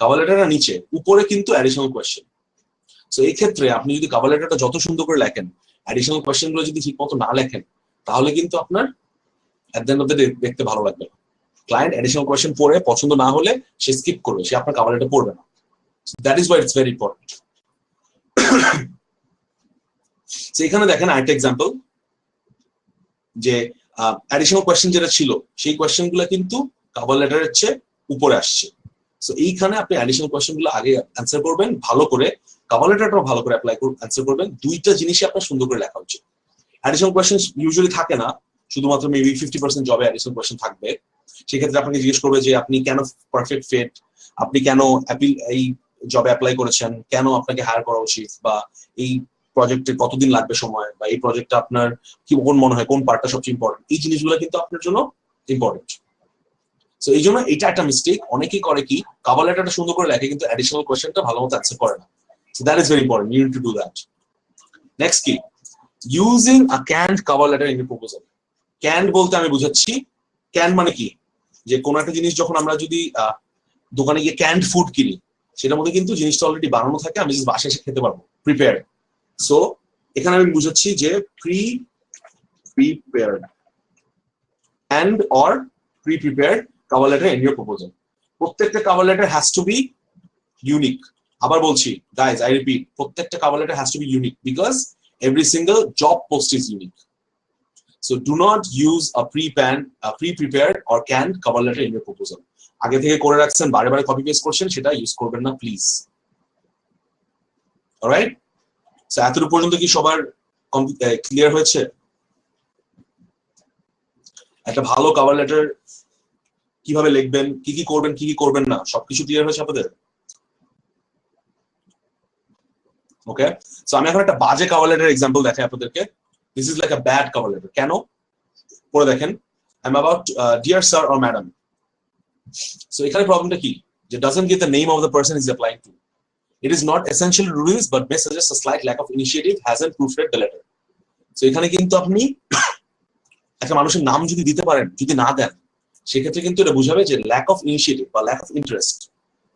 কভার লেটারটা নিচে, উপরে কিন্তু অ্যাডিশনাল কোয়েশ্চেন। সো এই ক্ষেত্রে আপনি যদি কভার লেটারটা যত সুন্দর করে লেখেন, অ্যাডিশনাল কোয়েশ্চেন গুলো যদি ঠিক মতো না লেখেন, তাহলে কিন্তু আপনার at the end of the day দেখতে ভালো লাগবে না। ক্লায়েন্ট অ্যাডিশনাল কোয়েশ্চেন পড়ে পছন্দ না হলে সে স্কিপ করবে, সে আপনার কভার লেটার পড়বে না। That is why it's very important. এখানে দেখেন আরেকটা এক্সাম্পল, যে অ্যাডিশনাল কোয়েশ্চেন যেটা ছিল সেই কোয়েশ্চেন গুলো কিন্তু কভার লেটারের চেয়ে উপরে আসছে। সো এইখানে আপনি অ্যাডিশনাল কোয়েশ্চেন গুলো আগে অ্যান্সার করবেন ভালো করে, কভার লেটারটাও ভালো করে অ্যান্সার করবেন। দুইটা জিনিসই আপনার সুন্দর করে লেখা উচিত। অ্যাডিশনাল কোয়েশ্চেন ইউজুয়ালি থাকে না, শুধুমাত্র মেবি 50% জবে অ্যাডিশনাল কোয়েশ্চেন থাকবে। সেক্ষেত্রে আপনাকে জিজ্ঞেস করবে যে আপনি কেন পারফেক্ট ফিট, আপনি কেন এই জবে অ্যাপ্লাই করেছেন, কেন আপনাকে হায়ার করা উচিত, বা এই প্রজেক্টে কতদিন লাগবে সময়, বা এই প্রজেক্টটা আপনার কি কোন মনে হয় কোন পার্টটা সবচেয়ে ইম্পর্টেন্ট। এই জিনিসগুলো কিন্তু আপনার জন্য ইম্পর্টেন্ট। সো এই জন্য এটা একটা মিস্টেক অনেকেই করে কি কভার লেটারটা সুন্দর করে লেখে কিন্তু অ্যাডিশনাল কোয়েশ্চেনটা ভালো মতো অ্যান্সার করে না so that is very important you need to do that next কি using a canned cover letter in your proposal canned বলতে আমি বুঝাচ্ছি ক্যান্ড মানে কি যে কোনো একটা জিনিস যখন আমরা যদি দোকানে গিয়ে ক্যান্ড ফুড কিনি সেটার মধ্যে কিন্তু জিনিসটা অলরেডি বানানো থাকে আমি জাস্ট বাসায় এসে খেতে পারবো প্রিপেয়ার সো এখানে আমি বুঝাচ্ছি যে prepared and or pre-prepared cover letter in your proposal প্রত্যেকটা cover letter has to be unique আবার বলছি guys I repeat প্রত্যেকটা cover letter has to be unique because every single job post is unique so do not use a pre-prepared or canned cover letter in your proposal আগে থেকে করে রাখছেন বারে বারে copy paste করছেন সেটা use করবেন না প্লিজ অলরাইট সো এতটুকু পর্যন্ত কি সবার ক্লিয়ার হয়েছে একটা ভালো কভার লেটার কিভাবে লিখবেন কি কি করবেন না সবকিছু ক্লিয়ার হয়েছে আপনাদের ওকে সো আমি এখন একটা বাজে কভার লেটার एग्जांपल দেখাই আপনাদেরকে this is like a bad cover letter কেন পড়ে দেখেন I am about dear sir or madam so এখানে প্রবলেমটা কি যে doesn't give the name of the person is applying to it is not essential rules but may suggest a slight lack of initiative hasn't proofread the letter so এখানে কিন্তু আপনি একটা মানুষের নাম যদি দিতে পারেন যদি না দেন সেক্ষেত্রে কিন্তু এটা বোঝাবে যে ল্যাক অফ ইনিশিয়েটিভ বা ল্যাক অফ ইন্টারেস্ট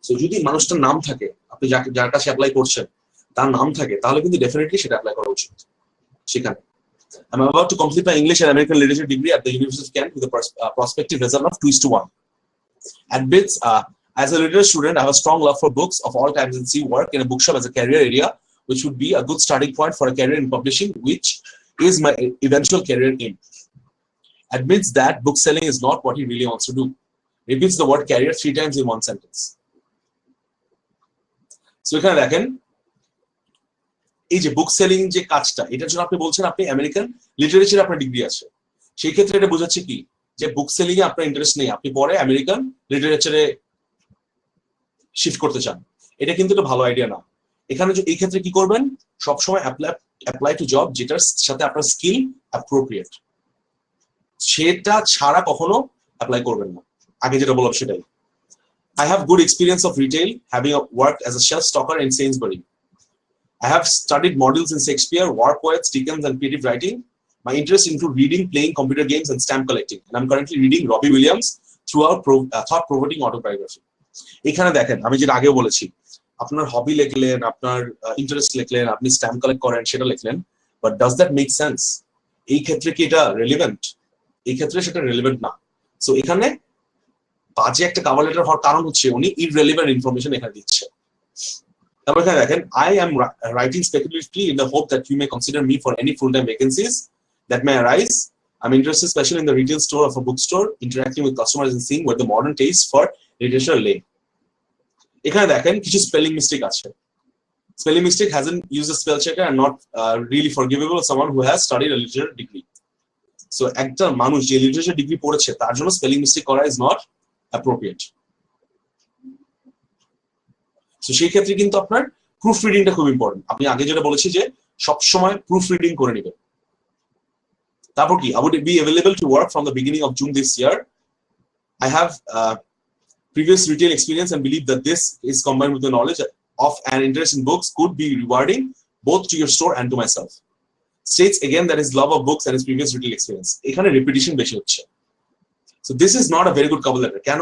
সো যদি মানুষটার নাম থাকে আপনি যার কাছে অ্যাপ্লাই করছেন তার নাম থাকে তাহলে কিন্তু ডেফিনেটলি সেটা অ্যাপ্লাই করা উচিত সেখানে I'm about to complete my English and American Literature degree at the University of Kent with a prospective result of 2:1. At BITS, as a literature student, I have a strong love for books of all types and see work in a bookshop as a career area, which would be a good starting point for a career in publishing, which is my eventual career aim. Admits that book selling is not what he really wants to do. Repeats the word career 3 times in one sentence. So এখানে দেখেন এই যে বুক selling যে কাজটা এটার জন্য আপনি বলছেন আপনি আমেরিকান লিটারেচারে আপনার ডিগ্রি আছে সেই ক্ষেত্রে এটা বোঝাচ্ছে কি যে বুক সেলিং এ আপনার ইন্টারেস্ট নেই আপনি পরে আমেরিকান লিটারেচারে শিফট করতে চান এটা কিন্তু একটা ভালো আইডিয়া না এখানে এই ক্ষেত্রে কি করবেন সব সময় অ্যাপ্লাই টু জব যেটার সাথে আপনার স্কিল অ্যাপ্রোপ্রিয়েট সেটা ছাড়া কখনো অ্যাপ্লাই করবেন না আগে যেটা বললাম সেটাই I have good experience of retail having worked as a shelf stocker in Sainsbury. I have studied modules in Shakespeare, war poets, Dickens and creative writing. My interests include reading, playing computer games and stamp collecting. And I'm currently reading Robbie Williams throughout thought-provoking autobiography. এখানে দেখেন আমি যেটা আগেও বলেছি আপনার হবি লিখলেন আপনার interest লিখলেন আপনি স্ট্যাম্প কালেক্ট করেন সেটা লিখলেন but does that make sense এই ক্ষেত্রে কি এটা রেলেভেন্ট এই ক্ষেত্রে সেটা রেলেভেন্ট না সো এখানে বাজে একটা কভার লেটার হওয়ার কারণ হচ্ছে উনি ইররেলেভেন্ট ইনফরমেশন এখানে দিচ্ছে তারপর এখানে দেখেন I am writing speculatively in the hope that you may consider me for any full-time vacancies that may arise. I'm interested especially in the retail store of a bookstore, interacting with customers and seeing where the modern taste for literature lay. এখানে দেখেন কিছু spelling mistake আছে spelling mistake hasn't used a spell checker and not really forgivable of someone who has studied a literature degree. So একটা মানুষ যে literature degree পড়েছে তার জন্য স্পেলিং মিস্টেক করা is not appropriate. সো সেই ক্ষেত্রে কিন্তু আপনার প্রুফ রিডিংটা খুব ইম্পর্টেন্ট আপনি আগে যেটা বলেছি যে সব সময় প্রুফ রিডিং করে নেবেন তারপর কি I would be available to work from the beginning of June this year. I have previous retail experience and believe that this is combined with the knowledge of and interest in books could be rewarding both to your store and to myself. States again that his love of books and his previous retail experience. এখানে repetition বেশি হচ্ছে so this is not a very good cover letter কেন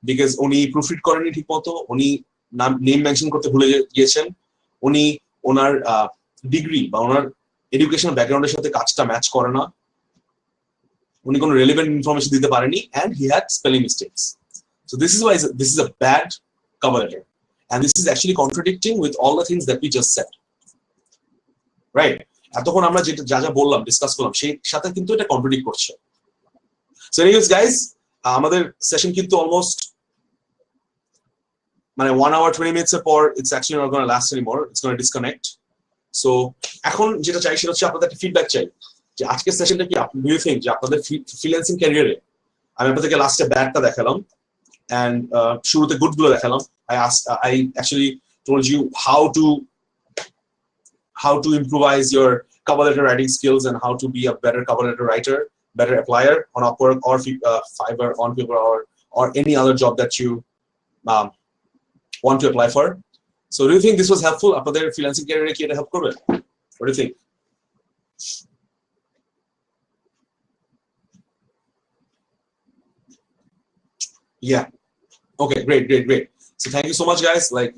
because উনি proof read করেননি ঠিকমতো উনি name mention করতে ভুলে গিয়েছেন উনি ওনার ডিগ্রি বা ওনার এডুকেশনাল ব্যাকগ্রাউন্ডের সাথে কাজটা ম্যাচ করে না উনি কোনো রেলেভেন্ট ইনফরমেশন দিতে পারেনি and he had spelling mistakes so this is why this is a bad cover letter and this is actually contradicting with all the things that we just said right এতক্ষণ আমরা যেটা যা বললাম discuss করলাম সেই সাথে কিন্তু এটা কন্ট্রাডিক্ট করছে so anyways guys আমাদের সেশন কিন্তু অলমোস্ট মানে 1 hour 20 minutes পর it's actually not going to last anymore it's going to disconnect so এখন যেটা চাই সেটা হচ্ছে আপনাদের একটা ফিডব্যাক চাই যে আজকের সেশনটা কি আপনি ডু থিংক যে আপনাদের ফ্রিল্যান্সিং ক্যারিয়ারে আমি আপনাদেরকে লাস্টে ব্যাডটা দেখালাম এন্ড শুরুতে গুড গুলো দেখালাম I actually told you how to improvise your cover letter writing skills and how to be a better cover letter writer better applier on Upwork or Fiverr on Fiverr or any other job that you want to apply for. So do you think this was helpful? আপনাদের freelancing career কি এটা help করবে? What do you think? Yeah. Okay, great. So thank you so much, guys. Like,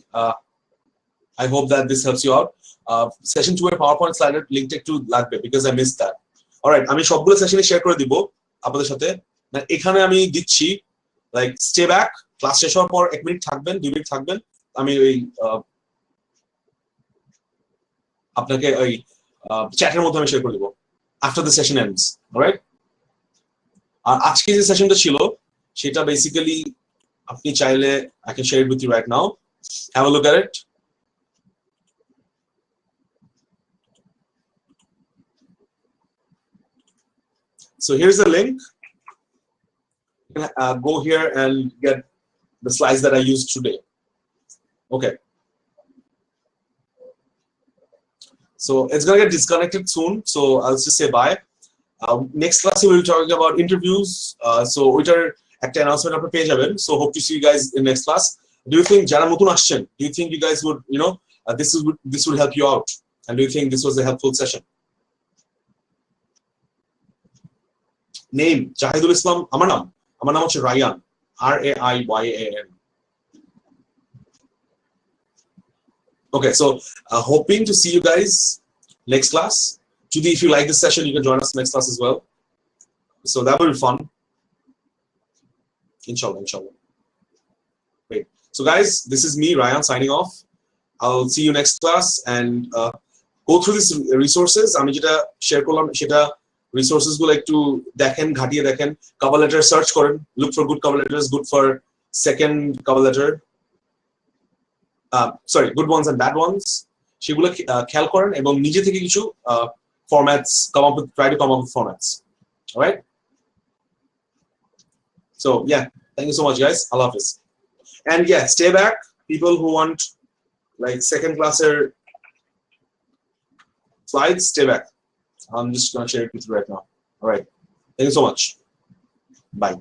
I hope that this helps you out. Session 2 এর PowerPoint slide link একটু লাগবে because I missed that. All right, আমি সবগুলো সেশনে share করে দিব আপনাদের সাথে। এখানে আমি দিচ্ছি like stay back, ক্লাস শেষ হওয়ার পর 1 মিনিট থাকবেন, 2 মিনিট থাকবেন। আমি ওই আপনাকে ওই চ্যাটের মধ্যে আমি শেয়ার করে দিব after the session ends. All right? আর আজকে যে সেশনটা ছিল সেটা বেসিক্যালি আপনি চাইলে I can share it with you right now. Have a look at it. So here's the link. You can go here and get the slides that I used today. Okay. So it's gonna get disconnected soon. So I'll just say bye. Next class we will be talking about interviews. So ওইটার একটা announcement আপনি পেয়ে যাবেন. So hope to see you guys in next class. Do you think যারা নতুন আসছেন, do you think you guys would, this would help you out? And do you think this was a helpful session? Name Jahidul Islam. আমার নাম হচ্ছে Ryan, RAIYAN. Okay, so hoping to see you guys next class. Judy, if you like this session, you can join us next class as well. So that will be fun. Inshallah. Great. So guys, this is me, Ryan, signing off. I'll see you next class and go through these resources. আমি যেটা share করলাম সেটা resources গুলো একটু দেখেন, ঘাটিয়ে দেখেন, cover letter search করেন, look for good cover letters, good for second cover letter. Sorry, good ones and bad ones. সেগুলো খেয়াল করেন এবং নিজে থেকে কিছু formats try to come up with formats. All right? So yeah, thank you so much, guys. Allah Hafiz. And yeah, stay back. People who want like second classer slides, stay back. I'm just gonna share it with you right now. All right. Thank you so much. Bye.